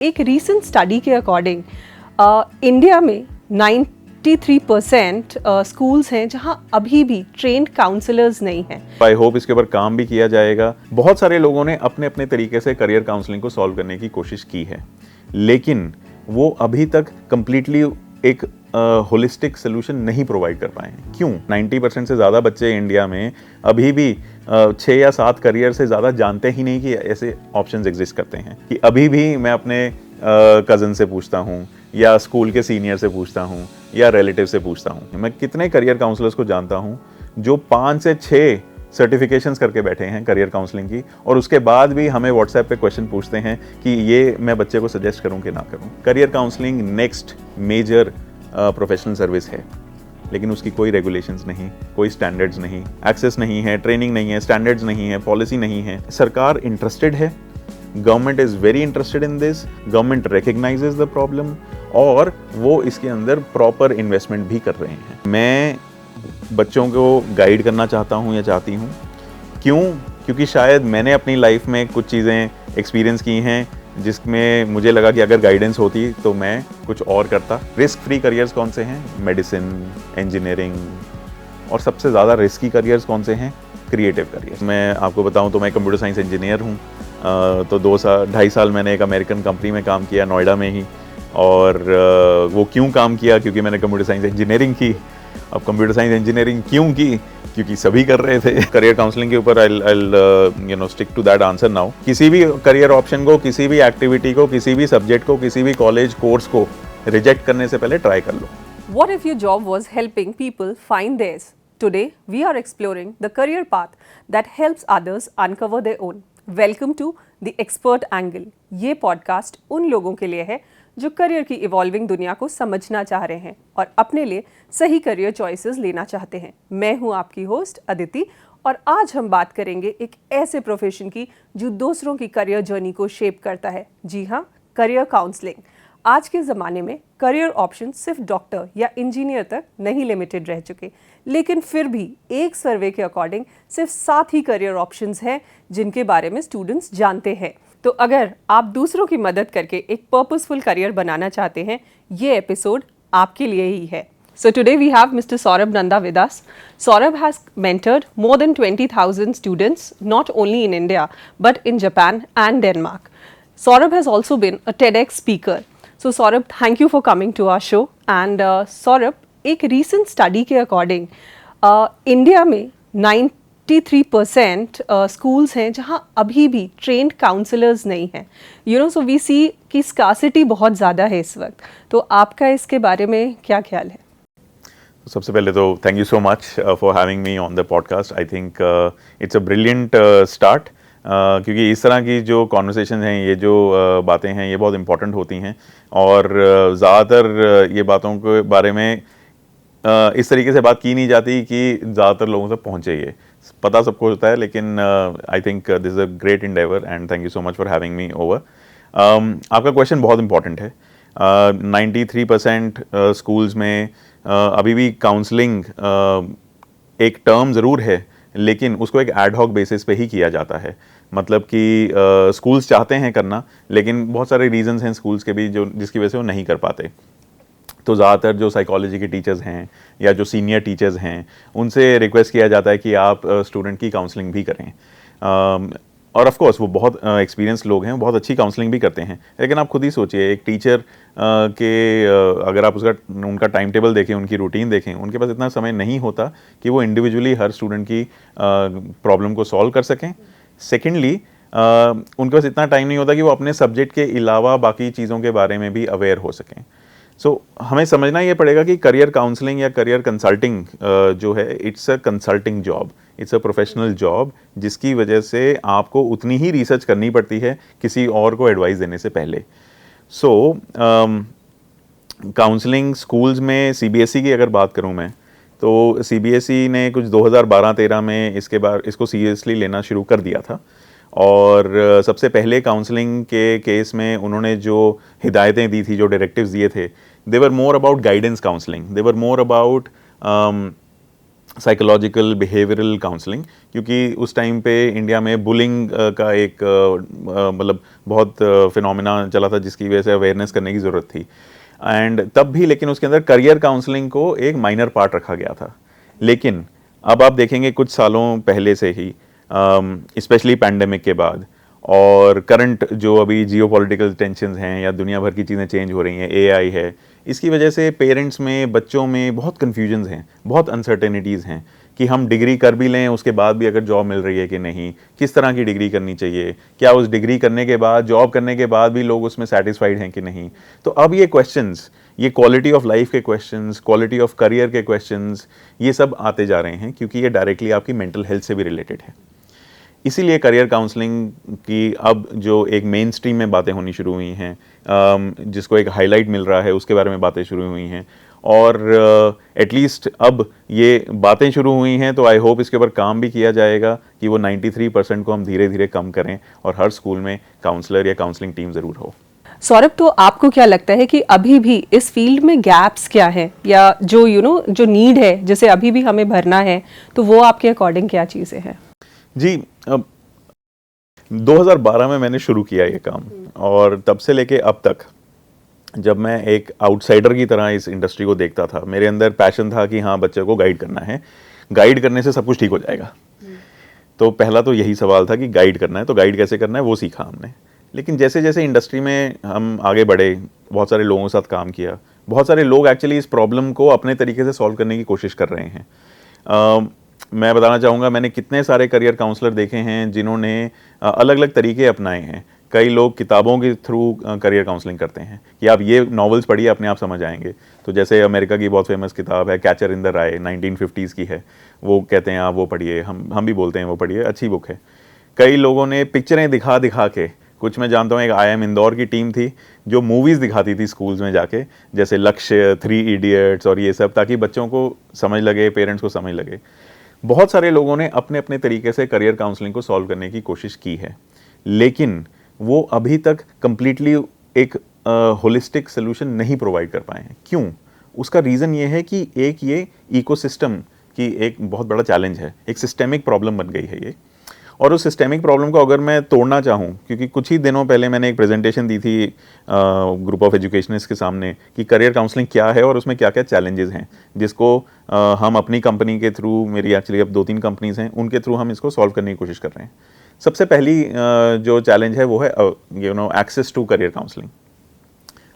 एक recent study के according India में 93% स्कूल्स हैं जहां अभी भी ट्रेंड काउंसलर्स नहीं हैं। आई होप इसके ऊपर काम भी किया जाएगा। बहुत सारे लोगों ने अपने अपने तरीके से करियर काउंसलिंग को सॉल्व करने की कोशिश की है, लेकिन वो अभी तक कंप्लीटली एक होलिस्टिक सोल्यूशन नहीं प्रोवाइड कर पाए हैं। क्यों? 90% से ज़्यादा बच्चे इंडिया में अभी भी 6 या 7 करियर से ज़्यादा जानते ही नहीं कि ऐसे ऑप्शंस एग्जिस्ट करते हैं। कि अभी भी मैं अपने कज़न से पूछता हूँ या स्कूल के सीनियर से पूछता हूँ या रिलेटिव से पूछता हूँ, मैं कितने करियर काउंसलर्स को जानता हूँ जो 5 से 6 सर्टिफिकेशंस करके बैठे हैं करियर काउंसलिंग की, और उसके बाद भी हमें व्हाट्सएप पे क्वेश्चन पूछते हैं कि ये मैं बच्चे को सजेस्ट करूं कि ना करूं। Career counselling next major professional service है, लेकिन उसकी कोई रेगुलेशंस नहीं, कोई स्टैंडर्ड्स नहीं, एक्सेस नहीं है, ट्रेनिंग नहीं है, स्टैंडर्ड्स नहीं है, पॉलिसी नहीं है। सरकार इंटरेस्टेड है, government is very interested in this, government recognises the problem और वो इसके अंदर प्रॉपर इन्वेस्टमेंट भी कर रहे हैं। मैं बच्चों को गाइड करना चाहता हूँ या चाहती हूँ। क्यों? क्योंकि शायद मैंने अपनी लाइफ में कुछ चीज़ें एक्सपीरियंस की हैं जिसमें मुझे लगा कि अगर गाइडेंस होती तो मैं कुछ और करता। रिस्क फ्री करियर्स कौन से हैं? मेडिसिन, इंजीनियरिंग, और सबसे ज़्यादा रिस्की करियर्स कौन से हैं? Creative careers. मैं आपको बताऊं तो मैं कंप्यूटर साइंस इंजीनियर हूं। तो 2.5 साल मैंने एक अमेरिकन कंपनी में काम किया, नोएडा में ही। और वो क्यों काम किया? क्योंकि मैंने कंप्यूटर साइंस इंजीनियरिंग की। अब कंप्यूटर साइंस इंजीनियरिंग क्यों की? क्योंकि सभी कर रहे थे। करियर काउंसलिंग के ऊपर I stick to that answer now. किसी भी करियर ऑप्शन को, किसी भी एक्टिविटी को, किसी भी सब्जेक्ट को, किसी भी कॉलेज कोर्स को रिजेक्ट करने से पहले ट्राई कर लो। What if your job was helping people find theirs? Today we are exploring the career path that helps others uncover their own. Welcome to the Expert Angle. ये podcast उन लोगों के लिए है जो करियर की इवॉल्विंग दुनिया को समझना चाह रहे हैं और अपने लिए सही करियर चॉइसेस लेना चाहते हैं। मैं हूं आपकी होस्ट अदिति और आज हम बात करेंगे एक ऐसे प्रोफेशन की जो दूसरों की करियर जर्नी को शेप करता है। जी हाँ, करियर काउंसलिंग। आज के ज़माने में करियर ऑप्शन सिर्फ डॉक्टर या इंजीनियर तक नहीं लिमिटेड रह चुके, लेकिन फिर भी एक सर्वे के अकॉर्डिंग सिर्फ 7 ही करियर ऑप्शंस हैं जिनके बारे में स्टूडेंट्स जानते हैं। तो अगर आप दूसरों की मदद करके एक पर्पसफुल करियर बनाना चाहते हैं, ये एपिसोड आपके लिए ही है। So today we have Mr. Saurabh Nanda with us. Saurabh has mentored more than 20,000 students, not only in India, but in Japan and Denmark. Saurabh has also been a TEDx speaker. So Saurabh, thank you for coming to our show. And Saurabh, एक recent study के according, India में 93% schools हैं जहां अभी भी trend counsellors नहीं हैं। So we सी कि स्कार्सिटी बहुत ज़्यादा है इस वक्त। तो आपका इसके बारे में क्या ख्याल है? सबसे पहले तो thank you so much for having me on the podcast. I think it's a brilliant start, क्योंकि इस तरह की जो कॉन्वर्सेशन हैं, ये जो बातें हैं, ये बहुत इंपॉर्टेंट होती हैं और ज़्यादातर ये बातों के बारे में इस तरीके से बात की नहीं जाती कि ज़्यादातर लोगों तक पहुँचे। ये पता सबको होता है, लेकिन I think this is a great Endeavour and thank you so much for having me over. आपका क्वेश्चन बहुत इंपॉर्टेंट है। 93% स्कूल्स में अभी भी काउंसलिंग एक टर्म ज़रूर है, लेकिन उसको एक एड हॉक बेसिस पे ही किया जाता है। मतलब कि स्कूल्स चाहते हैं करना, लेकिन बहुत सारे रीजंस हैं स्कूल्स के भी जो जिसकी वजह से वो नहीं कर पाते। तो ज़्यादातर जो साइकोलॉजी के टीचर्स हैं या जो सीनियर टीचर्स हैं, उनसे रिक्वेस्ट किया जाता है कि आप स्टूडेंट की काउंसलिंग भी करें। और ऑफ कोर्स वो बहुत एक्सपीरियंस लोग हैं, बहुत अच्छी काउंसलिंग भी करते हैं। लेकिन आप खुद ही सोचिए, एक टीचर अगर आप उनका टाइम टेबल देखें, उनकी रूटीन देखें, उनके पास इतना समय नहीं होता कि वो इंडिविजुअली हर स्टूडेंट की प्रॉब्लम को सॉल्व कर सकें। सेकेंडली, उनके पास इतना टाइम नहीं होता कि वो अपने सब्जेक्ट के अलावा बाकी चीज़ों के बारे में भी अवेयर हो सकें। सो हमें समझना ये पड़ेगा कि करियर काउंसलिंग या करियर कंसल्टिंग जो है, it's a consulting job, it's a professional job, जिसकी वजह से आपको उतनी ही रिसर्च करनी पड़ती है किसी और को एडवाइस देने से पहले। सो काउंसलिंग स्कूल्स में सीबीएसई की अगर बात करूं मैं, तो सीबीएसई ने कुछ 2012-13 में इसको सीरियसली लेना शुरू कर दिया था। और सबसे पहले काउंसलिंग के केस में उन्होंने जो हिदायतें दी थी, जो डायरेक्टिव्स दिए थे, they were more about guidance counselling, they were more about psychological behavioural counselling, क्योंकि उस टाइम पे इंडिया में बुलिंग का एक मतलब बहुत फिनोमिना चला था, जिसकी वजह से अवेयरनेस करने की ज़रूरत थी। एंड तब भी लेकिन उसके अंदर करियर काउंसलिंग को एक माइनर पार्ट रखा गया था। लेकिन अब आप देखेंगे कुछ सालों पहले से ही, स्पेशली पैंडेमिक के बाद और करंट जो अभी जियोपॉलिटिकल टेंशन्स हैं या दुनिया भर की चीज़ें चेंज हो रही हैं, एआई है, इसकी वजह से पेरेंट्स में, बच्चों में बहुत कन्फ्यूजन्स हैं, बहुत अनसर्टेनिटीज़ हैं कि हम डिग्री कर भी लें, उसके बाद भी अगर जॉब मिल रही है कि नहीं, किस तरह की डिग्री करनी चाहिए, क्या उस डिग्री करने के बाद, जॉब करने के बाद भी लोग उसमें सेटिस्फाइड हैं कि नहीं। तो अब ये क्वेश्चंस, ये क्वालिटी ऑफ लाइफ के क्वेश्चंस, क्वालिटी ऑफ करियर के क्वेश्चंस, ये सब आते जा रहे हैं, क्योंकि ये डायरेक्टली आपकी मेंटल हेल्थ से भी रिलेटेड है। इसीलिए करियर काउंसलिंग की अब जो एक मेन स्ट्रीम में बातें होनी शुरू हुई हैं, जिसको एक हाईलाइट मिल रहा है, उसके बारे में बातें शुरू हुई हैं। और एटलीस्ट अब ये बातें शुरू हुई हैं, तो आई होप इसके ऊपर काम भी किया जाएगा कि वो 93% को हम धीरे धीरे कम करें और हर स्कूल में काउंसलर या काउंसलिंग टीम ज़रूर हो। सौरभ, तो आपको क्या लगता है कि अभी भी इस फील्ड में गैप्स क्या है, या जो जो नीड है जिसे अभी भी हमें भरना है, तो वो आपके अकॉर्डिंग क्या चीज़ें हैं? जी, अब 2012 में मैंने शुरू किया ये काम, और तब से लेके अब तक जब मैं एक आउटसाइडर की तरह इस इंडस्ट्री को देखता था, मेरे अंदर पैशन था कि हाँ, बच्चे को गाइड करना है, गाइड करने से सब कुछ ठीक हो जाएगा। तो पहला तो यही सवाल था कि गाइड करना है, तो गाइड कैसे करना है वो सीखा हमने। लेकिन जैसे जैसे इंडस्ट्री में हम आगे बढ़े, बहुत सारे लोगों के साथ काम किया, बहुत सारे लोग एक्चुअली इस प्रॉब्लम को अपने तरीके से सॉल्व करने की कोशिश कर रहे हैं। मैं बताना चाहूँगा, मैंने कितने सारे करियर काउंसलर देखे हैं जिन्होंने अलग अलग तरीके अपनाए हैं। कई लोग किताबों के थ्रू करियर काउंसलिंग करते हैं कि आप ये नॉवेल्स पढ़िए, अपने आप समझ आएंगे। तो जैसे अमेरिका की बहुत फेमस किताब है catcher in the Rai, 1950s की है, वो कहते हैं आप वो पढ़िए, हम भी बोलते हैं वो पढ़िए, अच्छी बुक है। कई लोगों ने पिक्चरें दिखा दिखा के, कुछ मैं जानता हूँ, एक IIM इंदौर की टीम थी जो मूवीज़ दिखाती थी स्कूल्स में जाके, जैसे लक्ष्य, 3 इडियट्स और ये सब, ताकि बच्चों को समझ लगे, पेरेंट्स को समझ लगे। बहुत सारे लोगों ने अपने अपने तरीके से करियर काउंसलिंग को सॉल्व करने की कोशिश की है, लेकिन वो अभी तक कंप्लीटली एक होलिस्टिक सोल्यूशन नहीं प्रोवाइड कर पाए हैं। क्यों? उसका रीज़न ये है कि एक ये इकोसिस्टम की एक बहुत बड़ा चैलेंज है, एक सिस्टेमिक प्रॉब्लम बन गई है ये। और उस सिस्टेमिक प्रॉब्लम को अगर मैं तोड़ना चाहूँ, क्योंकि कुछ ही दिनों पहले मैंने एक प्रेजेंटेशन दी थी ग्रुप ऑफ एजुकेशनिस्ट के सामने कि करियर काउंसलिंग क्या है और उसमें क्या क्या चैलेंजेस हैं, जिसको हम अपनी कंपनी के थ्रू, मेरी एक्चुअली अब 2-3 कंपनीज हैं, उनके थ्रू हम इसको सॉल्व करने की कोशिश कर रहे हैं। सबसे पहली जो चैलेंज है वो है एक्सेस टू करियर काउंसलिंग।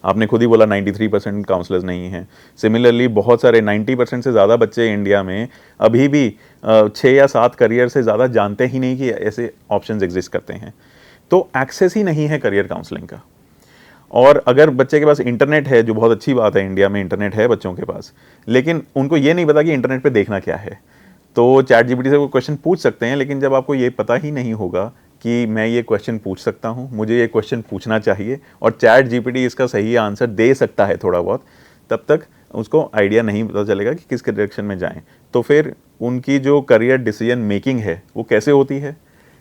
आपने खुद ही बोला 93% काउंसलर्स नहीं हैं। सिमिलरली बहुत सारे 90% से ज़्यादा बच्चे इंडिया में अभी भी 6 या 7 करियर से ज़्यादा जानते ही नहीं कि ऐसे ऑप्शंस एग्जिस्ट करते हैं। तो एक्सेस ही नहीं है करियर काउंसलिंग का। और अगर बच्चे के पास इंटरनेट है, जो बहुत अच्छी बात है, इंडिया में इंटरनेट है बच्चों के पास, लेकिन उनको ये नहीं पता कि इंटरनेट पे देखना क्या है। तो चैट जीपीटी से वो क्वेश्चन पूछ सकते हैं, लेकिन जब आपको ये पता ही नहीं होगा कि मैं ये क्वेश्चन पूछ सकता हूँ, मुझे ये क्वेश्चन पूछना चाहिए और चैट जीपीटी इसका सही आंसर दे सकता है थोड़ा बहुत, तब तक उसको आइडिया नहीं पता चलेगा कि किस डायरेक्शन में जाएं। तो फिर उनकी जो करियर डिसीजन मेकिंग है वो कैसे होती है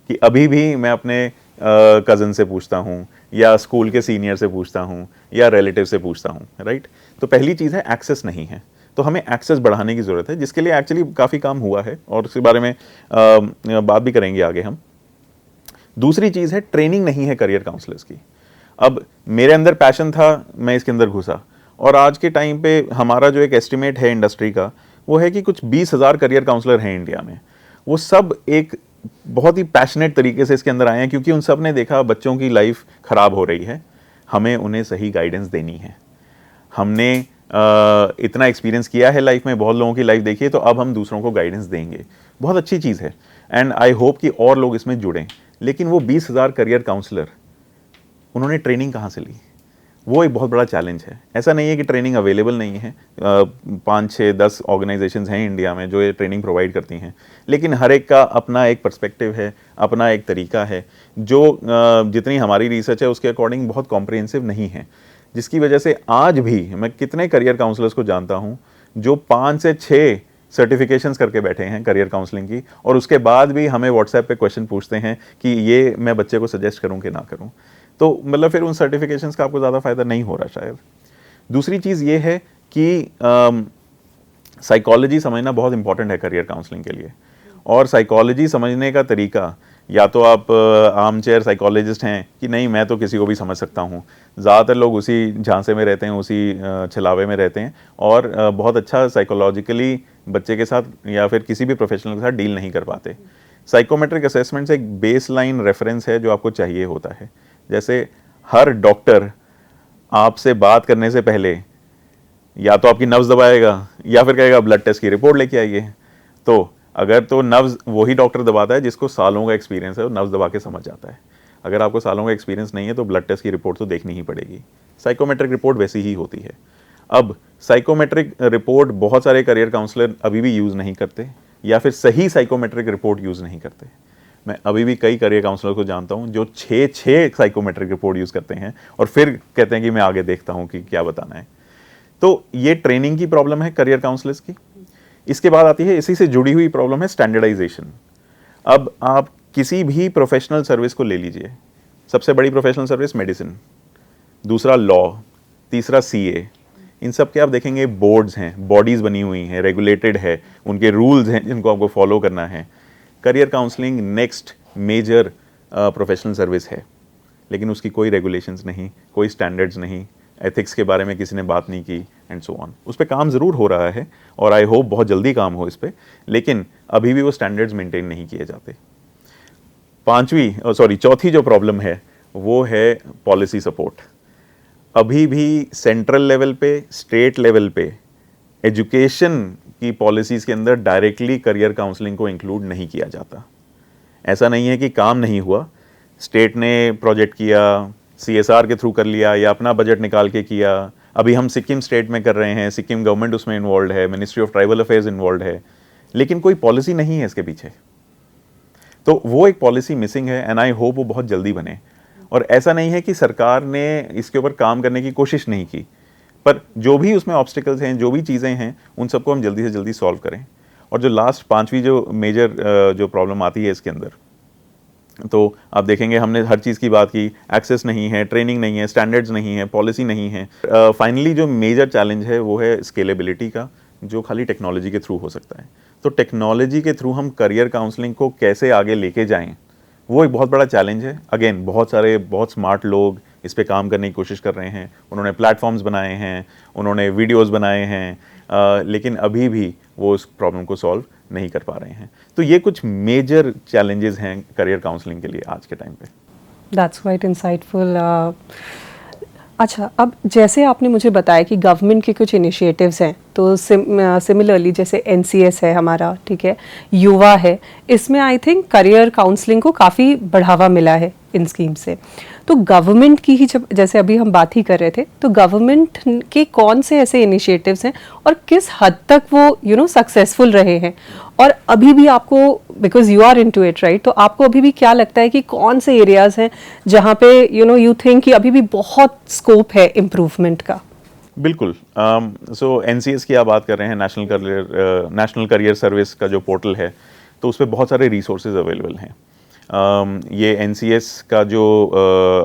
कि अभी भी मैं अपने कज़न से पूछता हूँ या स्कूल के सीनियर से पूछता हूँ या रिलेटिव से पूछता हूँ, राइट। तो पहली चीज़ है एक्सेस नहीं है, तो हमें एक्सेस बढ़ाने की ज़रूरत है, जिसके लिए एक्चुअली काफ़ी काम हुआ है और उसके बारे में बात भी करेंगे आगे हम। दूसरी चीज़ है ट्रेनिंग नहीं है करियर काउंसलर्स की। अब मेरे अंदर पैशन था, मैं इसके अंदर घुसा, और आज के टाइम पे हमारा जो एक एस्टिमेट है इंडस्ट्री का वो है कि कुछ 20,000 करियर काउंसलर हैं इंडिया में। वो सब एक बहुत ही पैशनेट तरीके से इसके अंदर आए हैं, क्योंकि उन सब ने देखा बच्चों की लाइफ ख़राब हो रही है, हमें उन्हें सही गाइडेंस देनी है। हमने इतना एक्सपीरियंस किया है लाइफ में, बहुत लोगों की लाइफ देखी है, तो अब हम दूसरों को गाइडेंस देंगे। बहुत अच्छी चीज़ है एंड आई होप कि और लोग इसमें जुड़ें। लेकिन वो 20,000 करियर काउंसलर, उन्होंने ट्रेनिंग कहाँ से ली? वो एक बहुत बड़ा चैलेंज है। ऐसा नहीं है कि ट्रेनिंग अवेलेबल नहीं है, 5, 6, 10 ऑर्गेनाइजेशंस हैं इंडिया में जो ये ट्रेनिंग प्रोवाइड करती हैं, लेकिन हर एक का अपना एक पर्सपेक्टिव है, अपना एक तरीका है, जो जितनी हमारी रिसर्च है उसके अकॉर्डिंग बहुत कॉम्प्रिहेंसिव नहीं है, जिसकी वजह से आज भी मैं कितने करियर काउंसलर्स को जानता हूँ जो 5 से 6 सर्टिफिकेशंस करके बैठे हैं करियर काउंसलिंग की, और उसके बाद भी हमें व्हाट्सएप पे क्वेश्चन पूछते हैं कि ये मैं बच्चे को सजेस्ट करूं कि ना करूं। तो मतलब फिर उन सर्टिफिकेशंस का आपको ज़्यादा फायदा नहीं हो रहा शायद। दूसरी चीज़ ये है कि साइकोलॉजी समझना बहुत इंपॉर्टेंट है करियर काउंसलिंग के लिए। और साइकोलॉजी समझने का तरीका, या तो आप आर्म चेयर साइकोलॉजिस्ट हैं कि नहीं मैं तो किसी को भी समझ सकता हूँ, ज़्यादातर लोग उसी झांसे में रहते हैं, उसी छलावे में रहते हैं और बहुत अच्छा साइकोलॉजिकली बच्चे के साथ या फिर किसी भी प्रोफेशनल के साथ डील नहीं कर पाते। साइकोमेट्रिक असेसमेंट एक बेस लाइन रेफरेंस है जो आपको चाहिए होता है। जैसे हर डॉक्टर आपसे बात करने से पहले या तो आपकी नब्ज दबाएगा या फिर कहेगा ब्लड टेस्ट की रिपोर्ट लेके आइए। तो अगर तो नब्ज वही डॉक्टर दबाता है जिसको सालों का एक्सपीरियंस है, वो नब्ज दबा के समझ जाता है। अगर आपको सालों का एक्सपीरियंस नहीं है तो ब्लड टेस्ट की रिपोर्ट तो देखनी ही पड़ेगी। साइकोमेट्रिक रिपोर्ट वैसी ही होती है। अब साइकोमेट्रिक रिपोर्ट बहुत सारे करियर काउंसलर अभी भी यूज़ नहीं करते या फिर सही साइकोमेट्रिक रिपोर्ट यूज़ नहीं करते। मैं अभी भी कई करियर काउंसलर को जानता हूं जो 6 साइकोमेट्रिक रिपोर्ट यूज़ करते हैं और फिर कहते हैं कि मैं आगे देखता हूं कि क्या बताना है। तो ये ट्रेनिंग की प्रॉब्लम है करियर काउंसलर्स की। इसके बाद आती है, इसी से जुड़ी हुई प्रॉब्लम है स्टैंडर्डाइजेशन। अब आप किसी भी प्रोफेशनल सर्विस को ले लीजिए, सबसे बड़ी प्रोफेशनल सर्विस मेडिसिन, दूसरा लॉ, तीसरा सीए। इन सब के आप देखेंगे बोर्ड्स हैं, बॉडीज़ बनी हुई हैं, रेगुलेटेड है, उनके रूल्स हैं जिनको आपको फॉलो करना है। Career counselling next major professional service है, लेकिन उसकी कोई रेगुलेशंस नहीं, कोई स्टैंडर्ड्स नहीं, एथिक्स के बारे में किसी ने बात नहीं की एंड सो ऑन। उस पर काम ज़रूर हो रहा है और आई होप बहुत जल्दी काम हो इस पर, लेकिन अभी भी वो स्टैंडर्ड्स मेंटेन नहीं किए जाते। चौथी जो प्रॉब्लम है वो है पॉलिसी सपोर्ट। अभी भी सेंट्रल लेवल पे, स्टेट लेवल पे एजुकेशन की पॉलिसीज़ के अंदर डायरेक्टली करियर काउंसलिंग को इंक्लूड नहीं किया जाता। ऐसा नहीं है कि काम नहीं हुआ, स्टेट ने प्रोजेक्ट किया, CSR के थ्रू कर लिया या अपना बजट निकाल के किया। अभी हम सिक्किम स्टेट में कर रहे हैं, सिक्किम गवर्नमेंट उसमें इन्वॉल्व है, ministry of tribal affairs involve है, लेकिन कोई पॉलिसी नहीं है इसके पीछे। तो वो एक पॉलिसी मिसिंग है एंड आई होप वो बहुत जल्दी बने। और ऐसा नहीं है कि सरकार ने इसके ऊपर काम करने की कोशिश नहीं की, पर जो भी उसमें ऑब्स्टिकल्स हैं, जो भी चीज़ें हैं, उन सबको हम जल्दी से जल्दी सॉल्व करें। और जो लास्ट 5वीं जो मेजर जो प्रॉब्लम आती है इसके अंदर, तो आप देखेंगे हमने हर चीज़ की बात की, एक्सेस नहीं है, ट्रेनिंग नहीं है, स्टैंडर्ड्स नहीं है, पॉलिसी नहीं है। फाइनली जो मेजर चैलेंज है वो है स्केलेबिलिटी का, जो खाली टेक्नोलॉजी के थ्रू हो सकता है। तो टेक्नोलॉजी के थ्रू हम करियर काउंसलिंग को कैसे आगे लेके जाएं, वो एक बहुत बड़ा चैलेंज है। अगेन बहुत स्मार्ट लोग इस पे काम करने की कोशिश कर रहे हैं, उन्होंने प्लेटफॉर्म्स बनाए हैं, उन्होंने वीडियोस बनाए हैं, लेकिन अभी भी वो उस प्रॉब्लम को सॉल्व नहीं कर पा रहे हैं। तो ये कुछ मेजर चैलेंजेस हैं करियर काउंसलिंग के लिए आज के टाइम पे। That's quite insightful. अच्छा, अब जैसे आपने मुझे बताया कि गवर्नमेंट के कुछ इनिशिएटिव्स हैं, तो सिमिलरली जैसे NCS है हमारा, ठीक है, युवा है, इसमें आई थिंक करियर काउंसलिंग को काफ़ी बढ़ावा मिला है इन स्कीम से। तो गवर्नमेंट की ही, जब जैसे अभी हम बात ही कर रहे थे, तो गवर्नमेंट के कौन से ऐसे इनिशिएटिव्स हैं और किस हद तक वो सक्सेसफुल रहे हैं, और अभी भी आपको, because you are into it right, तो आपको अभी भी क्या लगता है कि कौन से एरियाज हैं जहाँ पे यू थिंक कि अभी भी बहुत स्कोप है इम्प्रूवमेंट का? बिल्कुल। सो NCS की आप बात कर रहे हैं, नेशनल करियर सर्विस का जो पोर्टल है, तो उस पर बहुत सारे रिसोर्सेज अवेलेबल हैं। ये NCS का जो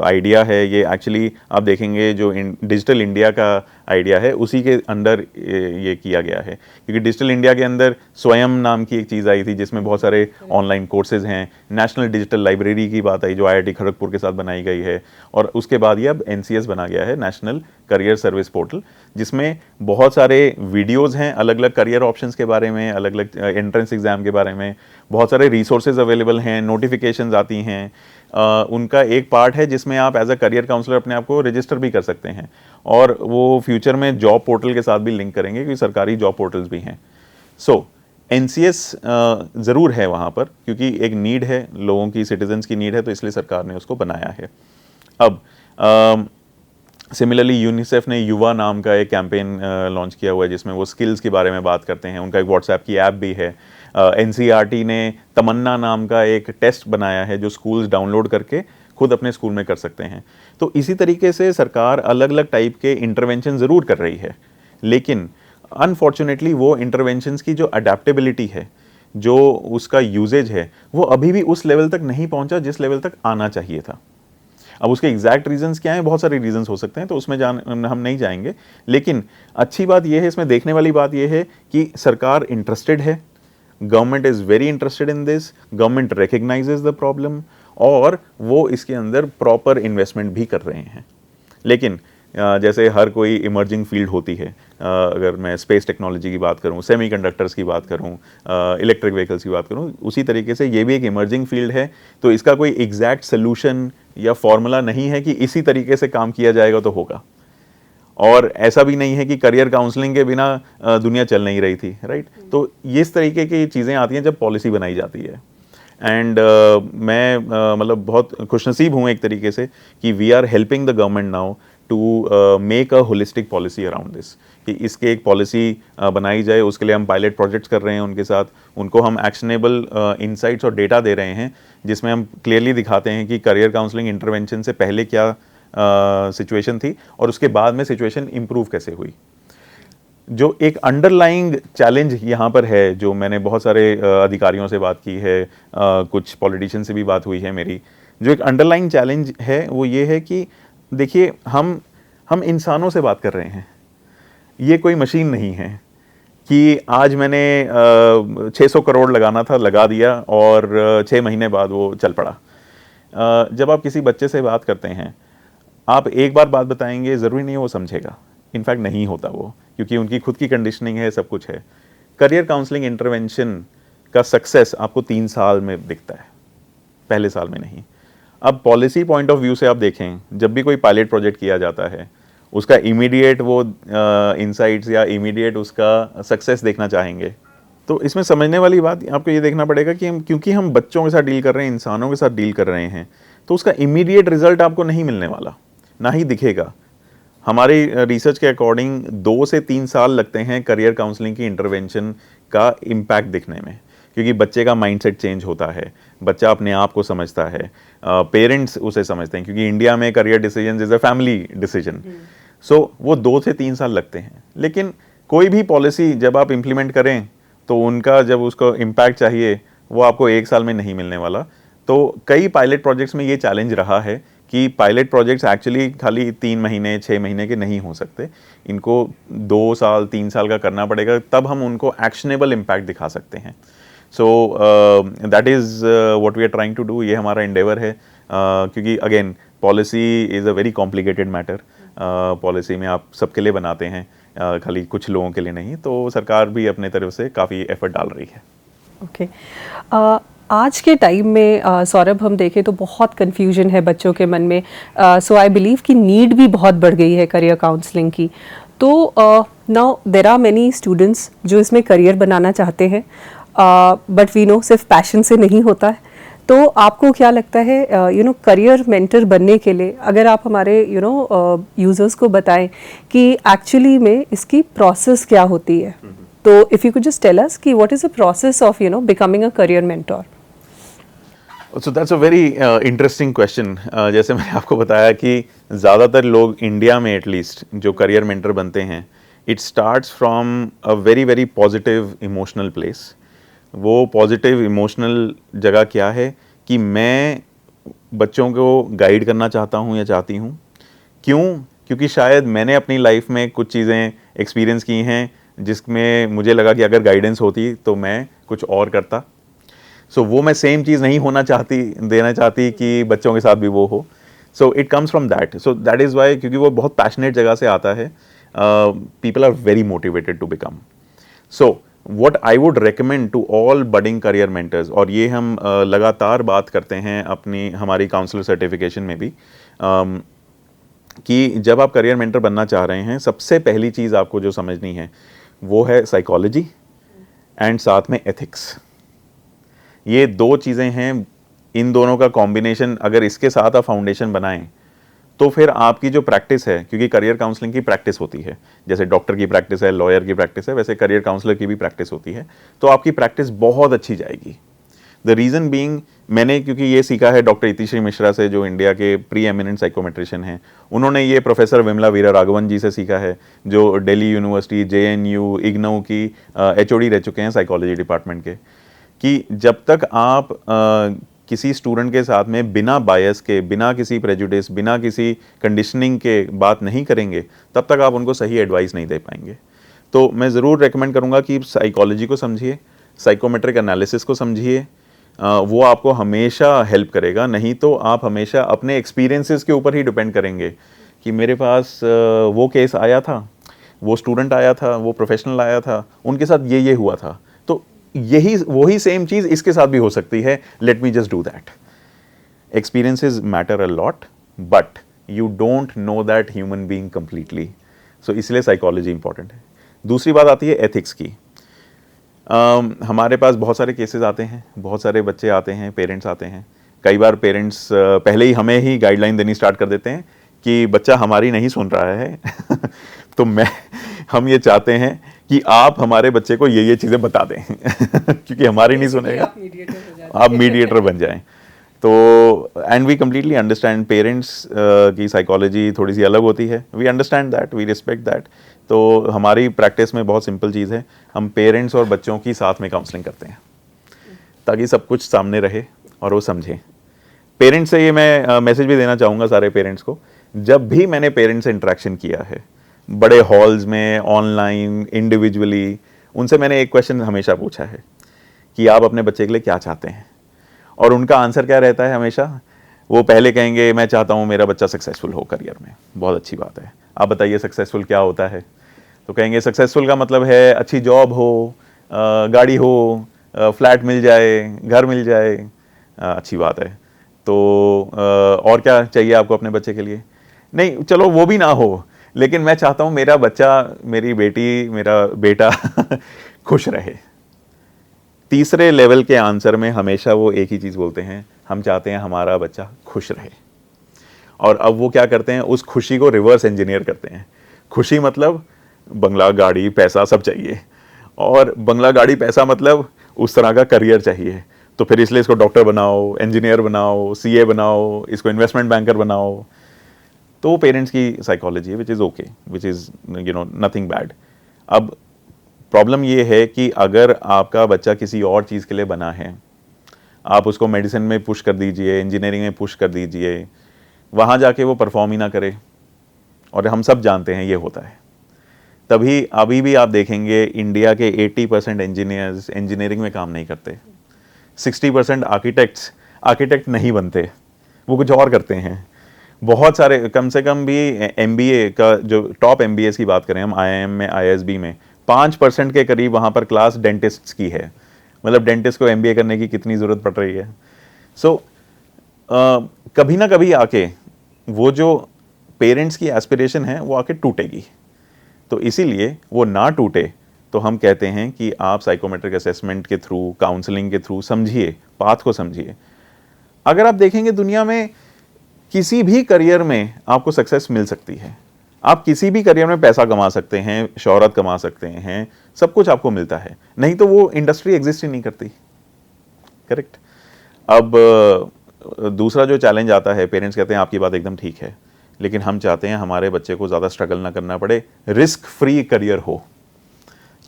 आइडिया है, ये एक्चुअली आप देखेंगे जो डिजिटल इंडिया का आइडिया है उसी के अंडर ये किया गया है, क्योंकि डिजिटल इंडिया के अंदर स्वयं नाम की एक चीज़ आई थी जिसमें बहुत सारे ऑनलाइन कोर्सेज हैं। नेशनल डिजिटल लाइब्रेरी की बात आई जो IIT खड़गपुर के साथ बनाई गई है, और उसके बाद ये अब NCS बना गया है, नेशनल करियर सर्विस पोर्टल, जिसमें बहुत सारे वीडियोज़ हैं अलग अलग करियर ऑप्शंस के बारे में, अलग अलग एंट्रेंस एग्ज़ाम के बारे में, बहुत सारे रिसोर्सेज अवेलेबल हैं, नोटिफिकेशंस आती हैं। उनका एक पार्ट है जिसमें आप एज अ करियर काउंसलर अपने आप को रजिस्टर भी कर सकते हैं, और वो फ्यूचर में जॉब पोर्टल के साथ भी लिंक करेंगे क्योंकि सरकारी जॉब पोर्टल्स भी हैं। सो NCS ज़रूर है वहाँ पर, क्योंकि एक नीड है, लोगों की, सिटीजन्स की नीड है, तो इसलिए सरकार ने उसको बनाया है। अब सिमिलरली यूनिसेफ ने युवा नाम का एक कैंपेन लॉन्च किया हुआ है जिसमें वो स्किल्स के बारे में बात करते हैं। उनका एक व्हाट्सएप की ऐप भी है। NCERT ने तमन्ना नाम का एक टेस्ट बनाया है जो स्कूल्स डाउनलोड करके खुद अपने स्कूल में कर सकते हैं। तो इसी तरीके से सरकार अलग अलग टाइप के इंटरवेंशन ज़रूर कर रही है, लेकिन अनफॉर्चुनेटली वो इंटरवेंशंस की जो अडेप्टेबिलिटी है, जो उसका यूजेज है, वो अभी भी उस लेवल तक नहीं पहुंचा जिस लेवल तक आना चाहिए था। अब उसके एग्जैक्ट रीजंस क्या हैं, बहुत सारे रीजंस हो सकते हैं, तो उसमें हम नहीं जाएंगे। लेकिन अच्छी बात यह है, इसमें देखने वाली बात यह है कि सरकार इंटरेस्टेड है, government is very interested in this, government recognises the problem और वो इसके अंदर प्रॉपर इन्वेस्टमेंट भी कर रहे हैं। लेकिन जैसे हर कोई इमर्जिंग फील्ड होती है, अगर मैं स्पेस टेक्नोलॉजी की बात करूं, सेमीकंडक्टर्स की बात करूं, इलेक्ट्रिक व्हीकल्स की बात करूं, उसी तरीके से ये भी एक इमर्जिंग फील्ड है। तो इसका कोई एग्जैक्ट सोल्यूशन या फॉर्मूला नहीं है कि इसी तरीके से काम किया जाएगा तो होगा। और ऐसा भी नहीं है कि करियर काउंसलिंग के बिना दुनिया चल नहीं रही थी, राइट। तो इस तरीके की चीज़ें आती हैं जब पॉलिसी बनाई जाती है। एंड मैं मतलब बहुत खुशनसीब हूँ एक तरीके से कि we are helping the government now to make a holistic policy around this, कि इसके एक पॉलिसी बनाई जाए। उसके लिए हम पायलट प्रोजेक्ट्स कर रहे हैं उनके साथ, उनको हम एक्शनेबल इंसाइट्स और डेटा दे रहे हैं जिसमें हम क्लियरली दिखाते हैं कि करियर काउंसलिंग इंटरवेंशन से पहले क्या सिचुएशन थी और उसके बाद में सिचुएशन इम्प्रूव कैसे हुई। जो एक अंडरलाइंग चैलेंज यहाँ पर है, जो मैंने बहुत सारे अधिकारियों से बात की है, कुछ पॉलिटिशियन से भी बात हुई है मेरी, जो एक अंडरलाइंग चैलेंज है वो ये है कि देखिए हम इंसानों से बात कर रहे हैं, ये कोई मशीन नहीं है कि आज मैंने 600 करोड़ लगाना था, लगा दिया और 6 महीने बाद वो चल पड़ा। जब आप किसी बच्चे से बात करते हैं, आप एक बार बात बताएंगे, ज़रूरी नहीं है वो समझेगा, इनफैक्ट नहीं होता वो, क्योंकि उनकी खुद की कंडीशनिंग है, सब कुछ है। करियर काउंसलिंग इंटरवेंशन का सक्सेस आपको 3 साल में दिखता है, पहले साल में नहीं। अब पॉलिसी पॉइंट ऑफ व्यू से आप देखें, जब भी कोई पायलट प्रोजेक्ट किया जाता है, उसका इमीडिएट वो इंसाइट्स या इमीडिएट उसका सक्सेस देखना चाहेंगे। तो इसमें समझने वाली बात आपको ये देखना पड़ेगा कि क्योंकि हम बच्चों के साथ डील कर रहे हैं, इंसानों के साथ डील कर रहे हैं, तो उसका इमीडिएट रिजल्ट आपको नहीं मिलने वाला, ना ही दिखेगा। हमारे रिसर्च के अकॉर्डिंग 2 से 3 साल लगते हैं करियर काउंसलिंग की इंटरवेंशन का इम्पैक्ट दिखने में, क्योंकि बच्चे का माइंडसेट चेंज होता है, बच्चा अपने आप को समझता है, पेरेंट्स उसे समझते हैं, क्योंकि इंडिया में career decision is a family decision. So वो 2 से 3 साल लगते हैं। लेकिन कोई भी पॉलिसी जब आप इम्प्लीमेंट करें तो उनका जब उसको इम्पैक्ट चाहिए वो आपको 1 साल में नहीं मिलने वाला। तो कई पायलट प्रोजेक्ट्स में ये चैलेंज रहा है कि पायलट प्रोजेक्ट्स एक्चुअली खाली 3 महीने 6 महीने के नहीं हो सकते, इनको 2 साल 3 साल का करना पड़ेगा, तब हम उनको एक्शनेबल इम्पैक्ट दिखा सकते हैं। So that is what we are trying to do, ये हमारा एंडेवर है, क्योंकि again policy is a very complicated matter. Policy में आप सबके लिए बनाते हैं, खाली कुछ लोगों के लिए नहीं। तो सरकार भी अपने तरफ से काफ़ी एफर्ट डाल रही है। ओके आज के टाइम में सौरभ हम देखें तो बहुत कन्फ्यूजन है बच्चों के मन में। सो आई बिलीव कि नीड भी बहुत बढ़ गई है करियर काउंसलिंग की। तो now there are many students जो इसमें करियर बनाना चाहते हैं, बट वी नो सिर्फ पैशन से नहीं होता है। तो आपको क्या लगता है करियर मेंटर बनने के लिए, अगर आप हमारे यूजर्स को बताएं कि एक्चुअली में इसकी प्रोसेस क्या होती है? तो if you could just tell us कि what is the process of becoming a career mentor. So that's a very interesting question. जैसे मैंने आपको बताया कि ज़्यादातर लोग इंडिया में एटलीस्ट जो करियर मेंटर बनते हैं, it starts from a very very positive emotional place. वो पॉजिटिव इमोशनल जगह क्या है कि मैं बच्चों को गाइड करना चाहता हूँ या चाहती हूँ। क्यों? क्योंकि शायद मैंने अपनी लाइफ में कुछ चीज़ें एक्सपीरियंस की हैं जिसमें मुझे लगा कि अगर गाइडेंस होती तो मैं कुछ और करता। सो वो मैं सेम चीज़ नहीं देना चाहती कि बच्चों के साथ भी वो हो। So it comes from that. So that is why, क्योंकि वो बहुत पैशनेट जगह से आता है, people are very motivated to become. So what I would recommend to all budding career mentors, और ये हम लगातार बात करते हैं अपनी हमारी काउंसलर सर्टिफिकेशन में भी, कि जब आप करियर मेंटर बनना चाह रहे हैं, सबसे पहली चीज़ आपको जो समझनी है वो है साइकोलॉजी एंड साथ में एथिक्स। ये 2 चीज़ें हैं, इन दोनों का कॉम्बिनेशन अगर इसके साथ आप फाउंडेशन बनाएं तो फिर आपकी जो प्रैक्टिस है, क्योंकि करियर काउंसलिंग की प्रैक्टिस होती है, जैसे डॉक्टर की प्रैक्टिस है, लॉयर की प्रैक्टिस है, वैसे करियर काउंसलर की भी प्रैक्टिस होती है, तो आपकी प्रैक्टिस बहुत अच्छी जाएगी। द रीज़न बीइंग, मैंने क्योंकि ये सीखा है डॉक्टर इतिश्री मिश्रा से, जो इंडिया के प्री एमिनेंट साइकोमेट्रिशियन हैं। उन्होंने ये प्रोफेसर विमला वीरा राघवन जी से सीखा है, जो दिल्ली यूनिवर्सिटी, JNU, इग्नू की HOD रह चुके हैं साइकोलॉजी डिपार्टमेंट के, कि जब तक आप किसी स्टूडेंट के साथ में बिना बायस के, बिना किसी प्रेजुडिस, बिना किसी कंडीशनिंग के बात नहीं करेंगे, तब तक आप उनको सही एडवाइस नहीं दे पाएंगे। तो मैं ज़रूर रेकमेंड करूँगा कि साइकोलॉजी को समझिए, साइकोमेट्रिक एनालिसिस को समझिए, वो आपको हमेशा हेल्प करेगा। नहीं तो आप हमेशा अपने एक्सपीरियंसेस के ऊपर ही डिपेंड करेंगे कि मेरे पास वो केस आया था, वो स्टूडेंट आया था, वो प्रोफेशनल आया था, उनके साथ ये हुआ था, तो यही वही सेम चीज़ इसके साथ भी हो सकती है, let me just do that. Experiences matter a lot, but you don't know that human being completely. So इसलिए साइकोलॉजी इंपॉर्टेंट है। दूसरी बात आती है एथिक्स की। हमारे पास बहुत सारे केसेस आते हैं, बहुत सारे बच्चे आते हैं, पेरेंट्स आते हैं। कई बार पेरेंट्स पहले ही हमें ही गाइडलाइन देनी स्टार्ट कर देते हैं कि बच्चा हमारी नहीं सुन रहा है तो हम ये चाहते हैं कि आप हमारे बच्चे को ये चीज़ें बता दें क्योंकि हमारी नहीं सुनेगा, आप मीडिएटर बन जाएं। तो and we completely understand parents की साइकोलॉजी थोड़ी सी अलग होती है, we understand that, we respect that. तो हमारी प्रैक्टिस में बहुत सिंपल चीज़ है, हम पेरेंट्स और बच्चों की साथ में काउंसलिंग करते हैं ताकि सब कुछ सामने रहे और वो समझें। पेरेंट्स से ये मैं मैसेज भी देना चाहूँगा सारे पेरेंट्स को, जब भी मैंने पेरेंट्स से इंटरेक्शन किया है, बड़े हॉल्स में, ऑनलाइन, इंडिविजुअली, उनसे मैंने एक क्वेश्चन हमेशा पूछा है कि आप अपने बच्चे के लिए क्या चाहते हैं, और उनका आंसर क्या रहता है हमेशा? वो पहले कहेंगे मैं चाहता हूँ मेरा बच्चा सक्सेसफुल हो करियर में। बहुत अच्छी बात है, आप बताइए सक्सेसफुल क्या होता है? तो कहेंगे सक्सेसफुल का मतलब है अच्छी जॉब हो, गाड़ी हो, फ्लैट मिल जाए, घर मिल जाए। अच्छी बात है, तो और क्या चाहिए आपको अपने बच्चे के लिए? नहीं, चलो वो भी ना हो, लेकिन मैं चाहता हूँ मेरा बच्चा, मेरी बेटी, मेरा बेटा खुश रहे। तीसरे लेवल के आंसर में हमेशा वो एक ही चीज़ बोलते हैं, हम चाहते हैं हमारा बच्चा खुश रहे। और अब वो क्या करते हैं, उस खुशी को रिवर्स इंजीनियर करते हैं। खुशी मतलब बंगला, गाड़ी, पैसा सब चाहिए, और बंगला, गाड़ी, पैसा मतलब उस तरह का करियर चाहिए। तो फिर इसलिए इसको डॉक्टर बनाओ, इंजीनियर बनाओ, सीए बनाओ, इसको इन्वेस्टमेंट बैंकर बनाओ। तो पेरेंट्स की साइकोलॉजी है, which is okay, which is nothing bad. अब प्रॉब्लम ये है कि अगर आपका बच्चा किसी और चीज़ के लिए बना है, आप उसको मेडिसिन में पुश कर दीजिए, इंजीनियरिंग में पुश कर दीजिए, वहाँ जाके वो परफॉर्म ही ना करे, और हम सब जानते हैं ये होता है, तभी अभी भी आप देखेंगे इंडिया के 80% इंजीनियर्स इंजीनियरिंग में काम नहीं करते, 60% आर्किटेक्ट नहीं बनते, वो कुछ और करते हैं। बहुत सारे, कम से कम भी एमबीए का, जो टॉप एमबीए की बात करें हम, आईआईएम में, आईएसबी में 5% के करीब वहाँ पर क्लास डेंटिस्ट्स की है। मतलब डेंटिस्ट को एमबीए करने की कितनी ज़रूरत पड़ रही है। सो कभी ना कभी आके वो जो पेरेंट्स की एस्पिरेशन है वो आके टूटेगी। तो इसीलिए वो ना टूटे तो हम कहते हैं कि आप साइकोमेट्रिक असेसमेंट के थ्रू, काउंसलिंग के थ्रू समझिए, पाथ को समझिए। अगर आप देखेंगे दुनिया में किसी भी करियर में आपको सक्सेस मिल सकती है, आप किसी भी करियर में पैसा कमा सकते हैं, शोहरत कमा सकते हैं, सब कुछ आपको मिलता है, नहीं तो वो इंडस्ट्री एग्जिस्ट ही नहीं करती। करेक्ट। अब दूसरा जो चैलेंज आता है, पेरेंट्स कहते हैं आपकी बात एकदम ठीक है, लेकिन हम चाहते हैं हमारे बच्चे को ज़्यादा स्ट्रगल ना करना पड़े, रिस्क फ्री करियर हो।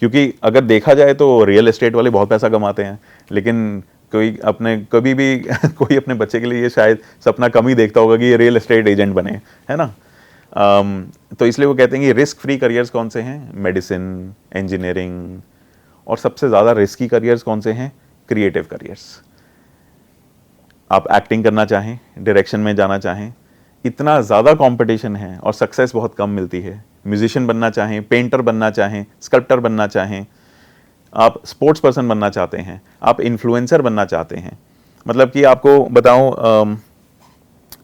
क्योंकि अगर देखा जाए तो रियल एस्टेट वाले बहुत पैसा कमाते हैं, लेकिन कभी भी कोई अपने बच्चे के लिए ये शायद सपना कम ही देखता होगा कि ये रियल एस्टेट एजेंट बने, है ना। तो इसलिए वो कहते हैं कि रिस्क फ्री करियर्स कौन से हैं? मेडिसिन, इंजीनियरिंग, और सबसे ज़्यादा रिस्की करियर्स कौन से हैं? Creative careers. आप एक्टिंग करना चाहें, डायरेक्शन में जाना चाहें, इतना ज़्यादा कंपटीशन है और सक्सेस बहुत कम मिलती है। म्यूजिशियन बनना चाहें, पेंटर बनना चाहें, स्कल्प्टर बनना चाहें, आप स्पोर्ट्स पर्सन बनना चाहते हैं, आप इन्फ्लुएंसर बनना चाहते हैं। मतलब कि आपको बताऊं,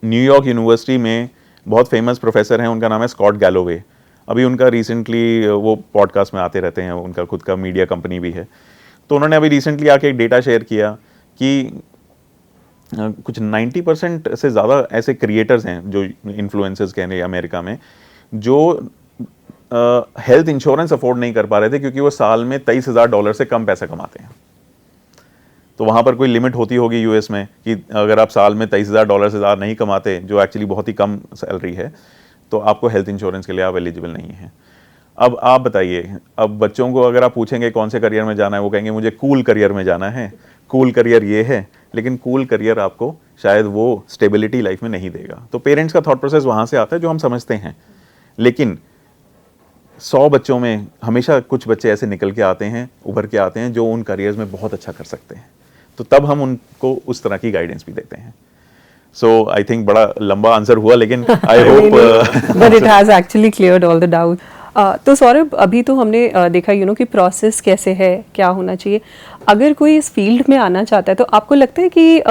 न्यूयॉर्क यूनिवर्सिटी में बहुत फेमस प्रोफेसर हैं, उनका नाम है स्कॉट गैलोवे। अभी उनका रिसेंटली वो पॉडकास्ट में आते रहते हैं, उनका खुद का मीडिया कंपनी भी है। तो उन्होंने अभी रिसेंटली आके एक डेटा शेयर किया कि कुछ 90% से ज़्यादा ऐसे क्रिएटर्स हैं जो इन्फ्लुएंसर्स कह रहे हैं अमेरिका में, जो हेल्थ इंश्योरेंस अफोर्ड नहीं कर पा रहे थे क्योंकि वो साल में $23,000 से कम पैसा कमाते हैं। तो वहाँ पर कोई लिमिट होती होगी यूएस में कि अगर आप साल में $23,000 से ज़्यादा नहीं कमाते, जो एक्चुअली बहुत ही कम सैलरी है, तो आपको हेल्थ इंश्योरेंस के लिए आप एलिजिबल नहीं हैं। अब आप बताइए, अब बच्चों को अगर आप पूछेंगे कौन से करियर में जाना है, वो कहेंगे मुझे कूल करियर में जाना है। कूल करियर ये है, लेकिन कूल करियर आपको शायद वो स्टेबिलिटी लाइफ में नहीं देगा। तो पेरेंट्स का थॉट प्रोसेस वहाँ से आता है जो हम समझते हैं, लेकिन 100 बच्चों में हमेशा कुछ बच्चे ऐसे निकल के आते हैं, उभर के आते हैं जो उन करियर्स में बहुत अच्छा कर सकते हैं, तो तब हम उनको उस तरह की गाइडेंस भी देते हैं। सो आई थिंक बड़ा लंबा आंसर हुआ, लेकिन I hope but it has actually cleared all the doubt. तो सौरभ, अभी तो हमने देखा कि प्रोसेस कैसे है, क्या होना चाहिए। अगर कोई इस फील्ड में आना चाहता है तो आपको लगता है कि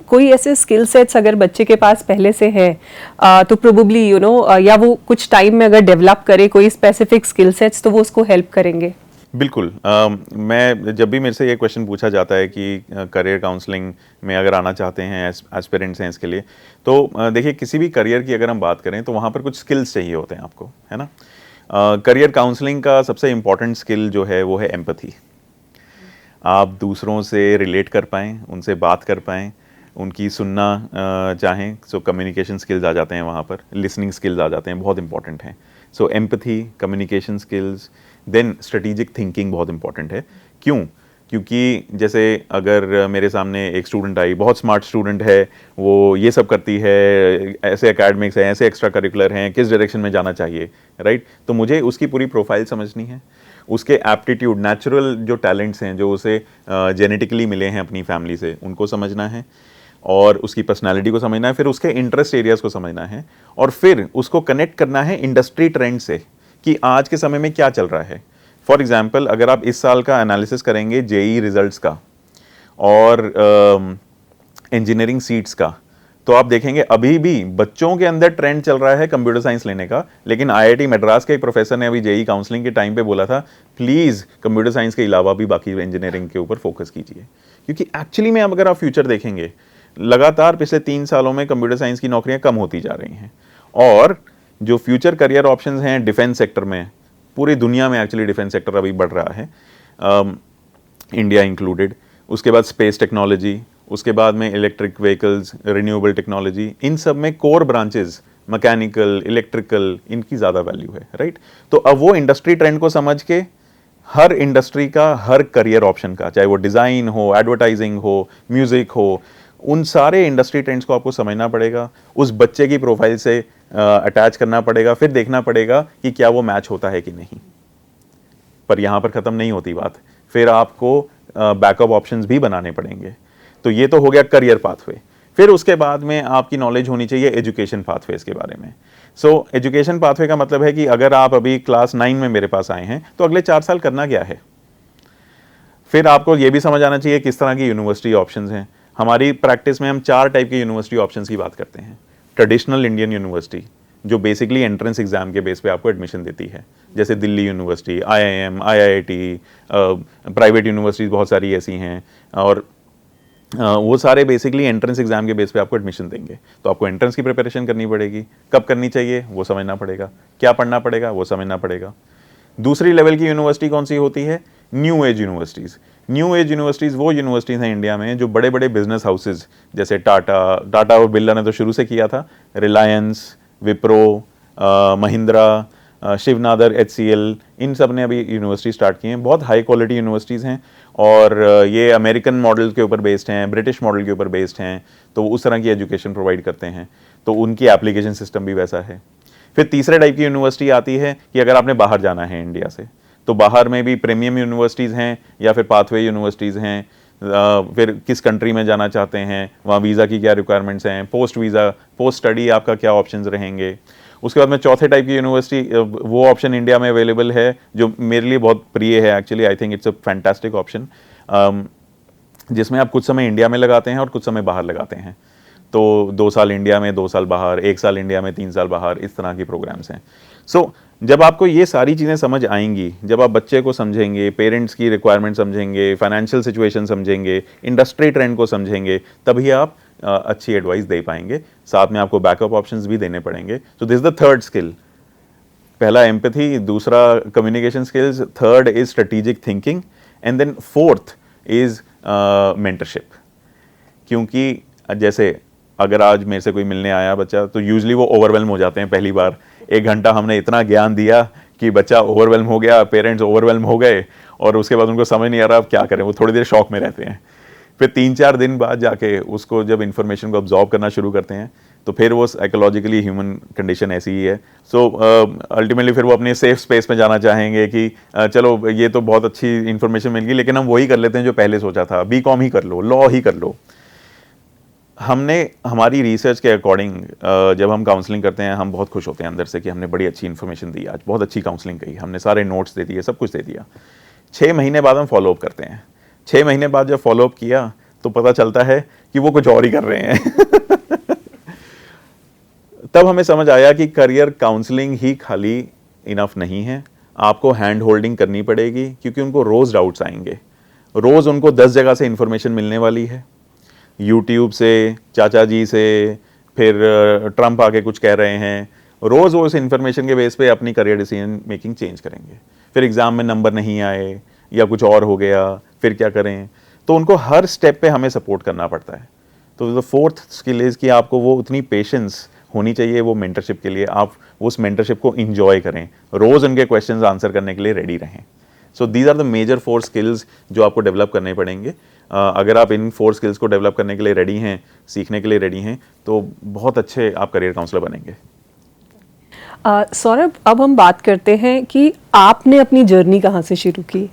कोई ऐसे स्किल सेट्स अगर बच्चे के पास पहले से है तो प्रोबेबली या वो कुछ टाइम में अगर डेवलप करे कोई स्पेसिफिक स्किल सेट्स तो वो उसको हेल्प करेंगे? बिल्कुल। मैं जब भी मेरे से ये क्वेश्चन पूछा जाता है कि करियर काउंसलिंग में अगर आना चाहते हैं, एस्पिरेंट्स हैं इसके लिए, तो देखिए किसी भी करियर की अगर हम बात करें तो वहाँ पर कुछ स्किल्स चाहिए होते हैं आपको, है ना। करियर काउंसलिंग का सबसे इम्पॉर्टेंट स्किल जो है वो है एम्पैथी। आप दूसरों से रिलेट कर पाएँ, उनसे बात कर पाएँ, उनकी सुनना चाहें, सो कम्युनिकेशन स्किल्स आ जाते हैं वहाँ पर, लिसनिंग स्किल्स आ जाते हैं, बहुत इंपॉर्टेंट हैं। So empathy, communication skills, then strategic thinking बहुत इंपॉर्टेंट है। क्यों? क्योंकि जैसे अगर मेरे सामने एक स्टूडेंट आई, बहुत स्मार्ट स्टूडेंट है, वो ये सब करती है, ऐसे एकेडमिक्स हैं, ऐसे एक्स्ट्रा करिकुलर हैं, किस डायरेक्शन में जाना चाहिए, राइट? तो मुझे उसकी पूरी प्रोफाइल समझनी है, उसके एप्टीट्यूड, नेचुरल जो टैलेंट्स हैं जो उसे जेनेटिकली मिले हैं अपनी फैमिली से, उनको समझना है, और उसकी पर्सनालिटी को समझना है, फिर उसके इंटरेस्ट एरियाज़ को समझना है, और फिर उसको कनेक्ट करना है इंडस्ट्री ट्रेंड से कि आज के समय में क्या चल रहा है। फॉर एग्जाम्पल, अगर आप इस साल का एनालिसिस करेंगे जेई रिजल्ट्स का और इंजीनियरिंग सीट्स का, तो आप देखेंगे अभी भी बच्चों के अंदर ट्रेंड चल रहा है कंप्यूटर साइंस लेने का। लेकिन आईआईटी मद्रास के एक प्रोफेसर ने अभी जेई काउंसलिंग के टाइम पे बोला था, प्लीज़ कंप्यूटर साइंस के अलावा भी बाकी इंजीनियरिंग के ऊपर फोकस कीजिए, क्योंकि एक्चुअली में अगर आप फ्यूचर देखेंगे, लगातार पिछले 3 सालों में कंप्यूटर साइंस की नौकरियां कम होती जा रही हैं, और जो फ्यूचर करियर ऑप्शंस हैं डिफेंस सेक्टर में, पूरी दुनिया में एक्चुअली डिफेंस सेक्टर अभी बढ़ रहा है, इंडिया इंक्लूडेड। उसके बाद स्पेस टेक्नोलॉजी, उसके बाद में इलेक्ट्रिक व्हीकल्स, रिन्यूएबल टेक्नोलॉजी, इन सब में कोर ब्रांचेस मैकेनिकल, इलेक्ट्रिकल, इनकी ज़्यादा वैल्यू है, राइट। तो अब वो इंडस्ट्री ट्रेंड को समझ के हर इंडस्ट्री का हर करियर ऑप्शन का, चाहे वो डिज़ाइन हो, एडवर्टाइजिंग हो, म्यूज़िक हो, उन सारे इंडस्ट्री ट्रेंड्स को आपको समझना पड़ेगा, उस बच्चे की प्रोफाइल से अटैच करना पड़ेगा, फिर देखना पड़ेगा कि क्या वो मैच होता है कि नहीं। पर यहाँ पर ख़त्म नहीं होती बात, फिर आपको बैकअप ऑप्शंस भी बनाने पड़ेंगे। तो ये तो हो गया करियर पाथवे। फिर उसके बाद में आपकी नॉलेज होनी चाहिए एजुकेशन पाथवेज के बारे में। सो एजुकेशन पाथवे का मतलब है कि अगर आप अभी क्लास 9 में मेरे पास आए हैं तो अगले 4 साल करना क्या है। फिर आपको ये भी समझ आना चाहिए किस तरह की यूनिवर्सिटी ऑप्शंस हैं। हमारी प्रैक्टिस में हम 4 टाइप के यूनिवर्सिटी ऑप्शंस की बात करते हैं। ट्रेडिशनल इंडियन यूनिवर्सिटी, जो बेसिकली एंट्रेंस एग्जाम के बेस पे आपको एडमिशन देती है, जैसे Delhi university, IIM, IIT, private universities बहुत सारी ऐसी हैं, और वो सारे बेसिकली एंट्रेंस एग्जाम के बेस पे आपको एडमिशन देंगे। तो आपको एंट्रेंस की प्रिपरेशन करनी पड़ेगी, कब करनी चाहिए वो समझना पड़ेगा, क्या पढ़ना पड़ेगा वो समझना पड़ेगा। दूसरी लेवल की यूनिवर्सिटी कौन सी होती है? New age universities. New age universities वो यूनिवर्सिटीज़ हैं इंडिया में जो बड़े बड़े बिजनेस हाउसेज, जैसे टाटा और बिरला ने तो शुरू से किया था, रिलायंस, विप्रो, महिंद्रा, शिवनादर, HCL, इन सब ने अभी यूनिवर्सिटी स्टार्ट की हैं। बहुत हाई क्वालिटी यूनिवर्सिटीज़ हैं, और ये अमेरिकन मॉडल के ऊपर बेस्ड हैं, ब्रिटिश मॉडल के ऊपर बेस्ड हैं, तो उस तरह की एजुकेशन प्रोवाइड करते हैं, तो उनकी एप्लीकेशन सिस्टम भी वैसा है। फिर तीसरे टाइप की यूनिवर्सिटी आती है कि अगर आपने बाहर जाना है इंडिया से, तो बाहर में भी प्रीमियम यूनिवर्सिटीज़ हैं या फिर पाथवे यूनिवर्सिटीज़ हैं। फिर किस कंट्री में जाना चाहते हैं, वहाँ वीज़ा की क्या रिक्वायरमेंट्स हैं, पोस्ट वीज़ा, पोस्ट स्टडी आपका क्या ऑप्शंस रहेंगे। उसके बाद में चौथे टाइप की यूनिवर्सिटी, वो ऑप्शन इंडिया में अवेलेबल है जो मेरे लिए बहुत प्रिय है actually. I think it's a fantastic option, जिसमें आप कुछ समय इंडिया में लगाते हैं और कुछ समय बाहर लगाते हैं। तो 2 साल इंडिया में, 2 साल बाहर, 1 साल इंडिया में, 3 साल बाहर, इस तरह की प्रोग्राम्स हैं। सो जब आपको ये सारी चीज़ें समझ आएंगी, जब आप बच्चे को समझेंगे, पेरेंट्स की रिक्वायरमेंट समझेंगे, फाइनेंशियल सिचुएशन समझेंगे, इंडस्ट्री ट्रेंड को समझेंगे, तभी आप अच्छी एडवाइस दे पाएंगे। साथ में आपको बैकअप ऑप्शंस भी देने पड़ेंगे। So this is the third skill. पहला एम्पैथी, दूसरा communication skills, third is strategic thinking, and then fourth is mentorship. क्योंकि जैसे अगर आज मेरे से कोई मिलने आया बच्चा, तो यूजली वो ओवरवेल्म हो जाते हैं पहली बार। 1 घंटा हमने इतना ज्ञान दिया कि बच्चा ओवरवेल्म हो गया, पेरेंट्स ओवरवेल्म हो गए, और उसके बाद उनको समझ नहीं आ रहा अब क्या करें, वो थोड़ी देर शॉक में रहते हैं। फिर 3-4 दिन बाद जाके उसको जब इन्फॉर्मेशन को अब्जॉर्ब करना शुरू करते हैं तो फिर वो साइकोलॉजिकली ह्यूमन कंडीशन ऐसी ही है। सो अल्टीमेटली फिर वो अपने सेफ स्पेस में जाना चाहेंगे कि चलो ये तो बहुत अच्छी इन्फॉर्मेशन मिल गई, लेकिन हम वही कर लेते हैं जो पहले सोचा था, बीकॉम ही कर लो, लॉ ही कर लो। हमने हमारी रिसर्च के अकॉर्डिंग जब हम काउंसलिंग करते हैं हम बहुत खुश होते हैं अंदर से कि हमने बड़ी अच्छी इन्फॉर्मेशन दी, आज बहुत अच्छी काउंसलिंग कही, हमने सारे नोट्स दे दिए, सब कुछ दे दिया। 6 महीने बाद हम फॉलोअप करते हैं। 6 महीने बाद जब फॉलोअप किया तो पता चलता है कि वो कुछ और ही कर रहे हैं। तब हमें समझ आया कि करियर काउंसलिंग ही खाली इनफ नहीं है, आपको हैंड होल्डिंग करनी पड़ेगी, क्योंकि उनको रोज़ डाउट्स आएंगे, रोज़ उनको 10 जगह से इन्फॉर्मेशन मिलने वाली है, यूट्यूब से, चाचा जी से, फिर ट्रंप आके कुछ कह रहे हैं, रोज़ वो उस इन्फॉर्मेशन के बेस पे अपनी करियर डिसीजन मेकिंग चेंज करेंगे। फिर एग्ज़ाम में नंबर नहीं आए या कुछ और हो गया, फिर क्या करें? तो उनको हर स्टेप पे हमें सपोर्ट करना पड़ता है। तो द फोर्थ स्किल इज़ कि आपको वो उतनी पेशेंस होनी चाहिए वो मेंटरशिप के लिए, आप उस मेंटरशिप को इंजॉय करें, रोज़ उनके क्वेश्चंस आंसर करने के लिए रेडी रहें। So these are the major 4 skills जो आपको डेवलप करने पड़ेंगे। अगर आप इन 4 स्किल्स को डेवलप करने के लिए रेडी हैं, सीखने के लिए रेडी हैं, तो बहुत अच्छे आप करियर काउंसलर बनेंगे। सौरभ, अब हम बात करते हैं कि आपने अपनी जर्नी कहाँ से शुरू की,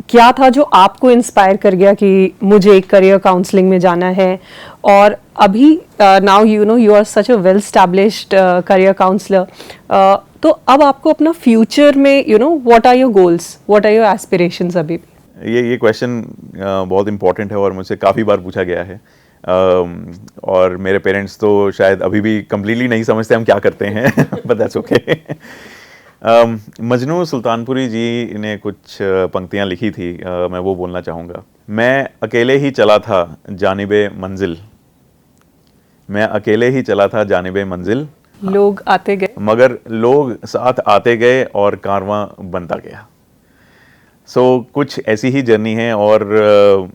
क्या था जो आपको इंस्पायर कर गया कि मुझे एक करियर काउंसलिंग में जाना है, और अभी now you are such a well established career counsellor, तो अब आपको अपना फ्यूचर में what are your goals, what are your aspirations अभी भी? ये क्वेश्चन बहुत इंपॉर्टेंट है और मुझसे काफ़ी बार पूछा गया है, और मेरे पेरेंट्स तो शायद अभी भी कम्प्लीटली नहीं समझते हम क्या करते हैं, but that's okay. Majnu Sultanpuri ji ने कुछ पंक्तियाँ लिखी थी, मैं वो बोलना चाहूँगा। मैं अकेले ही चला था जानिबे मंजिल, मैं अकेले ही चला था जानिबे मंजिल, लोग आते गए मगर लोग साथ आते गए और कारवां बनता गया। सो कुछ ऐसी ही जर्नी है, और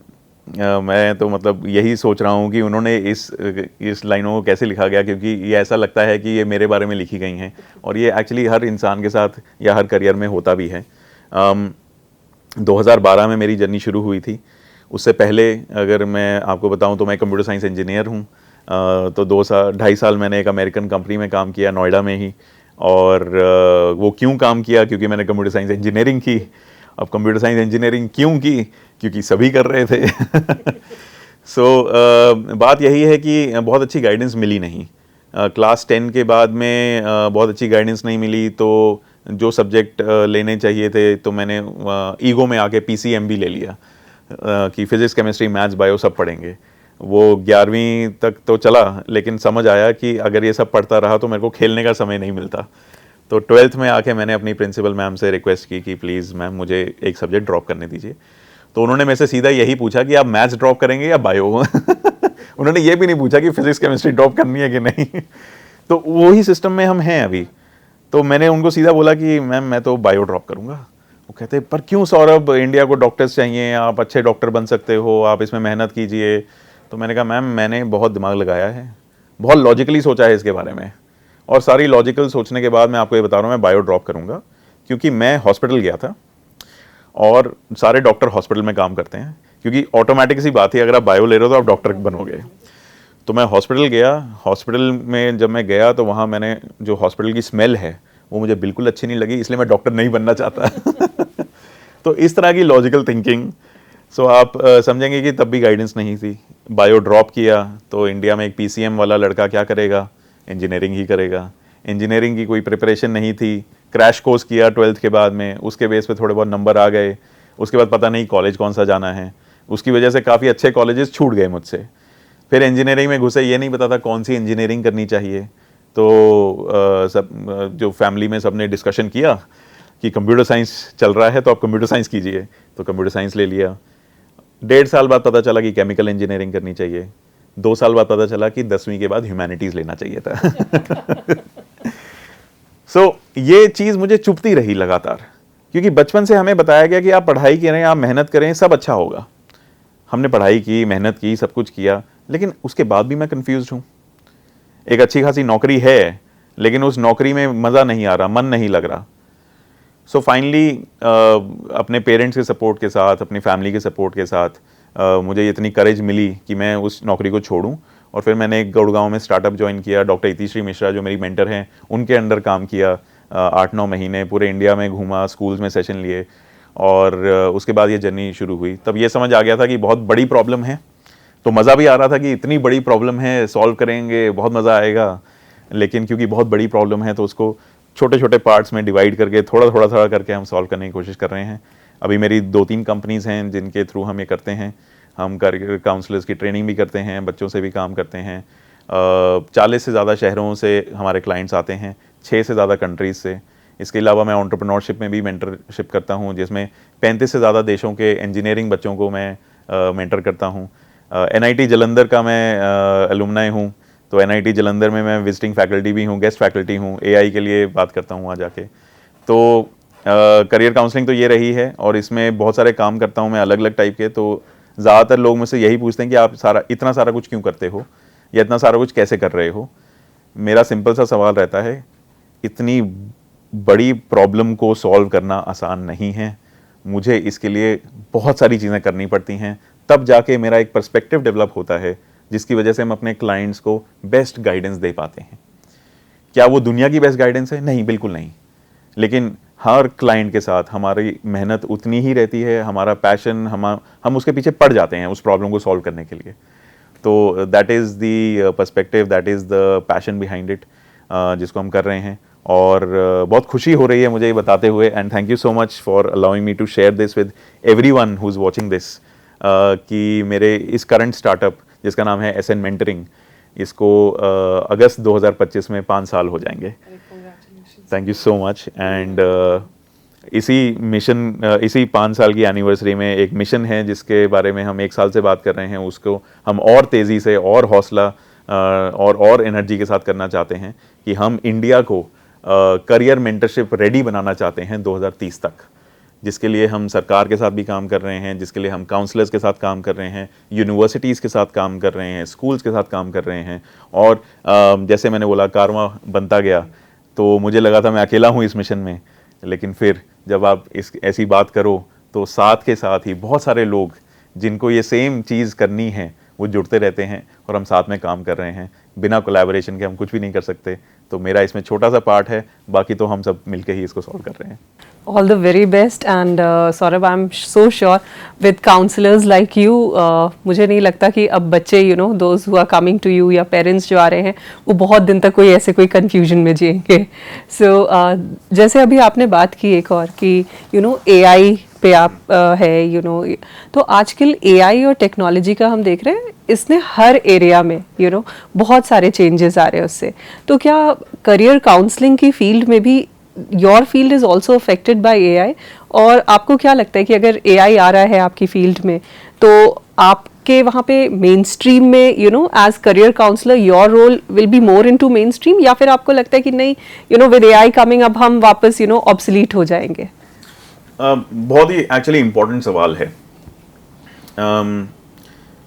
मैं तो मतलब यही सोच रहा हूँ कि उन्होंने इस लाइनों को कैसे लिखा गया, क्योंकि ये ऐसा लगता है कि ये मेरे बारे में लिखी गई हैं, और ये एक्चुअली हर इंसान के साथ या हर करियर में होता भी है। 2012 में मेरी जर्नी शुरू हुई थी। उससे पहले अगर मैं आपको बताऊं तो मैं कंप्यूटर साइंस इंजीनियर हूं। तो 2.5 साल मैंने एक अमेरिकन कंपनी में काम किया, नोएडा में ही। और वो क्यों काम किया? क्योंकि मैंने कंप्यूटर साइंस इंजीनियरिंग की। अब कंप्यूटर साइंस इंजीनियरिंग क्यों की? क्योंकि सभी कर रहे थे। बात यही है कि बहुत अच्छी गाइडेंस मिली नहीं। क्लास 10 के बाद में बहुत अच्छी गाइडेंस नहीं मिली, तो जो सब्जेक्ट लेने चाहिए थे तो मैंने ईगो में आके PCM भी ले लिया कि फिजिक्स, केमिस्ट्री, मैथ्स, बायो सब पढ़ेंगे। वो 11वीं तक तो चला, लेकिन समझ आया कि अगर ये सब पढ़ता रहा तो मेरे को खेलने का समय नहीं मिलता। तो 12th में आके मैंने अपनी प्रिंसिपल मैम से रिक्वेस्ट की कि प्लीज़ मैम मुझे एक सब्जेक्ट ड्रॉप करने दीजिए। तो उन्होंने मेरे से सीधा यही पूछा कि आप मैथ्स ड्रॉप करेंगे या बायो? उन्होंने ये भी नहीं पूछा कि फिजिक्स केमिस्ट्री ड्रॉप करनी है कि नहीं। तो वही सिस्टम में हम हैं अभी। तो मैंने उनको सीधा बोला कि मैम मैं तो बायो ड्रॉप करूँगा। वो कहते पर क्यों सौरभ, इंडिया को डॉक्टर्स चाहिए, आप अच्छे डॉक्टर बन सकते हो, आप इसमें मेहनत कीजिए। तो मैंने कहा मैम मैंने बहुत दिमाग लगाया है, बहुत लॉजिकली सोचा है इसके बारे में, और सारी लॉजिकल सोचने के बाद मैं आपको ये बता रहा हूँ मैं बायो ड्रॉप करूँगा। क्योंकि मैं हॉस्पिटल गया था और सारे डॉक्टर हॉस्पिटल में काम करते हैं, क्योंकि ऑटोमेटिक सी बात है अगर आप बायो ले रहे हो तो आप डॉक्टर बनोगे। तो मैं हॉस्पिटल गया। हॉस्पिटल में जब मैं गया तो वहाँ मैंने जो हॉस्पिटल की स्मेल है वो मुझे बिल्कुल अच्छी नहीं लगी, इसलिए मैं डॉक्टर नहीं बनना चाहता। तो इस तरह की लॉजिकल थिंकिंग। सो आप समझेंगे कि तब भी गाइडेंस नहीं थी। बायो ड्रॉप किया तो इंडिया में एक PCM वाला लड़का क्या करेगा? इंजीनियरिंग ही करेगा। इंजीनियरिंग की कोई प्रिपरेशन नहीं थी। क्रैश कोर्स किया 12th के बाद में, उसके बेस पे थोड़े बहुत नंबर आ गए। उसके बाद पता नहीं कॉलेज कौन सा जाना है, उसकी वजह से काफ़ी अच्छे कॉलेजेस छूट गए मुझसे। फिर इंजीनियरिंग में घुसे, ये नहीं पता था कौन सी इंजीनियरिंग करनी चाहिए। तो सब जो फैमिली में सबने डिस्कशन किया कि कंप्यूटर साइंस चल रहा है तो आप कंप्यूटर साइंस कीजिए, तो कंप्यूटर साइंस ले लिया। 1.5 साल बाद पता चला कि केमिकल इंजीनियरिंग करनी चाहिए। 2 साल बाद पता चला कि 10वीं के बाद ह्यूमैनिटीज़ लेना चाहिए था। ये चीज़ मुझे चुभती रही लगातार, क्योंकि बचपन से हमें बताया गया कि आप पढ़ाई करें, आप मेहनत करें, सब अच्छा होगा। हमने पढ़ाई की, मेहनत की, सब कुछ किया, लेकिन उसके बाद भी मैं कंफ्यूज हूँ। एक अच्छी खासी नौकरी है, लेकिन उस नौकरी में मज़ा नहीं आ रहा, मन नहीं लग रहा। सो फाइनली अपने पेरेंट्स के सपोर्ट के साथ, अपनी फैमिली के सपोर्ट के साथ मुझे इतनी करेज मिली कि मैं उस नौकरी को छोड़ूं और फिर मैंने एक गुड़गांव में स्टार्टअप ज्वाइन किया। डॉक्टर इतिश्री मिश्रा जो मेरी मेंटर हैं उनके अंडर काम किया 8-9 महीने, पूरे इंडिया में घूमा, स्कूल्स में सेशन लिए और उसके बाद ये जर्नी शुरू हुई। तब ये समझ आ गया था कि बहुत बड़ी प्रॉब्लम है, तो मज़ा भी आ रहा था कि इतनी बड़ी प्रॉब्लम है, सॉल्व करेंगे, बहुत मज़ा आएगा। लेकिन क्योंकि बहुत बड़ी प्रॉब्लम है तो उसको छोटे छोटे पार्ट्स में डिवाइड करके थोड़ा करके हम सॉल्व करने की कोशिश कर रहे हैं। अभी मेरी 2-3 कंपनीज़ हैं जिनके थ्रू हम ये करते हैं। हम करियर काउंसलर्स की ट्रेनिंग भी करते हैं, बच्चों से भी काम करते हैं। 40 से ज़्यादा शहरों से हमारे क्लाइंट्स आते हैं, 6 से ज़्यादा कंट्रीज़ से। इसके अलावा मैं एंटरप्रेन्योरशिप में भी मेंटरशिप करता हूँ, जिसमें 35 से ज़्यादा देशों के इंजीनियरिंग बच्चों को मैं मेंटर करता हूँ। NIT जालंधर का मैं एलुमनाई हूँ, तो NIT जालंधर में मैं विजिटिंग फैकल्टी भी हूँ, गेस्ट फैकल्टी हूँ। AI के लिए बात करता हूँ वहाँ जाके। तो करियर काउंसलिंग तो ये रही है और इसमें बहुत सारे काम करता हूँ मैं अलग अलग टाइप के। तो ज़्यादातर लोग मुझसे यही पूछते हैं कि आप इतना सारा कुछ क्यों करते हो या इतना सारा कुछ कैसे कर रहे हो। मेरा सिंपल सा सवाल रहता है, इतनी बड़ी प्रॉब्लम को सॉल्व करना आसान नहीं है। मुझे इसके लिए बहुत सारी चीज़ें करनी पड़ती हैं, तब जाके मेरा एक पर्सपेक्टिव डेवलप होता है जिसकी वजह से हम अपने क्लाइंट्स को बेस्ट गाइडेंस दे पाते हैं। क्या वो दुनिया की बेस्ट गाइडेंस है? नहीं, बिल्कुल नहीं। लेकिन हर क्लाइंट के साथ हमारी मेहनत उतनी ही रहती है, हमारा पैशन, हम उसके पीछे पड़ जाते हैं उस प्रॉब्लम को सॉल्व करने के लिए। तो that is the perspective, that is the passion behind it, जिसको हम कर रहे हैं। और बहुत खुशी हो रही है मुझे ये बताते हुए, and thank you so much for allowing me to share this with everyone who is watching this, कि मेरे इस करंट स्टार्टअप जिसका नाम है SN मेंटरिंग, इसको अगस्त 2025 में 5 साल हो जाएंगे। Thank you so much. And इसी 5 साल की एनिवर्सरी में एक मिशन है जिसके बारे में हम 1 साल से बात कर रहे हैं, उसको हम और तेज़ी से और हौसला और एनर्जी के साथ करना चाहते हैं कि हम इंडिया को करियर मेंटरशिप रेडी बनाना चाहते हैं 2030 तक, जिसके लिए हम सरकार के साथ भी काम कर रहे हैं, जिसके लिए हम काउंसलर्स के साथ काम कर रहे हैं, यूनिवर्सिटीज़ के साथ काम कर रहे हैं, स्कूल्स के साथ काम कर रहे हैं। और जैसे मैंने बोला, कारवां बनता गया, तो मुझे लगा था मैं अकेला हूँ इस मिशन में, लेकिन फिर जब आप ऐसी बात करो तो साथ के साथ ही बहुत सारे लोग जिनको ये सेम चीज़ करनी है वो जुड़ते रहते हैं और हम साथ में काम कर रहे हैं। बिना कोलैबोरेशन के हम कुछ भी नहीं कर सकते। तो मेरा इसमें छोटा सा पार्ट है, बाकी तो हम सब मिलके ही इसको सॉल्व कर रहे हैं। All the very best and Saurabh, I'm so sure with counselors like you, मुझे नहीं लगता कि अब बच्चे those who are coming to you या parents जो आ रहे हैं वो बहुत दिन तक कोई confusion में जिएंगे। So जैसे अभी आपने बात की एक और कि AI पे आप है तो आजकल AI और टेक्नोलॉजी का हम देख रहे हैं, इसने हर एरिया में बहुत सारे चेंजेस आ रहे हैं उससे। तो क्या करियर काउंसलिंग की फील्ड में भी your field is also affected by AI? और आपको क्या लगता है कि अगर AI आ रहा है आपकी फील्ड में तो आपके वहाँ पे मेन स्ट्रीम में as career counsellor your role will be more into mainstream, या फिर आपको लगता है कि नहीं विद AI कमिंग अब हम वापस ऑब्सोलीट हो जाएंगे? बहुत ही एक्चुअली इम्पोर्टेंट सवाल है।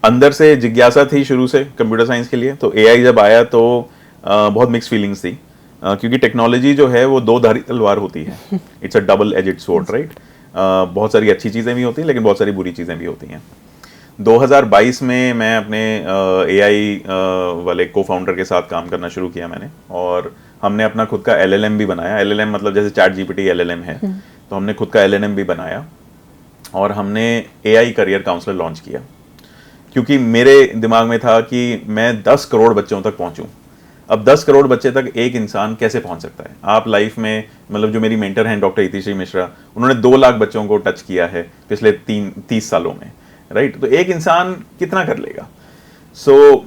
अंदर से जिज्ञासा थी शुरू से कंप्यूटर साइंस के लिए, तो AI जब आया तो बहुत मिक्स फीलिंग्स थी, क्योंकि टेक्नोलॉजी जो है वो दो धारी तलवार होती है। It's a double aged sword, right. बहुत सारी अच्छी चीज़ें भी होती हैं लेकिन बहुत सारी बुरी चीज़ें भी होती हैं। 2022 में मैं अपने AI वाले को फाउंडर के साथ काम करना शुरू किया मैंने, और हमने अपना खुद का LLM भी बनाया। LLM मतलब जैसे ChatGPT LLM है, तो हमने खुद का LLM भी बनाया और हमने AI करियर काउंसलर लॉन्च किया, क्योंकि मेरे दिमाग में था कि मैं 10 करोड़ बच्चों तक पहुंचूं। अब 10 करोड़ बच्चे तक एक इंसान कैसे पहुंच सकता है? आप लाइफ में, मतलब जो मेरी मेंटर हैं डॉक्टर इतिश्री मिश्रा, उन्होंने 2 लाख बच्चों को टच किया है पिछले 30 सालों में, राइट। तो एक इंसान कितना कर लेगा? सो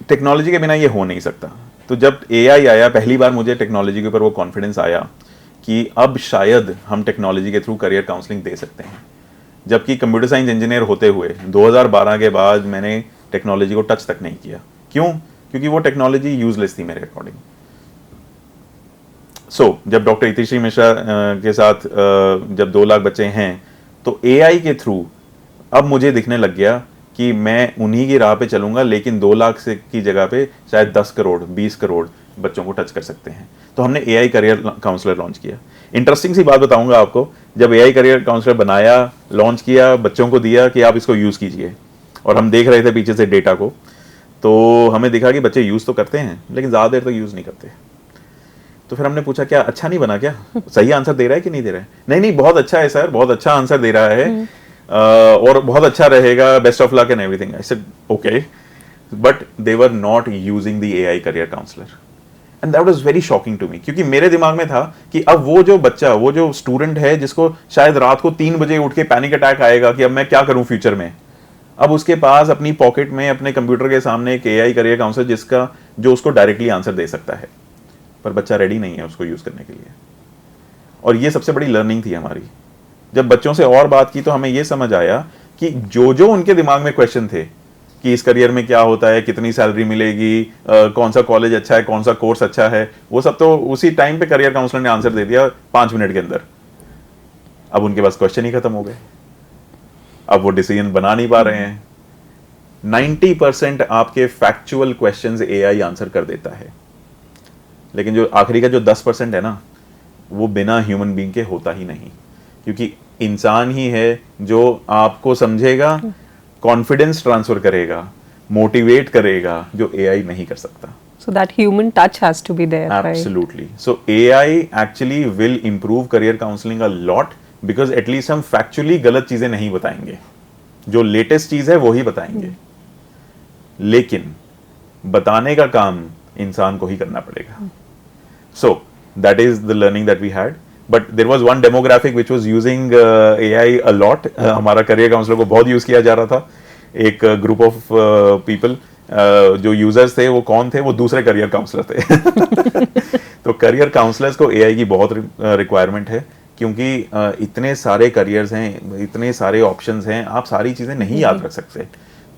टेक्नोलॉजी के बिना ये हो नहीं सकता। तो जब AI आया, पहली बार मुझे टेक्नोलॉजी के ऊपर वो कॉन्फिडेंस आया कि अब शायद हम टेक्नोलॉजी के थ्रू करियर काउंसलिंग दे सकते हैं। जबकि कंप्यूटर साइंस इंजीनियर होते हुए 2012 के बाद मैंने टेक्नोलॉजी को टच तक नहीं किया। क्यों? क्योंकि वो टेक्नोलॉजी यूजलेस थी मेरे अकॉर्डिंग। जब डॉक्टर इतिश्री मिश्रा के साथ जब 2 लाख बच्चे हैं, तो AI के थ्रू अब मुझे दिखने लग गया कि मैं उन्हीं की राह पे चलूंगा, लेकिन 2 लाख से की जगह पे शायद 10 करोड़, 20 करोड़, बच्चों को टच कर सकते हैं। तो हमने AI करियर काउंसलर लॉन्च किया। इंटरेस्टिंग सी बात बताऊंगा आपको, जब AI करियर काउंसलर बनाया, लॉन्च किया, बच्चों को दिया कि आप इसको यूज़ कीजिए, और हम देख रहे थे पीछे से डेटा को, तो हमें दिखा कि बच्चे यूज़ तो करते हैं लेकिन ज़्यादा देर तो यूज़ नहीं करते। तो फिर हमने पूछा क्या अच्छा नहीं बना, क्या सही आंसर दे रहा है कि नहीं दे रहा है? नहीं नहीं, बहुत अच्छा है सर, बहुत अच्छा आंसर दे रहा है, और बहुत अच्छा रहेगा, best of luck and everything. I said okay, but they were not using the AI career counsellor, and that was very shocking to me, क्योंकि मेरे दिमाग में था कि अब वो जो बच्चा, वो जो स्टूडेंट है जिसको शायद रात को 3 बजे उठ के पैनिक अटैक आएगा कि अब मैं क्या करूं फ्यूचर में, अब उसके पास अपनी पॉकेट में अपने कंप्यूटर के सामने एक AI करियर काउंसलर जो उसको डायरेक्टली आंसर दे सकता है, पर बच्चा रेडी नहीं है उसको यूज करने के लिए। और ये सबसे बड़ी लर्निंग थी हमारी। जब बच्चों से और बात की तो हमें ये समझ आया कि जो जो उनके दिमाग में क्वेश्चन थे कि इस करियर में क्या होता है, कितनी सैलरी मिलेगी, कौन सा कॉलेज अच्छा है, कौन सा कोर्स अच्छा है, वो सब तो उसी टाइम पे करियर काउंसलर ने आंसर दे दिया 5 मिनट के अंदर। अब उनके पास क्वेश्चन ही खत्म हो गए, अब वो डिसीजन बना नहीं पा रहे हैं। 90% आपके फैक्चुअल क्वेश्चंस AI आंसर कर देता है, लेकिन जो आखिरी का जो 10% है ना, वो बिना ह्यूमन बीइंग के होता ही नहीं, क्योंकि इंसान ही है जो आपको समझेगा, कॉन्फिडेंस ट्रांसफर करेगा, मोटिवेट करेगा, जो AI नहीं कर सकता। So that human touch has to be there, right? Absolutely. So AI actually will improve career counseling a lot, because at least हम factually गलत चीजें नहीं बताएंगे, जो लेटेस्ट चीज है वो ही बताएंगे, लेकिन बताने का काम इंसान को ही करना पड़ेगा। So that is the learning that we had. But there was one demographic which was using AI a lot. हमारा करियर काउंसलर को बहुत यूज किया जा रहा था। एक ग्रुप ऑफ पीपल जो यूजर्स थे वो कौन थे? वो दूसरे करियर काउंसलर थे। तो करियर काउंसलर्स को AI की बहुत रिक्वायरमेंट है, क्योंकि इतने सारे करियर्स हैं, इतने सारे ऑप्शंस हैं, आप सारी चीज़ें नहीं याद रख सकते।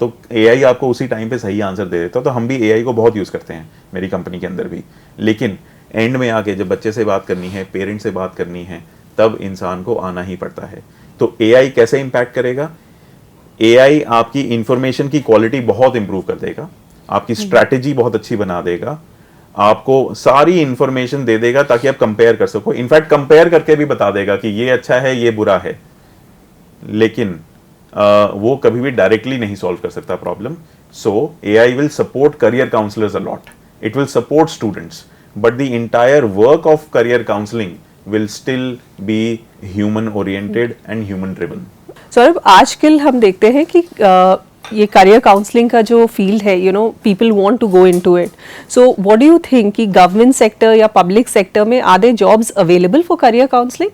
तो AI आपको उसी टाइम पे सही आंसर दे देता है। तो हम भी AI को बहुत यूज़ करते हैं मेरी कंपनी के अंदर भी, लेकिन एंड में आके जब बच्चे से बात करनी है, पेरेंट्स से बात करनी है, तब इंसान को आना ही पड़ता है। तो AI कैसे इम्पैक्ट करेगा? AI आपकी इंफॉर्मेशन की क्वालिटी बहुत इंप्रूव कर देगा, आपकी स्ट्रैटेजी बहुत अच्छी बना देगा, आपको सारी इंफॉर्मेशन दे देगा ताकि आप कंपेयर कर सको। इनफैक्ट कंपेयर करके भी बता देगा कि ये अच्छा है, ये बुरा है, लेकिन वो कभी भी डायरेक्टली नहीं सॉल्व कर सकता problem. So AI will support career counsellors a lot, it will support students, but the entire work of career counseling will still be human oriented and human driven. Saurabh, आजकल हम देखते हैं कि ये करियर काउंसलिंग का जो फील्ड है, people want to go into it. So what do you think कि गवर्नमेंट सेक्टर या पब्लिक सेक्टर में are there jobs available for career counselling?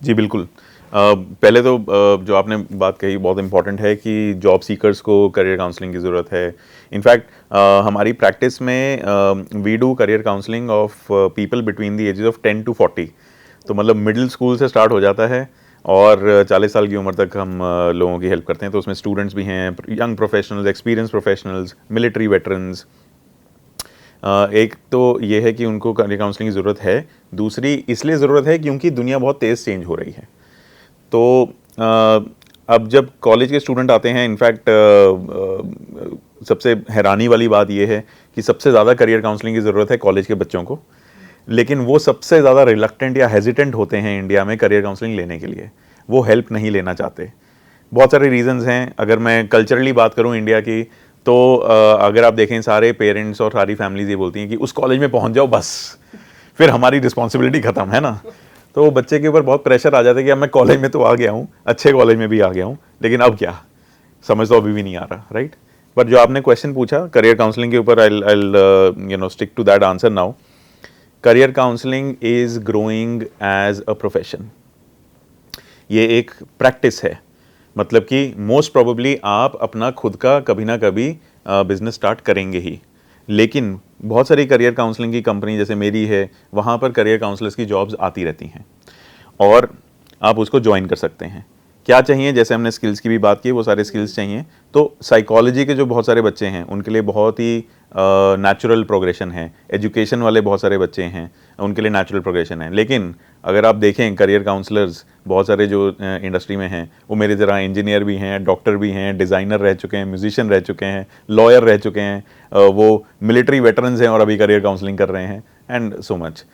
जी बिल्कुल। पहले तो जो आपने बात कही बहुत इंपॉर्टेंट है कि जॉब सीकर्स को करियर काउंसलिंग की ज़रूरत है। इनफैक्ट हमारी प्रैक्टिस में we do career counselling of people between the ages of 10 to 40। तो मतलब मिडिल स्कूल से स्टार्ट हो जाता है और 40 साल की उम्र तक हम लोगों की हेल्प करते हैं। तो उसमें स्टूडेंट्स भी हैं, young professionals, experience professionals, military veterans. एक तो ये है कि उनको करियर काउंसलिंग की ज़रूरत है। दूसरी इसलिए ज़रूरत है क्योंकि दुनिया बहुत तेज़ चेंज हो रही है। तो अब जब कॉलेज के स्टूडेंट आते हैं, इनफैक्ट सबसे हैरानी वाली बात यह है कि सबसे ज़्यादा करियर काउंसलिंग की ज़रूरत है कॉलेज के बच्चों को, लेकिन वो सबसे ज़्यादा रिलक्टेंट या हेजिटेंट होते हैं इंडिया में करियर काउंसलिंग लेने के लिए। वो हेल्प नहीं लेना चाहते। बहुत सारे रीजंस हैं। अगर मैं कल्चरली बात करूं इंडिया की, तो अगर आप देखें सारे पेरेंट्स और सारी फैमिलीज ये बोलती हैं कि उस कॉलेज में पहुंच जाओ, बस फिर हमारी रिस्पॉन्सिबिलिटी ख़त्म, है ना। तो बच्चे के ऊपर बहुत प्रेशर आ जाता है कि अब मैं कॉलेज में तो आ गया हूँ, अच्छे कॉलेज में भी आ गया हूँ, लेकिन अब क्या, समझ तो अभी भी नहीं आ रहा, राइट। बट जो आपने क्वेश्चन पूछा करियर काउंसलिंग के ऊपर, I stick to that answer now. Career counselling is growing as a profession. ये एक प्रैक्टिस है, मतलब कि मोस्ट प्रोबेबली आप अपना खुद का कभी ना कभी बिजनेस स्टार्ट करेंगे ही, लेकिन बहुत सारी करियर काउंसलिंग की कंपनी जैसे मेरी है, वहाँ पर करियर काउंसलर्स की जॉब्स आती रहती हैं और आप उसको ज्वाइन कर सकते हैं। क्या चाहिए, जैसे हमने स्किल्स की भी बात की, वो सारे स्किल्स चाहिए। तो साइकोलॉजी के जो बहुत सारे बच्चे हैं उनके लिए बहुत ही नेचुरल प्रोग्रेशन है, एजुकेशन वाले बहुत सारे बच्चे हैं उनके लिए नेचुरल प्रोग्रेशन है। लेकिन अगर आप देखें करियर काउंसलर्स बहुत सारे जो इंडस्ट्री में हैं, वो मेरी तरह इंजीनियर भी हैं, डॉक्टर भी हैं, डिज़ाइनर रह चुके हैं, म्यूजिशियन रह चुके हैं, लॉयर रह चुके हैं, वो मिलिट्री वेटरन्स हैं और अभी करियर काउंसलिंग कर रहे हैं, एंड सो मच।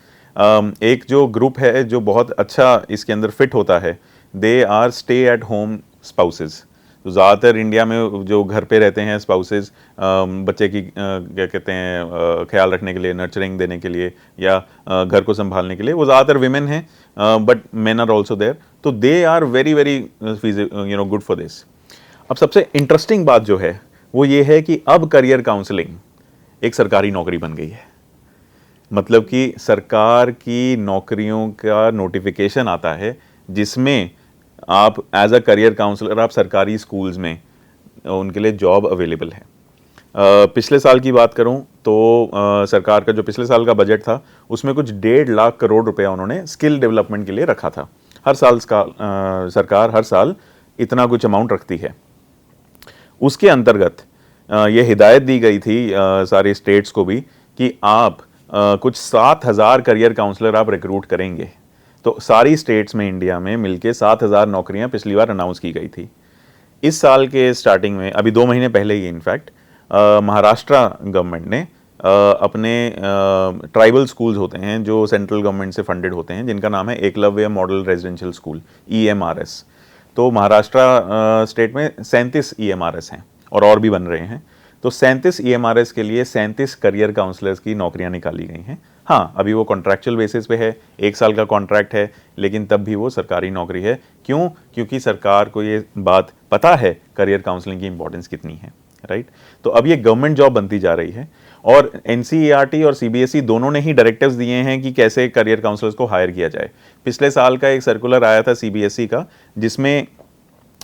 एक जो ग्रुप है जो बहुत अच्छा इसके अंदर फिट होता है, they are stay at home spouses. तो ज़्यादातर इंडिया में जो घर पे रहते हैं स्पाउसेस, बच्चे की क्या कहते हैं ख्याल रखने के लिए, नर्चरिंग देने के लिए, या घर को संभालने के लिए, वो ज़्यादातर विमेन हैं, but men are also there. तो they are very very good for this. अब सबसे इंटरेस्टिंग बात जो है वो ये है कि अब करियर काउंसलिंग एक सरकारी नौकरी बन गई है। मतलब कि सरकार की नौकरियों का नोटिफिकेशन आता है जिसमें आप एज अ करियर काउंसलर आप सरकारी स्कूल्स में उनके लिए जॉब अवेलेबल है। पिछले साल की बात करूं तो सरकार का जो पिछले साल का बजट था उसमें कुछ 1.5 लाख करोड़ रुपया उन्होंने स्किल डेवलपमेंट के लिए रखा था। हर साल सरकार हर साल इतना कुछ अमाउंट रखती है। उसके अंतर्गत ये हिदायत दी गई थी सारे स्टेट्स को भी कि आप कुछ 7,000 करियर काउंसलर आप रिक्रूट करेंगे। तो सारी स्टेट्स में इंडिया में मिलके 7,000 नौकरियां पिछली बार अनाउंस की गई थी। इस साल के स्टार्टिंग में, अभी 2 महीने पहले ही इनफैक्ट, महाराष्ट्र गवर्नमेंट ने अपने ट्राइबल स्कूल्स होते हैं जो सेंट्रल गवर्नमेंट से फंडेड होते हैं, जिनका नाम है Eklavya model residential school, EMRS। तो महाराष्ट्र स्टेट में 37 EMRS हैं और भी बन रहे हैं। तो 37 EMRS के लिए 37 करियर काउंसलर्स की नौकरियां निकाली गई हैं। हाँ, अभी वो कॉन्ट्रैक्चुअल बेसिस पे है, 1 साल का कॉन्ट्रैक्ट है, लेकिन तब भी वो सरकारी नौकरी है। क्यों? क्योंकि सरकार को ये बात पता है करियर काउंसलिंग की इंपॉर्टेंस कितनी है, राइट। तो अब ये गवर्नमेंट जॉब बनती जा रही है और NCERT और CBSE दोनों ने ही डायरेक्टिव्स दिए हैं कि कैसे करियर काउंसलर्स को हायर किया जाए। पिछले साल का एक सर्कुलर आया था CBSE का, जिसमें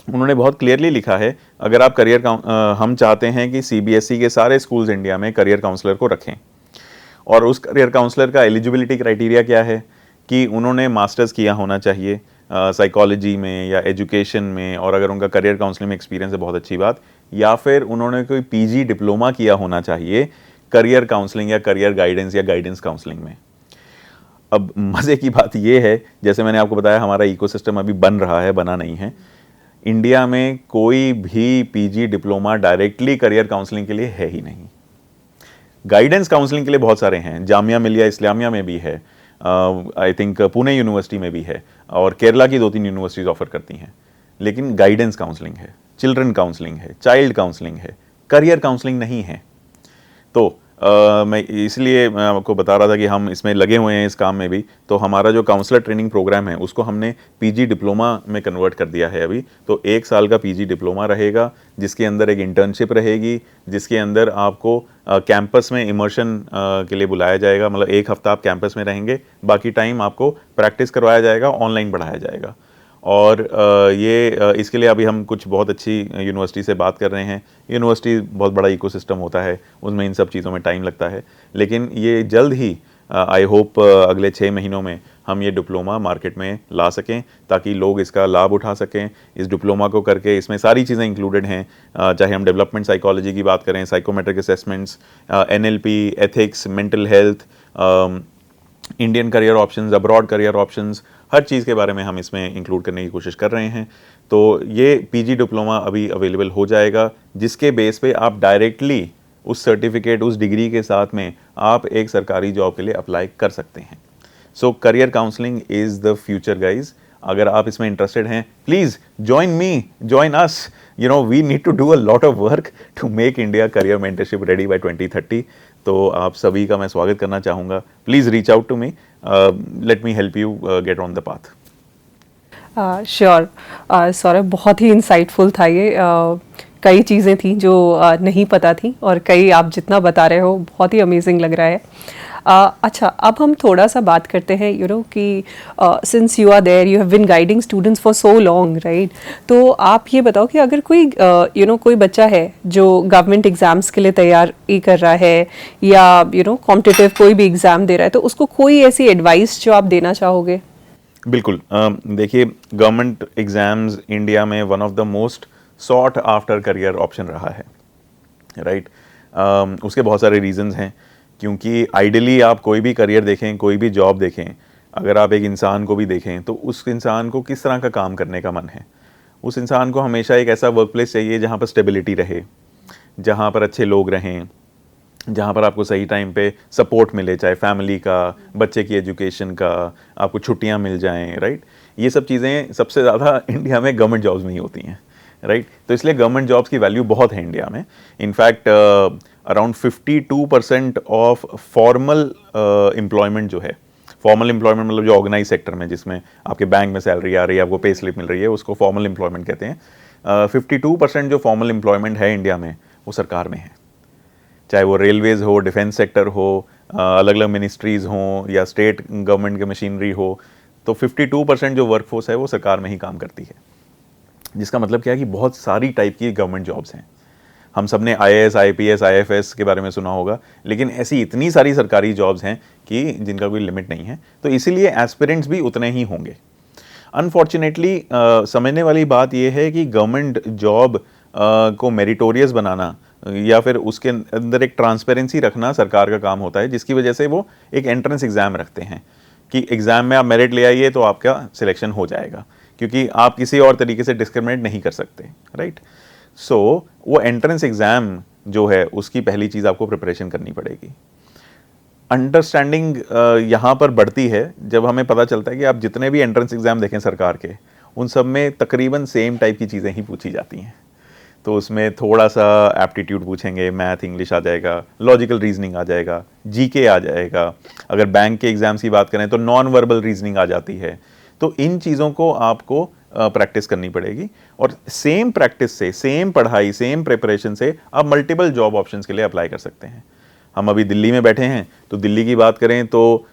उन्होंने बहुत क्लियरली लिखा है, अगर आप हम चाहते हैं कि CBSE के सारे स्कूल्स इंडिया में करियर काउंसलर को रखें, और उस करियर काउंसलर का एलिजिबिलिटी क्राइटेरिया क्या है कि उन्होंने मास्टर्स किया होना चाहिए साइकोलॉजी में या एजुकेशन में, और अगर उनका करियर काउंसलिंग में एक्सपीरियंस है बहुत अच्छी बात, या फिर उन्होंने कोई PG डिप्लोमा किया होना चाहिए करियर काउंसलिंग या करियर गाइडेंस या गाइडेंस काउंसलिंग में। अब मज़े की बात यह है, जैसे मैंने आपको बताया हमारा इकोसिस्टम अभी बन रहा है, बना नहीं है। इंडिया में कोई भी PG diploma directly career counselling के लिए है ही नहीं। गाइडेंस काउंसलिंग के लिए बहुत सारे हैं, जामिया मिलिया इस्लामिया में भी है, आई थिंक पुणे यूनिवर्सिटी में भी है, और केरला की 2-3 यूनिवर्सिटीज ऑफर करती हैं। लेकिन गाइडेंस काउंसलिंग है, चिल्ड्रन काउंसलिंग है, चाइल्ड काउंसलिंग है, करियर काउंसलिंग नहीं है। तो मैं इसलिए मैं आपको बता रहा था कि हम इसमें लगे हुए हैं इस काम में भी। तो हमारा जो काउंसलर ट्रेनिंग प्रोग्राम है उसको हमने PG डिप्लोमा में कन्वर्ट कर दिया है अभी। तो 1 साल का PG डिप्लोमा रहेगा, जिसके अंदर एक इंटर्नशिप रहेगी, जिसके अंदर आपको कैंपस में इमर्शन के लिए बुलाया जाएगा। मतलब 1 हफ्ता आप कैंपस में रहेंगे, बाकी टाइम आपको प्रैक्टिस करवाया जाएगा, ऑनलाइन पढ़ाया जाएगा। और इसके लिए अभी हम कुछ बहुत अच्छी यूनिवर्सिटी से बात कर रहे हैं। यूनिवर्सिटी बहुत बड़ा इकोसिस्टम होता है, उसमें इन सब चीज़ों में टाइम लगता है, लेकिन ये जल्द ही आई होप अगले 6 महीनों में हम ये डिप्लोमा मार्केट में ला सकें, ताकि लोग इसका लाभ उठा सकें। इस डिप्लोमा को करके इसमें सारी चीज़ें इंक्लूडेड हैं, चाहे हम डेवलपमेंट साइकोलॉजी की बात करें, psychometric assessments, NLP, ethics, mental health, Indian career options, abroad career options, हर चीज़ के बारे में हम इसमें इंक्लूड करने की कोशिश कर रहे हैं। तो ये PG डिप्लोमा अभी अवेलेबल हो जाएगा, जिसके बेस पे आप डायरेक्टली उस सर्टिफिकेट, उस डिग्री के साथ में आप एक सरकारी जॉब के लिए अप्लाई कर सकते हैं। So career counselling is the future guys. अगर आप इसमें इंटरेस्टेड हैं, please join me, join us. We need to do a lot of work to make India career mentorship ready by 2030। तो आप सभी का मैं स्वागत करना चाहूँगा। Please reach out to me, let me help you get on the path. Sure Saurabh, बहुत ही इंसाइटफुल था ये। कई चीज़ें थी जो नहीं पता थी, और कई आप जितना बता रहे हो बहुत ही अमेजिंग लग रहा है। अच्छा, अब हम थोड़ा सा बात करते हैं कि since you are there, you have been guiding students for so long, right. तो आप ये बताओ कि अगर कोई कोई बच्चा है जो गवर्नमेंट एग्जाम्स के लिए तैयारी कर रहा है, या कॉम्पिटिटिव कोई भी एग्ज़ाम दे रहा है, तो उसको कोई ऐसी एडवाइस जो आप देना चाहोगे? बिल्कुल। देखिए, गवर्नमेंट एग्ज़ाम्स इंडिया में one of the most sought after career option रहा है, राइट। उसके बहुत सारे रीजंस हैं, क्योंकि आइडियली आप कोई भी करियर देखें, कोई भी जॉब देखें, अगर आप एक इंसान को भी देखें तो उस इंसान को किस तरह का काम करने का मन है। उस इंसान को हमेशा एक ऐसा वर्क प्लेस चाहिए जहाँ पर स्टेबिलिटी रहे, जहाँ पर अच्छे लोग रहें, जहाँ पर आपको सही टाइम पे सपोर्ट मिले, चाहे फैमिली का, बच्चे की एजुकेशन का, आपको छुट्टियाँ मिल जाएं, राइट। ये सब चीज़ें सबसे ज़्यादा इंडिया में गवर्नमेंट जॉब्स में ही होती हैं, राइट। तो इसलिए गवर्नमेंट जॉब्स की वैल्यू बहुत है इंडिया में। In fact around 52% of formal employment जो है, फॉर्मल एम्प्लॉयमेंट मतलब जो ऑर्गेनाइज सेक्टर में, जिसमें आपके बैंक में सैलरी आ रही है, आपको पे स्लिप मिल रही है, उसको फॉर्मल एम्प्लॉयमेंट कहते हैं। 52% जो फॉर्मल एम्प्लॉयमेंट है इंडिया में वो सरकार में है, चाहे वो रेलवेज़ हो, डिफेंस सेक्टर हो, अलग अलग मिनिस्ट्रीज़ हों, या स्टेट गवर्नमेंट की मशीनरी हो। तो 52% जो वर्कफोर्स है वो सरकार में ही काम करती है, जिसका मतलब क्या है कि बहुत सारी टाइप की गवर्नमेंट जॉब्स हैं। हम सब ने IAS, IPS, IFS के बारे में सुना होगा, लेकिन ऐसी इतनी सारी सरकारी जॉब्स हैं कि जिनका कोई लिमिट नहीं है। तो इसीलिए एस्पिरेंट्स भी उतने ही होंगे। अनफॉर्चुनेटली समझने वाली बात यह है कि गवर्नमेंट जॉब को मेरिटोरियस बनाना या फिर उसके अंदर एक ट्रांसपेरेंसी रखना सरकार का काम होता है, जिसकी वजह से वो एक एंट्रेंस एग्ज़ाम रखते हैं कि एग्ज़ाम में आप मेरिट ले आइए तो आपका सिलेक्शन हो जाएगा, क्योंकि आप किसी और तरीके से डिस्क्रिमिनेट नहीं कर सकते, राइट। सो वो एंट्रेंस एग्ज़ाम जो है उसकी पहली चीज़ आपको प्रिपरेशन करनी पड़ेगी। अंडरस्टैंडिंग यहाँ पर बढ़ती है जब हमें पता चलता है कि आप जितने भी एंट्रेंस एग्ज़ाम देखें सरकार के, उन सब में तकरीबन सेम टाइप की चीज़ें ही पूछी जाती हैं। तो उसमें थोड़ा सा एप्टीट्यूड पूछेंगे, मैथ इंग्लिश आ जाएगा, लॉजिकल रीजनिंग आ जाएगा, GK आ जाएगा। अगर बैंक के एग्ज़ाम्स की बात करें तो नॉन वर्बल रीजनिंग आ जाती है। तो इन चीज़ों को आपको प्रैक्टिस करनी पड़ेगी, और सेम प्रैक्टिस से, सेम पढ़ाई, सेम प्रिपरेशन से आप मल्टीपल जॉब ऑप्शंस के लिए अप्लाई कर सकते हैं। हम अभी दिल्ली में बैठे हैं, तो दिल्ली की बात करें तो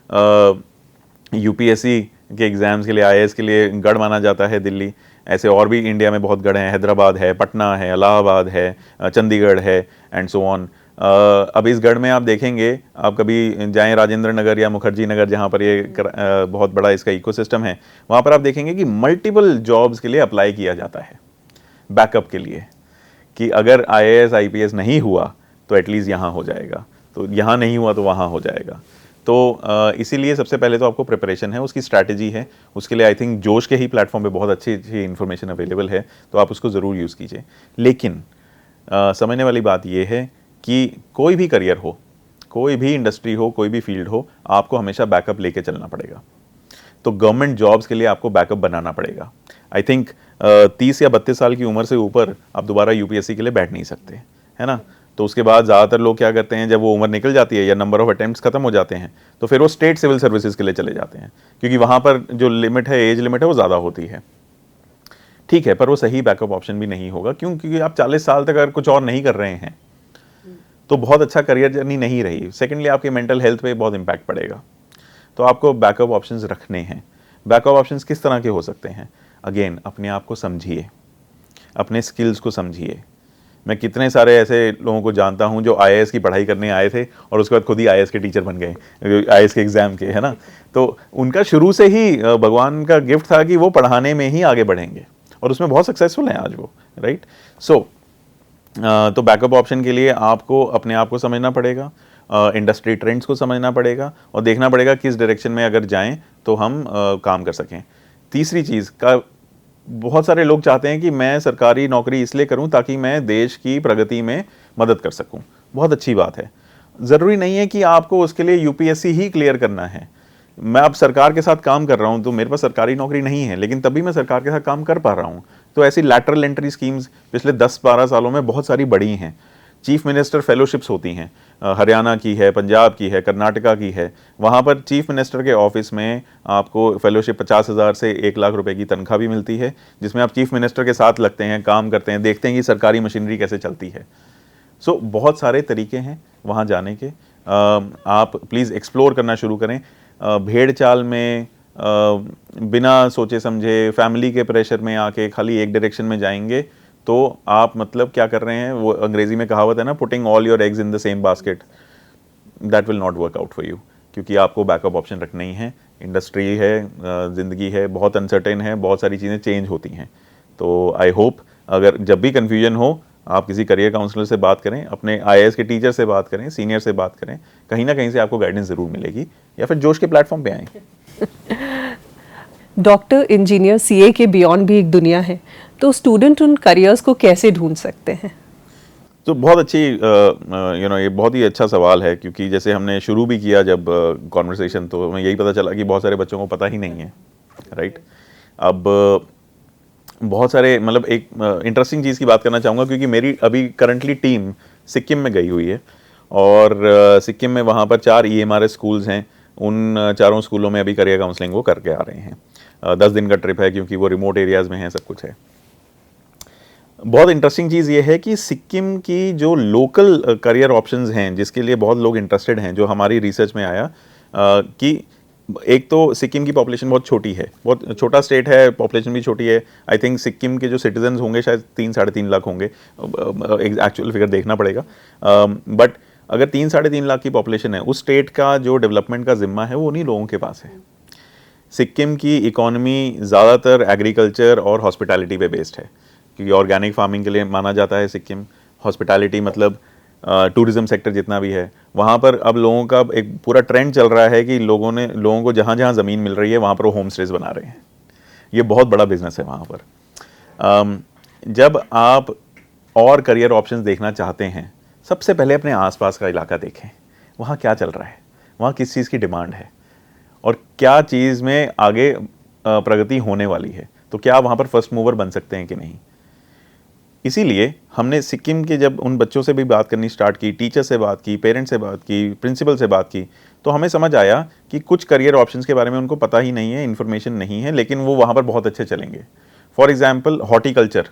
UPSC के एग्ज़ाम्स के लिए, IAS के लिए गढ़ माना जाता है दिल्ली। ऐसे और भी इंडिया में बहुत गढ़ हैं, हैदराबाद है, पटना है, इलाहाबाद है, चंडीगढ़ है, एंड सो ऑन। अब इस गढ़ में आप देखेंगे, आप कभी जाएं राजेंद्र नगर या मुखर्जी नगर, जहाँ पर ये बहुत बड़ा इसका इकोसिस्टम है, वहाँ पर आप देखेंगे कि मल्टीपल जॉब्स के लिए अप्लाई किया जाता है बैकअप के लिए, कि अगर IAS IPS नहीं हुआ तो एटलीस्ट यहाँ हो जाएगा, तो यहाँ नहीं हुआ तो वहाँ हो जाएगा। तो इसीलिए सबसे पहले तो आपको प्रिपरेशन है, उसकी स्ट्रैटेजी है। उसके लिए आई थिंक जोश के ही प्लेटफॉर्म पे बहुत अच्छी अच्छी इन्फॉर्मेशन अवेलेबल है, तो आप उसको ज़रूर यूज़ कीजिए। लेकिन समझने वाली बात यह है कि कोई भी करियर हो, कोई भी इंडस्ट्री हो, कोई भी फील्ड हो, आपको हमेशा बैकअप लेके चलना पड़ेगा। तो गवर्नमेंट जॉब्स के लिए आपको बैकअप बनाना पड़ेगा। आई थिंक 30 या 32 साल की उम्र से ऊपर आप दोबारा UPSC के लिए बैठ नहीं सकते, है ना। तो उसके बाद ज़्यादातर लोग क्या करते हैं, जब वो उम्र निकल जाती है या नंबर ऑफ अटेम्प्ट्स खत्म हो जाते हैं, तो फिर वो स्टेट सिविल सर्विसेज के लिए चले जाते हैं, क्योंकि वहाँ पर जो लिमिट है, एज लिमिट है, वो ज़्यादा होती है। ठीक है, पर वो सही बैकअप ऑप्शन भी नहीं होगा, क्योंकि आप 40 साल तक अगर कुछ और नहीं कर रहे हैं तो बहुत अच्छा करियर जर्नी नहीं रही। सेकेंडली, आपकी मेंटल हेल्थ पे बहुत इंपैक्ट पड़ेगा। तो आपको बैकअप ऑप्शंस रखने हैं। बैकअप ऑप्शंस किस तरह के हो सकते हैं? अगेन, अपने आप को समझिए, अपने स्किल्स को समझिए। मैं कितने सारे ऐसे लोगों को जानता हूं जो IAS की पढ़ाई करने आए थे और उसके बाद खुद ही IAS के टीचर बन गए, IAS के एग्ज़ाम के, है ना। तो उनका शुरू से ही भगवान का गिफ्ट था कि वो पढ़ाने में ही आगे बढ़ेंगे, और उसमें बहुत सक्सेसफुल हैं आज वो, राइट। सो तो बैकअप ऑप्शन के लिए आपको अपने आप को समझना पड़ेगा, इंडस्ट्री ट्रेंड्स को समझना पड़ेगा, और देखना पड़ेगा किस डायरेक्शन में अगर जाएं तो हम काम कर सकें। तीसरी चीज़ का, बहुत सारे लोग चाहते हैं कि मैं सरकारी नौकरी इसलिए करूं ताकि मैं देश की प्रगति में मदद कर सकूं। बहुत अच्छी बात है। ज़रूरी नहीं है कि आपको उसके लिए UPSC ही क्लियर करना है। मैं अब सरकार के साथ काम कर रहा हूं, तो मेरे पास सरकारी नौकरी नहीं है, लेकिन तभी मैं सरकार के साथ काम कर पा रहा हूं। तो ऐसी लैटरल एंट्री स्कीम्स पिछले 10-12 सालों में बहुत सारी बढ़ी हैं। चीफ मिनिस्टर फेलोशिप्स होती हैं, हरियाणा की है, पंजाब की है, कर्नाटका की है। वहाँ पर चीफ मिनिस्टर के ऑफिस में आपको फेलोशिप 50,000 से 1 लाख रुपए की तनख्वाह भी मिलती है, जिसमें आप चीफ मिनिस्टर के साथ लगते हैं, काम करते हैं, देखते हैं कि सरकारी मशीनरी कैसे चलती है। सो बहुत सारे तरीके हैं वहाँ जाने के। आप प्लीज़ एक्सप्लोर करना शुरू करें। भेड़ चाल में बिना सोचे समझे, फैमिली के प्रेशर में आके खाली एक डायरेक्शन में जाएंगे तो आप मतलब क्या कर रहे हैं, वो अंग्रेजी में कहावत है ना, putting all your eggs in the same basket, that will not work out for you. क्योंकि आपको बैकअप ऑप्शन रखने ही हैं। इंडस्ट्री है, ज़िंदगी है, बहुत अनसर्टेन है, बहुत सारी चीज़ें चेंज होती हैं। तो आई होप अगर जब भी कन्फ्यूजन हो आप किसी करियर काउंसलर से बात करें, अपने IAS के टीचर से बात करें, सीनियर से बात करें, कहीं ना कहीं से आपको गाइडेंस ज़रूर मिलेगी, या फिर जोश के प्लेटफॉर्म पे आएँ। डॉक्टर, इंजीनियर, CA के बियॉन्ड भी एक दुनिया है, तो स्टूडेंट उन करियर्स को कैसे ढूंढ सकते हैं? तो बहुत अच्छी ये बहुत ही अच्छा सवाल है, क्योंकि जैसे हमने शुरू भी किया जब कॉन्वर्सेशन, तो हमें यही पता चला कि बहुत सारे बच्चों को पता ही नहीं है, राइट। अब बहुत सारे मतलब एक इंटरेस्टिंग चीज़ की बात करना चाहूँगा, क्योंकि मेरी अभी करंटली टीम सिक्किम में गई हुई है, और सिक्किम में वहाँ पर 4 EMRS स्कूल्स हैं। उन चारों स्कूलों में अभी करियर काउंसलिंग वो करके आ रहे हैं। 10 दिन का ट्रिप है, क्योंकि वो रिमोट एरियाज़ में है, सब कुछ है। बहुत इंटरेस्टिंग चीज़ ये है कि सिक्किम की जो लोकल करियर ऑप्शंस हैं, जिसके लिए बहुत लोग इंटरेस्टेड हैं, जो हमारी रिसर्च में आया कि एक तो सिक्किम की पॉपुलेशन बहुत छोटी है, बहुत छोटा स्टेट है, पॉपुलेशन भी छोटी है। आई थिंक सिक्किम के जो सिटीजन्स होंगे शायद 3-3.5 लाख होंगे, एक्चुअल फिगर देखना पड़ेगा, बट अगर 3-3.5 लाख की पॉपुलेशन है, उस स्टेट का जो डेवलपमेंट का जिम्मा है वो उन्हीं लोगों के पास है। सिक्किम की इकॉनमी ज़्यादातर एग्रीकल्चर और हॉस्पिटैलिटी पे बेस्ड है, क्योंकि ऑर्गेनिक फार्मिंग के लिए माना जाता है सिक्किम। हॉस्पिटैलिटी मतलब टूरिज़्म सेक्टर जितना भी है, वहाँ पर अब लोगों का एक पूरा ट्रेंड चल रहा है कि लोगों को जहाँ जहाँ ज़मीन मिल रही है वहाँ पर वो होम स्टेज बना रहे हैं। ये बहुत बड़ा बिजनेस है वहाँ पर। जब आप और करियर ऑप्शंस देखना चाहते हैं, सबसे पहले अपने आसपास का इलाका देखें, वहाँ क्या चल रहा है, वहाँ किस चीज़ की डिमांड है, और क्या चीज़ में आगे प्रगति होने वाली है, तो क्या वहाँ पर फर्स्ट मूवर बन सकते हैं कि नहीं। इसीलिए हमने सिक्किम के जब उन बच्चों से भी बात करनी स्टार्ट की, टीचर से बात की, पेरेंट्स से बात की, प्रिंसिपल से बात की, तो हमें समझ आया कि कुछ करियर ऑप्शंस के बारे में उनको पता ही नहीं है, इन्फॉर्मेशन नहीं है, लेकिन वो वहाँ पर बहुत अच्छे चलेंगे। फॉर एग्जाम्पल हॉर्टिकल्चर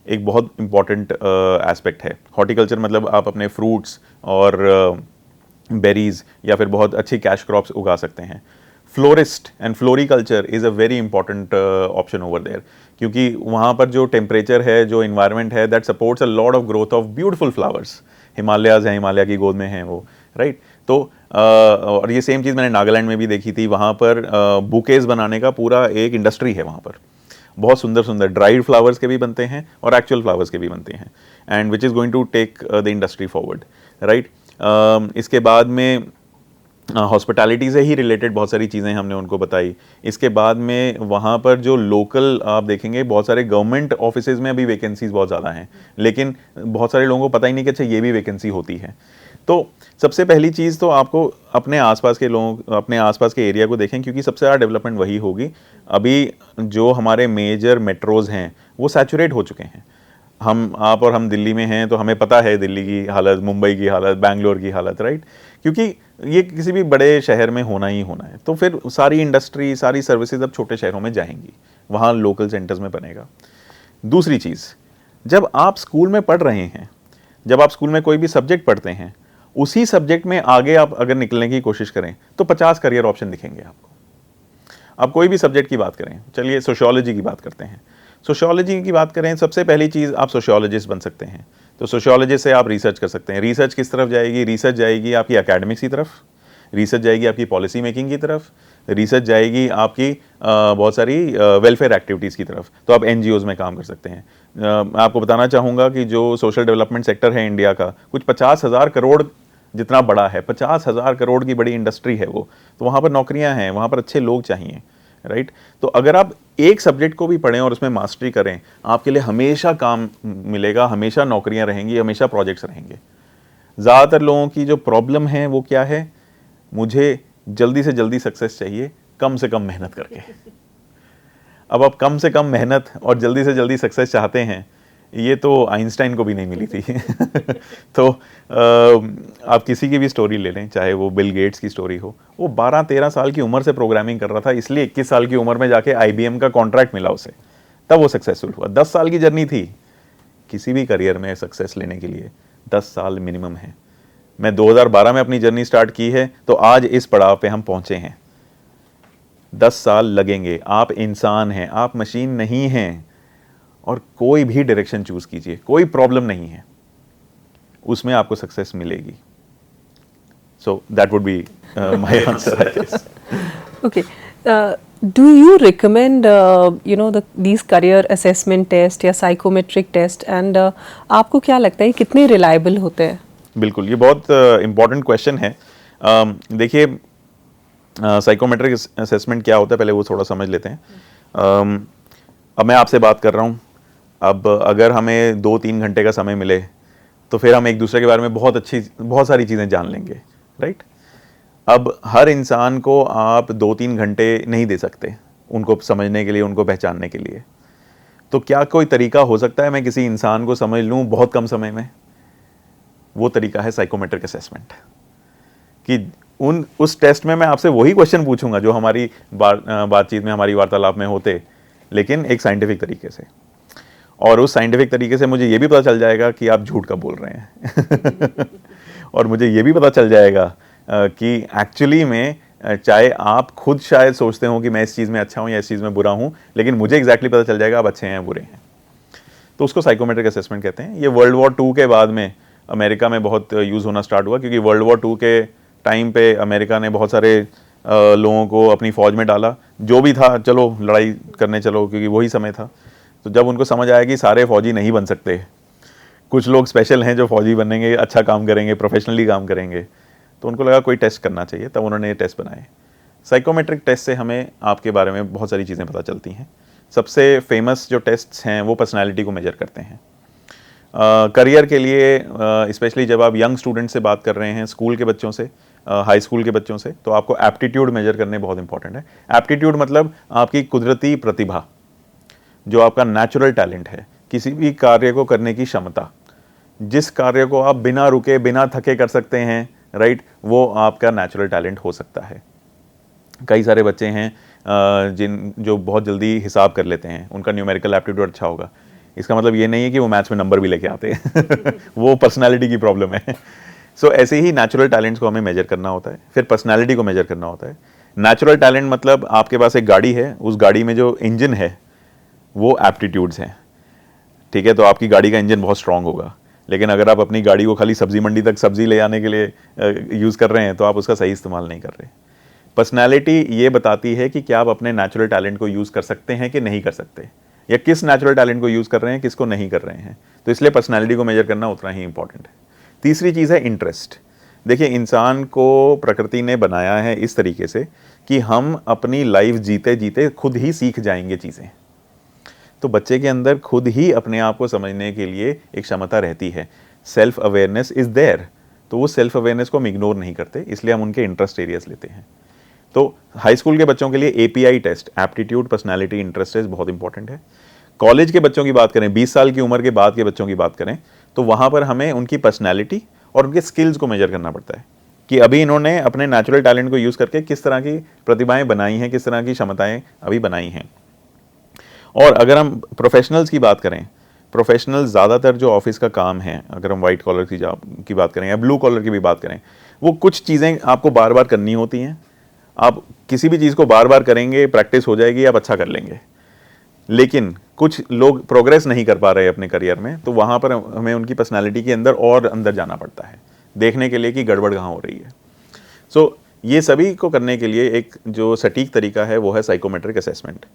एक बहुत इंपॉर्टेंट एस्पेक्ट है। हॉर्टिकल्चर मतलब आप अपने फ्रूट्स और बेरीज या फिर बहुत अच्छी कैश क्रॉप्स उगा सकते हैं। Florist and floriculture is a very important option over there, क्योंकि वहाँ पर जो टेम्परेचर है, जो इन्वायरमेंट है, that supports a lot of growth of beautiful flowers. Himalayas हैं, हिमालय की गोद में हैं वो, राइट। तो और ये सेम चीज़ मैंने नागालैंड में भी देखी थी। वहाँ पर बुकेज बनाने का पूरा एक इंडस्ट्री है वहाँ पर। बहुत सुंदर सुंदर ड्राइड फ्लावर्स के भी बनते हैं और एक्चुअल फ्लावर्स के भी बनते हैं, and which is going to take the industry forward, right. इसके बाद में हॉस्पिटैलिटी से ही रिलेटेड बहुत सारी चीज़ें हमने उनको बताई। इसके बाद में वहाँ पर जो लोकल आप देखेंगे, बहुत सारे गवर्नमेंट ऑफिसेज में अभी वैकेंसीज बहुत ज़्यादा हैं, लेकिन बहुत सारे लोगों को पता ही नहीं कि अच्छा ये भी वैकेंसी होती है। तो सबसे पहली चीज़ तो आपको अपने आसपास के लोगों, अपने आसपास के एरिया को देखें, क्योंकि सबसे ज़्यादा डेवलपमेंट वही होगी। अभी जो हमारे मेजर मेट्रोज़ हैं वो सैचुरेट हो चुके हैं। आप और हम दिल्ली में हैं, तो हमें पता है दिल्ली की हालत, मुंबई की हालत, बैंगलोर की हालत, राइट, क्योंकि ये किसी भी बड़े शहर में होना ही होना है। तो फिर सारी इंडस्ट्री, सारी सर्विसेज अब छोटे शहरों में जाएंगी, वहाँ लोकल सेंटर्स में बनेगा। दूसरी चीज़, जब आप स्कूल में पढ़ रहे हैं, जब आप स्कूल में कोई भी सब्जेक्ट पढ़ते हैं, उसी सब्जेक्ट में आगे आप अगर निकलने की कोशिश करें तो 50 करियर ऑप्शन दिखेंगे आपको। आप कोई भी सब्जेक्ट की बात करें, चलिए सोशियोलॉजी की बात करते हैं। सोशियोलॉजी की बात करें, सबसे पहली चीज़ आप सोशियोलॉजिस्ट बन सकते हैं। तो सोशियोलॉजिस्ट से आप रिसर्च कर सकते हैं। रिसर्च किस तरफ जाएगी? रिसर्च जाएगी आपकी एकेडमिक्स की तरफ, रिसर्च जाएगी आपकी पॉलिसी मेकिंग की तरफ, रिसर्च जाएगी आपकी बहुत सारी वेलफेयर एक्टिविटीज़ की तरफ। तो आप NGOs में काम कर सकते हैं। मैं आपको बताना चाहूँगा कि जो सोशल डेवलपमेंट सेक्टर है इंडिया का, कुछ 50,000 करोड़ जितना बड़ा है, 50,000 करोड़ की बड़ी इंडस्ट्री है वो। तो वहाँ पर नौकरियाँ हैं, वहाँ पर अच्छे लोग चाहिए, राइट। तो अगर आप एक सब्जेक्ट को भी पढ़ें और उसमें मास्टरी करें, आपके लिए हमेशा काम मिलेगा, हमेशा नौकरियां रहेंगी, हमेशा प्रोजेक्ट्स रहेंगे। ज़्यादातर लोगों की जो प्रॉब्लम है वो क्या है? मुझे जल्दी से जल्दी सक्सेस चाहिए, कम से कम मेहनत करके। अब आप कम से कम मेहनत और जल्दी से जल्दी सक्सेस चाहते हैं, ये तो आइंस्टाइन को भी नहीं मिली थी। तो आप किसी की भी स्टोरी ले लें, चाहे वो बिल गेट्स की स्टोरी हो, वो 12-13 साल की उम्र से प्रोग्रामिंग कर रहा था, इसलिए 21 साल की उम्र में जाके IBM का कॉन्ट्रैक्ट मिला उसे, तब वो सक्सेसफुल हुआ। 10 साल की जर्नी थी। किसी भी करियर में सक्सेस लेने के लिए 10 साल मिनिमम है। मैं 2012 में अपनी जर्नी स्टार्ट की है, तो आज इस पड़ाव पे हम पहुंचे हैं। 10 साल लगेंगे। आप इंसान हैं, आप मशीन नहीं हैं। और कोई भी डायरेक्शन चूज कीजिए, कोई प्रॉब्लम नहीं है, उसमें आपको सक्सेस मिलेगी। So that would be my answer, I guess. Okay. Do you recommend these career assessment test या psychometric test and आपको क्या लगता है कितने reliable होते हैं? बिल्कुल, ये बहुत इम्पॉर्टेंट क्वेश्चन है। देखिए, साइकोमेट्रिक असेसमेंट क्या होता है पहले वो थोड़ा समझ लेते हैं। अब मैं आपसे बात कर रहा हूँ, अब अगर हमें 2-3 घंटे का समय मिले तो फिर हम एक दूसरे के बारे में बहुत सारी चीज़ें जान लेंगे, राइट? अब हर इंसान को आप 2-3 घंटे नहीं दे सकते उनको समझने के लिए, उनको पहचानने के लिए। तो क्या कोई तरीका हो सकता है मैं किसी इंसान को समझ लूँ बहुत कम समय में? वो तरीका है साइकोमेट्रिक असेसमेंट। कि उस टेस्ट में मैं आपसे वही क्वेश्चन पूछूंगा जो हमारी बातचीत में, हमारी वार्तालाप में होते, लेकिन एक साइंटिफिक तरीके से। और उस साइंटिफिक तरीके से मुझे ये भी पता चल जाएगा कि आप झूठ कब बोल रहे हैं और मुझे ये भी पता चल जाएगा कि एक्चुअली में चाहे आप खुद शायद सोचते हो कि मैं इस चीज़ में अच्छा हूँ या इस चीज़ में बुरा हूँ, लेकिन मुझे एग्जैक्टली पता चल जाएगा आप अच्छे हैं बुरे हैं। तो उसको साइकोमेट्रिक असेसमेंट कहते हैं। ये वर्ल्ड वॉर 2 के बाद में अमेरिका में बहुत यूज़ होना स्टार्ट हुआ, क्योंकि वर्ल्ड वॉर 2 के टाइम पे अमेरिका ने बहुत सारे लोगों को अपनी फ़ौज में डाला, जो भी था चलो लड़ाई करने चलो, क्योंकि वही समय था। तो जब उनको समझ आया कि सारे फ़ौजी नहीं बन सकते, कुछ लोग स्पेशल हैं जो फ़ौजी बनेंगे, अच्छा काम करेंगे, प्रोफेशनली काम करेंगे, तो उनको लगा कोई टेस्ट करना चाहिए, तब उन्होंने ये टेस्ट बनाए। साइकोमेट्रिक टेस्ट से हमें आपके बारे में बहुत सारी चीज़ें पता चलती हैं। सबसे फेमस जो टेस्ट्स हैं वो पर्सनैलिटी को मेजर करते हैं। करियर के लिए स्पेशली जब आप यंग स्टूडेंट से बात कर रहे हैं, स्कूल के बच्चों से, हाई स्कूल के बच्चों से, तो आपको एप्टीट्यूड मेजर करने बहुत इंपॉर्टेंट है। एप्टीट्यूड मतलब आपकी कुदरती प्रतिभा, जो आपका नेचुरल टैलेंट है, किसी भी कार्य को करने की क्षमता, जिस कार्य को आप बिना रुके बिना थके कर सकते हैं, राइट, वो आपका नेचुरल टैलेंट हो सकता है। कई सारे बच्चे हैं जो बहुत जल्दी हिसाब कर लेते हैं, उनका न्यूमेरिकल एप्टीट्यूड अच्छा होगा। इसका मतलब ये नहीं है कि वो मैथ्स में नंबर भी लेके आते हैं वो पर्सनालिटी की प्रॉब्लम है। सो ऐसे ही नेचुरल टैलेंट्स को हमें मेजर करना होता है, फिर पर्सनालिटी को मेजर करना होता है। नेचुरल टैलेंट मतलब आपके पास एक गाड़ी है, उस गाड़ी में जो इंजन है वो एप्टीट्यूड्स हैं, ठीक है? तो आपकी गाड़ी का इंजन बहुत स्ट्रांग होगा, लेकिन अगर आप अपनी गाड़ी को खाली सब्जी मंडी तक सब्जी ले आने के लिए यूज़ कर रहे हैं तो आप उसका सही इस्तेमाल नहीं कर रहे। पर्सनैलिटी ये बताती है कि क्या आप अपने नेचुरल टैलेंट को यूज़ कर सकते हैं कि नहीं कर सकते, या किस नेचुरल टैलेंट को यूज़ कर रहे हैं, किसको नहीं कर रहे हैं। तो इसलिए पर्सनैलिटी को मेजर करना उतना ही इंपॉर्टेंट है। तीसरी चीज़ है इंटरेस्ट। देखिए, इंसान को प्रकृति ने बनाया है इस तरीके से कि हम अपनी लाइफ जीते जीते खुद ही सीख जाएंगे चीज़ें। तो बच्चे के अंदर खुद ही अपने आप को समझने के लिए एक क्षमता रहती है, सेल्फ अवेयरनेस इज़ देयर। तो वो सेल्फ अवेयरनेस को हम इग्नोर नहीं करते, इसलिए हम उनके इंटरेस्ट एरियाज लेते हैं। तो हाई स्कूल के बच्चों के लिए API test, aptitude, personality, interest test बहुत इंपॉर्टेंट है। कॉलेज के बच्चों की बात करें, 20 साल की उम्र के बाद के बच्चों की बात करें, तो वहाँ पर हमें उनकी पर्सनालिटी और उनके स्किल्स को मेजर करना पड़ता है कि अभी इन्होंने अपने नेचुरल टैलेंट को यूज़ करके किस तरह की प्रतिभाएं बनाई हैं, किस तरह की क्षमताएं अभी बनाई हैं। और अगर हम प्रोफेशनल्स की बात करें, प्रोफेशनल ज़्यादातर जो ऑफिस का काम है, अगर हम वाइट कॉलर की जॉब की बात करें या ब्लू कॉलर की भी बात करें, वो कुछ चीज़ें आपको बार बार करनी होती हैं। आप किसी भी चीज़ को बार बार करेंगे, प्रैक्टिस हो जाएगी, आप अच्छा कर लेंगे। लेकिन कुछ लोग प्रोग्रेस नहीं कर पा रहे अपने करियर में, तो वहाँ पर हमें उनकी पर्सनालिटी के अंदर और अंदर जाना पड़ता है, देखने के लिए कि गड़बड़ कहाँ हो रही है। सो ये सभी को करने के लिए एक जो सटीक तरीका है वो है psychometric assessment.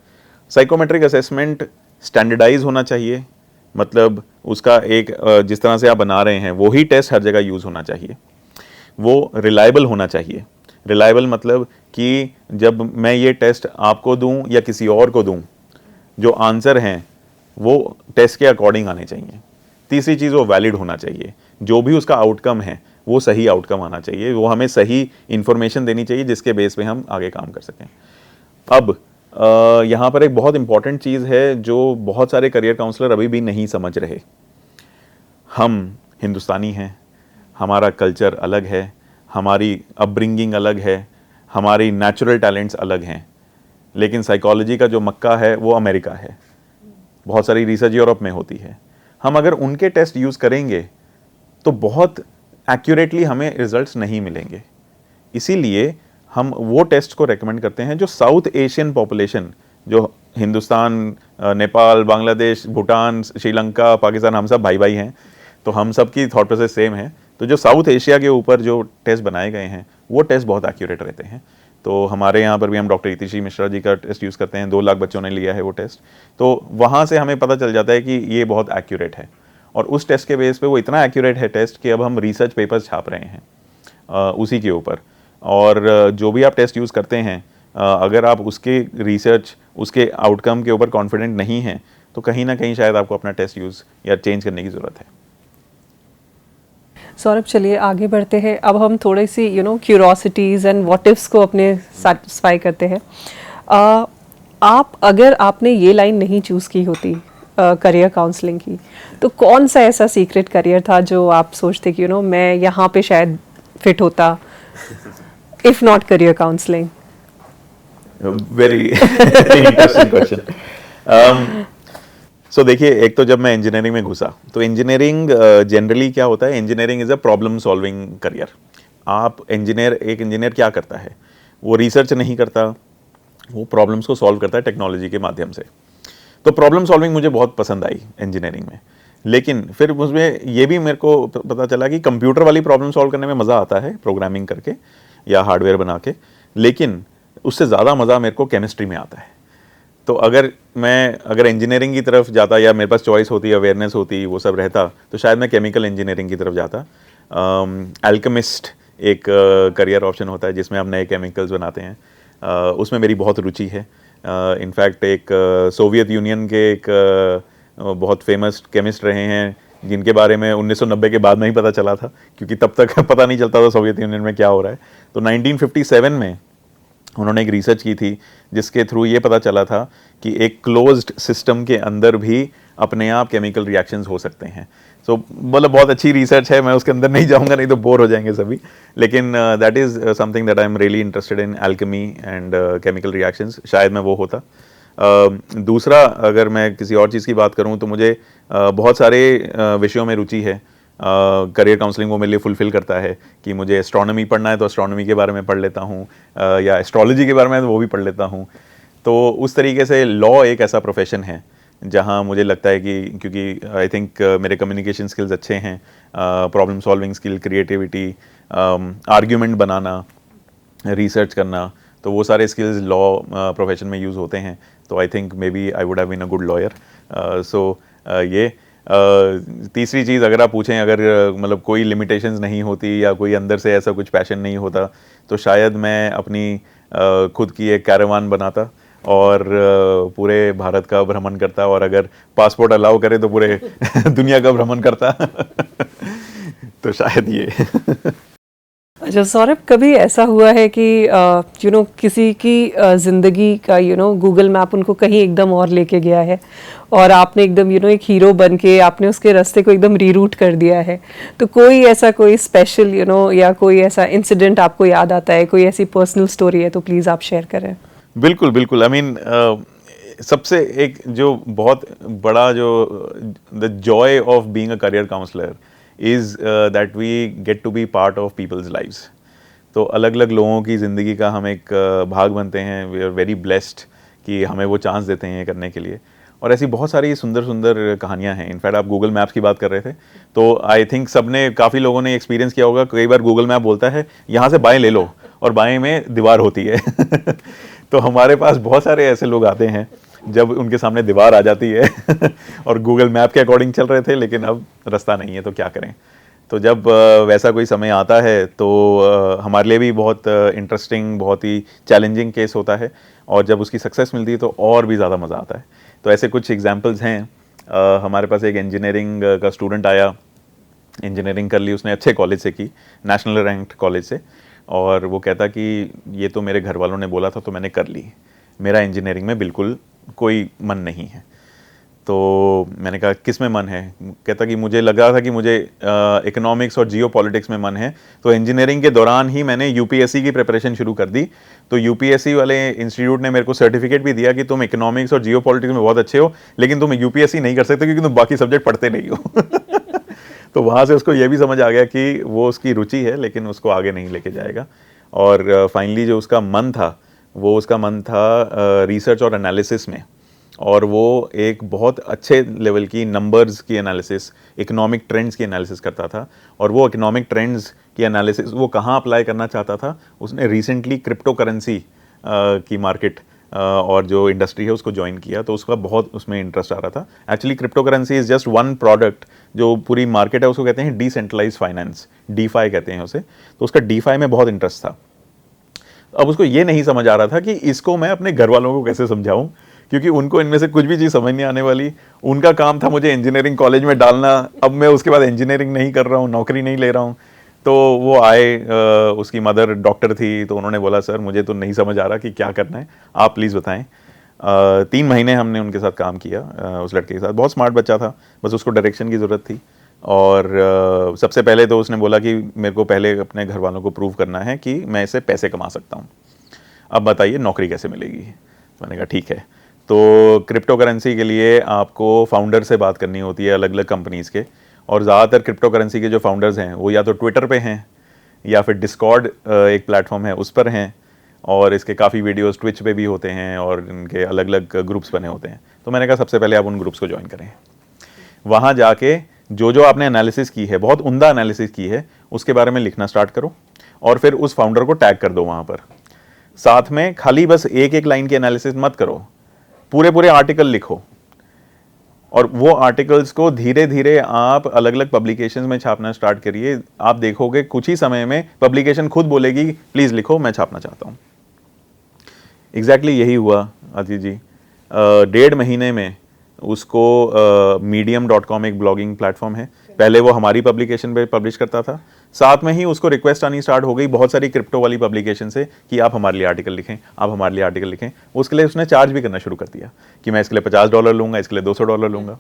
Psychometric assessment standardise होना चाहिए, मतलब उसका एक जिस तरह से आप बना रहे हैं वही टेस्ट हर जगह यूज़ होना चाहिए। वो रिलायबल होना चाहिए। रिलायबल मतलब कि जब मैं ये टेस्ट आपको दूं या किसी और को दूं, जो आंसर हैं वो टेस्ट के अकॉर्डिंग आने चाहिए। तीसरी चीज़, वो वैलिड होना चाहिए। जो भी उसका आउटकम है वो सही आउटकम आना चाहिए, वो हमें सही इन्फॉर्मेशन देनी चाहिए जिसके बेस पे हम आगे काम कर सकें। अब यहाँ पर एक बहुत इंपॉर्टेंट चीज़ है जो बहुत सारे करियर काउंसलर अभी भी नहीं समझ रहे। हम हिंदुस्तानी हैं, हमारा कल्चर अलग है, हमारी अपब्रिंगिंग अलग है, हमारी नेचुरल टैलेंट्स अलग हैं, लेकिन साइकोलॉजी का जो मक्का है वो अमेरिका है, बहुत सारी रिसर्च यूरोप में होती है। हम अगर उनके टेस्ट यूज़ करेंगे तो बहुत एक्यूरेटली हमें रिजल्ट्स नहीं मिलेंगे। इसीलिए हम वो टेस्ट को रेकमेंड करते हैं जो साउथ एशियन पॉपुलेशन, जो हिंदुस्तान, नेपाल, बांग्लादेश, भूटान, श्रीलंका, पाकिस्तान, हम सब भाई भाई हैं, तो हम सब की थॉट प्रोसेस सेम है। तो जो साउथ एशिया के ऊपर जो टेस्ट बनाए गए हैं वो टेस्ट बहुत एक्यूरेट रहते हैं। तो हमारे यहाँ पर भी हम डॉक्टर इतिशी मिश्रा जी का टेस्ट यूज़ करते हैं, 2 लाख बच्चों ने लिया है वो टेस्ट। तो वहाँ से हमें पता चल जाता है कि ये बहुत एक्यूरेट है, और उस टेस्ट के बेस पे वो इतना एक्यूरेट है टेस्ट कि अब हम रिसर्च पेपर्स छाप रहे हैं उसी के ऊपर। और जो भी आप टेस्ट यूज़ करते हैं, अगर आप उसके रिसर्च, उसके आउटकम के ऊपर कॉन्फिडेंट नहीं हैं, तो कहीं ना कहीं शायद आपको अपना टेस्ट यूज़ या चेंज करने की ज़रूरत है। सौरभ, चलिए आगे बढ़ते हैं। अब हम थोड़ी सी क्यूरोसिटीज़ एंड व्हाट इफ्स को अपने सेटिस्फाई करते हैं। अगर आपने ये लाइन नहीं चूज़ की होती करियर काउंसलिंग की, तो कौन सा ऐसा सीक्रेट करियर था जो आप सोचते कि मैं यहाँ पे शायद फिट होता, if not career counselling? Very interesting question. So देखिए, एक तो जब मैं इंजीनियरिंग में घुसा, तो इंजीनियरिंग जनरली क्या होता है, engineering is a problem solving career. एक इंजीनियर क्या करता है, वो रिसर्च नहीं करता, वो प्रॉब्लम्स को सॉल्व करता है टेक्नोलॉजी के माध्यम से। तो प्रॉब्लम सॉल्विंग मुझे बहुत पसंद आई इंजीनियरिंग में। लेकिन फिर उसमें ये भी मेरे को पता चला कि कंप्यूटर वाली प्रॉब्लम सॉल्व करने में मज़ा आता है, प्रोग्रामिंग करके या हार्डवेयर बना के, लेकिन उससे ज़्यादा मज़ा मेरे को केमिस्ट्री में आता है। तो अगर इंजीनियरिंग की तरफ जाता, या मेरे पास चॉइस होती, अवेयरनेस होती, वो सब रहता, तो शायद मैं केमिकल इंजीनियरिंग की तरफ जाता। एल्केमिस्ट एक करियर ऑप्शन होता है जिसमें आप नए केमिकल्स बनाते हैं, उसमें मेरी बहुत रुचि है। इनफैक्ट एक सोवियत यूनियन के एक बहुत फेमस केमिस्ट रहे हैं, जिनके बारे में 1990 के बाद में ही पता चला था, क्योंकि तब तक पता नहीं चलता था सोवियत यूनियन में क्या हो रहा है। तो 1957 में उन्होंने एक रिसर्च की थी जिसके थ्रू ये पता चला था कि एक क्लोज्ड सिस्टम के अंदर भी अपने आप केमिकल रिएक्शंस हो सकते हैं। सो मतलब बहुत अच्छी रिसर्च है, मैं उसके अंदर नहीं जाऊंगा, नहीं तो बोर हो जाएंगे सभी। लेकिन that is something that I am really interested in, alchemy and chemical reactions. शायद मैं वो होता। दूसरा, अगर मैं किसी और चीज़ की बात करूं, तो मुझे बहुत सारे विषयों में रुचि है। करियर काउंसलिंग वो मेरे लिए फुलफ़िल करता है कि मुझे एस्ट्रोनॉमी पढ़ना है तो एस्ट्रोनॉमी के बारे में पढ़ लेता हूँ, या एस्ट्रोलॉजी के बारे में तो वो भी पढ़ लेता हूँ। तो उस तरीके से लॉ एक ऐसा प्रोफेशन है जहाँ मुझे लगता है कि, क्योंकि आई थिंक मेरे कम्युनिकेशन स्किल्स अच्छे हैं, problem solving skill, creativity, argument बनाना, रिसर्च करना, तो वो सारे स्किल्स लॉ प्रोफेशन में यूज़ होते हैं। तो I think maybe I would have been a good lawyer. ये तीसरी चीज़ अगर आप पूछें, अगर मतलब कोई लिमिटेशंस नहीं होती या कोई अंदर से ऐसा कुछ पैशन नहीं होता, तो शायद मैं अपनी खुद की एक कैरावान बनाता और पूरे भारत का भ्रमण करता, और अगर पासपोर्ट अलाउ करे तो पूरे दुनिया का भ्रमण करता। तो शायद ये। अच्छा सौरभ, कभी ऐसा हुआ है कि किसी की ज़िंदगी का गूगल मैप उनको कहीं एकदम और लेके गया है, और आपने एकदम एक हीरो बन के आपने उसके रास्ते को एकदम रीरूट कर दिया है? तो कोई स्पेशल या कोई ऐसा इंसिडेंट आपको याद आता है, कोई ऐसी पर्सनल स्टोरी है, तो प्लीज़ आप शेयर करें। बिल्कुल बिल्कुल। आई मीन सबसे एक जो बहुत बड़ा जो the joy of being a career counsellor is that we get to be part of people's lives. तो अलग अलग लोगों की ज़िंदगी का हम एक भाग बनते हैं। वी आर वेरी ब्लेस्ड कि हमें वो चांस देते हैं करने के लिए, और ऐसी बहुत सारी सुंदर सुंदर कहानियां हैं। इनफैक्ट आप गूगल मैप्स की बात कर रहे थे, तो आई थिंक सबने, काफ़ी लोगों ने एक्सपीरियंस किया होगा, कई बार गूगल मैप बोलता है यहाँ से बाएं ले लो, और बाएं में दीवार होती है। तो हमारे पास बहुत सारे ऐसे लोग आते हैं जब उनके सामने दीवार आ जाती है और गूगल मैप के अकॉर्डिंग चल रहे थे, लेकिन अब रास्ता नहीं है, तो क्या करें। तो जब वैसा कोई समय आता है तो हमारे लिए भी बहुत इंटरेस्टिंग, बहुत ही चैलेंजिंग केस होता है, और जब उसकी सक्सेस मिलती है तो और भी ज़्यादा मज़ा आता है। तो ऐसे कुछ एग्जांपल्स हैं। हमारे पास एक इंजीनियरिंग का स्टूडेंट आया, इंजीनियरिंग कर ली उसने, अच्छे कॉलेज से की, नेशनल रैंक्ड कॉलेज से, और वो कहता कि ये तो मेरे घर वालों ने बोला था तो मैंने कर ली, मेरा इंजीनियरिंग में बिल्कुल कोई मन नहीं है। तो मैंने कहा किस में मन है? कहता कि मुझे लगा था कि मुझे इकोनॉमिक्स और जियो पॉलिटिक्स में मन है। तो इंजीनियरिंग के दौरान ही मैंने यूपीएससी की प्रिपरेशन शुरू कर दी। तो यूपीएससी वाले इंस्टीट्यूट ने मेरे को सर्टिफिकेट भी दिया कि तुम इकोनॉमिक्स और जियो पॉलिटिक्स में बहुत अच्छे हो, लेकिन तुम यूपीएससी नहीं कर सकते क्योंकि तुम बाकी सब्जेक्ट पढ़ते नहीं हो। तो वहाँ से उसको ये भी समझ आ गया कि वो उसकी रुचि है लेकिन उसको आगे नहीं लेके जाएगा। और फाइनली जो उसका मन था, वो उसका मन था रिसर्च और एनालिसिस में, और वो एक बहुत अच्छे लेवल की नंबर्स की एनालिसिस, इकोनॉमिक ट्रेंड्स की एनालिसिस करता था। और वो इकोनॉमिक ट्रेंड्स की एनालिसिस वो कहाँ अप्लाई करना चाहता था, उसने रिसेंटली क्रिप्टो करेंसी की मार्केट और जो इंडस्ट्री है उसको ज्वाइन किया, तो उसका बहुत उसमें इंटरेस्ट आ रहा था। Actually crypto currency is just one product, जो पूरी मार्केट है उसको कहते हैं डिसेंट्रलाइज फाइनेंस, डीफाई कहते हैं उसे। तो उसका डीफाई में बहुत इंटरेस्ट था। अब उसको ये नहीं समझ आ रहा था कि इसको मैं अपने घर वालों को कैसे समझाऊं, क्योंकि उनको इनमें से कुछ भी चीज़ समझ नहीं आने वाली। उनका काम था मुझे इंजीनियरिंग कॉलेज में डालना, अब मैं उसके बाद इंजीनियरिंग नहीं कर रहा हूँ, नौकरी नहीं ले रहा हूँ। तो वो आए, उसकी मदर डॉक्टर थी, तो उन्होंने बोला सर मुझे तो नहीं समझ आ रहा कि क्या करना है, आप प्लीज़ बताएं। 3 महीने हमने उनके साथ काम किया, उस लड़के के साथ। बहुत स्मार्ट बच्चा था, बस उसको डायरेक्शन की ज़रूरत थी। और सबसे पहले तो उसने बोला कि मेरे को पहले अपने घर वालों को प्रूव करना है कि मैं इससे पैसे कमा सकता हूँ, अब बताइए नौकरी कैसे मिलेगी। तो मैंने कहा ठीक है। तो क्रिप्टो करेंसी के लिए आपको फाउंडर से बात करनी होती है, अलग अलग कंपनीज़ के। और ज़्यादातर क्रिप्टो करेंसी के जो फाउंडर्स हैं वो या तो ट्विटर पे हैं या फिर डिस्कॉर्ड एक प्लेटफॉर्म है उस पर हैं, और इसके काफ़ी वीडियोस ट्विच पे भी होते हैं, और इनके अलग अलग ग्रुप्स बने होते हैं। तो मैंने कहा सबसे पहले आप उन ग्रुप्स को ज्वाइन करें, वहाँ जाके जो जो आपने एनालिसिस की है, बहुत उम्दा एनालिसिस की है, उसके बारे में लिखना स्टार्ट करो, और फिर उस फाउंडर को टैग कर दो वहाँ पर। साथ में खाली बस एक एक लाइन की एनालिसिस मत करो, पूरे पूरे आर्टिकल लिखो, और वो आर्टिकल्स को धीरे धीरे आप अलग अलग पब्लिकेशंस में छापना स्टार्ट करिए। आप देखोगे कुछ ही समय में पब्लिकेशन खुद बोलेगी प्लीज़ लिखो, मैं छापना चाहता हूँ। एग्जैक्टली यही हुआ अदिति जी। 1.5 महीने में उसको medium.com एक ब्लॉगिंग प्लेटफॉर्म है, पहले वो हमारी पब्लिकेशन पे पब्लिश करता था, साथ में ही उसको रिक्वेस्ट आनी स्टार्ट हो गई बहुत सारी क्रिप्टो वाली पब्लिकेशन से कि आप हमारे लिए आर्टिकल लिखें, आप हमारे लिए आर्टिकल लिखें। उसके लिए उसने चार्ज भी करना शुरू कर दिया कि मैं इसके लिए $50 लूँगा, इसके लिए $200 लूँगा।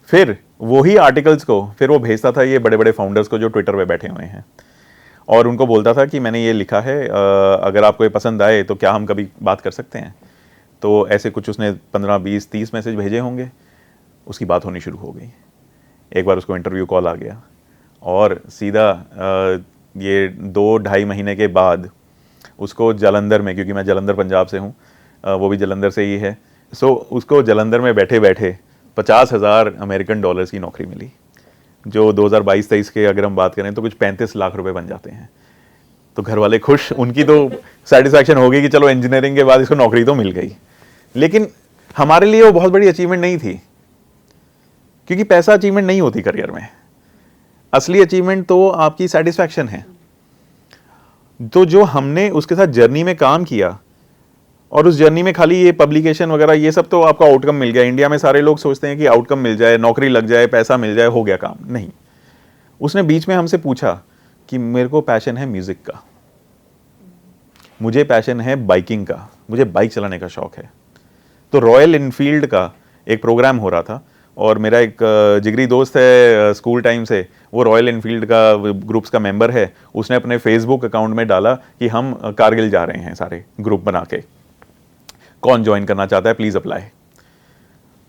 फिर वही आर्टिकल्स को फिर वो भेजता था ये बड़े बड़े फाउंडर्स को जो ट्विटर पर बैठे हुए हैं, और उनको बोलता था कि मैंने ये लिखा है, अगर आपको ये पसंद आए तो क्या हम कभी बात कर सकते हैं। तो ऐसे कुछ उसने 15, 20, 30 मैसेज भेजे होंगे, उसकी बात होनी शुरू हो गई। एक बार उसको इंटरव्यू कॉल आ गया, और सीधा ये 2-2.5 महीने के बाद उसको जालंधर में, क्योंकि मैं जालंधर पंजाब से हूँ, वो भी जालंधर से ही है, सो उसको जालंधर में बैठे बैठे $50,000 की नौकरी मिली, जो 2022-23 के अगर हम बात करें तो कुछ 35 लाख रुपए बन जाते हैं। तो घर वाले खुश, उनकी तो सेटिस्फैक्शन हो गई कि चलो इंजीनियरिंग के बाद इसको नौकरी तो मिल गई। लेकिन हमारे लिए वो बहुत बड़ी अचीवमेंट नहीं थी, क्योंकि पैसा अचीवमेंट नहीं होती करियर में। असली अचीवमेंट तो आपकी सेटिस्फैक्शन है। तो जो हमने उसके साथ जर्नी में काम किया, और उस जर्नी में खाली ये पब्लिकेशन वगैरह ये सब तो आपका आउटकम मिल गया। इंडिया में सारे लोग सोचते हैं कि आउटकम मिल जाए, नौकरी लग जाए, पैसा मिल जाए, हो गया काम। नहीं, उसने बीच में हमसे पूछा कि मेरे को पैशन है म्यूजिक का, मुझे पैशन है बाइकिंग का, मुझे बाइक चलाने का शौक है। तो रॉयल इनफील्ड का एक प्रोग्राम हो रहा था, और मेरा एक जिगरी दोस्त है स्कूल टाइम से, वो रॉयल इनफील्ड का ग्रुप्स का मेंबर है। उसने अपने फेसबुक अकाउंट में डाला कि हम कारगिल जा रहे हैं, सारे ग्रुप बना के, कौन ज्वाइन करना चाहता है प्लीज़ अप्लाई।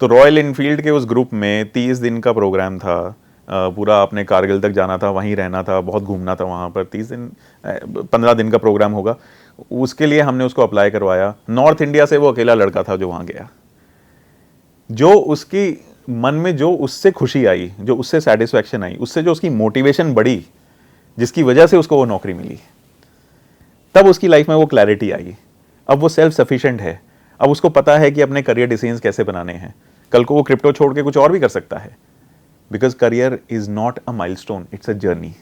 तो रॉयल इनफील्ड के उस ग्रुप में 30 दिन का प्रोग्राम था, पूरा अपने कारगिल तक जाना था, वहीं रहना था, बहुत घूमना था वहाँ पर। 30 दिन 15 दिन का प्रोग्राम होगा। उसके लिए हमने उसको अप्लाई करवाया। नॉर्थ इंडिया से वो अकेला लड़का था जो वहाँ गया। जो उसकी मन में जो उससे खुशी आई, जो उससे सेटिस्फैक्शन आई, उससे जो उसकी मोटिवेशन बढ़ी, जिसकी वजह से उसको वो नौकरी मिली, तब उसकी लाइफ में वो क्लैरिटी आई। अब वो सेल्फ सफिशिएंट है, अब उसको पता है कि अपने करियर डिसीजंस कैसे बनाने हैं। कल को वो क्रिप्टो छोड़ के कुछ और भी कर सकता है, because career is not a milestone, it's a journey.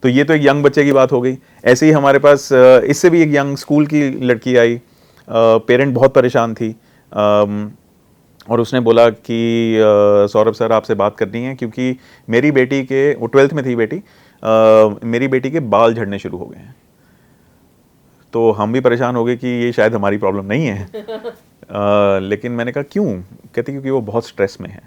तो ये तो एक यंग बच्चे की बात हो गई। ऐसे ही हमारे पास इससे भी एक यंग स्कूल की लड़की आई, पेरेंट बहुत परेशान थी, और उसने बोला कि सौरभ सर आपसे बात करनी है, क्योंकि मेरी बेटी के, वो 12th में थी बेटी, मेरी बेटी के बाल झड़ने शुरू हो गए हैं। तो हम भी परेशान हो गए कि ये शायद हमारी प्रॉब्लम नहीं है। लेकिन मैंने कहा क्यों? कहती क्योंकि वो बहुत स्ट्रेस में है।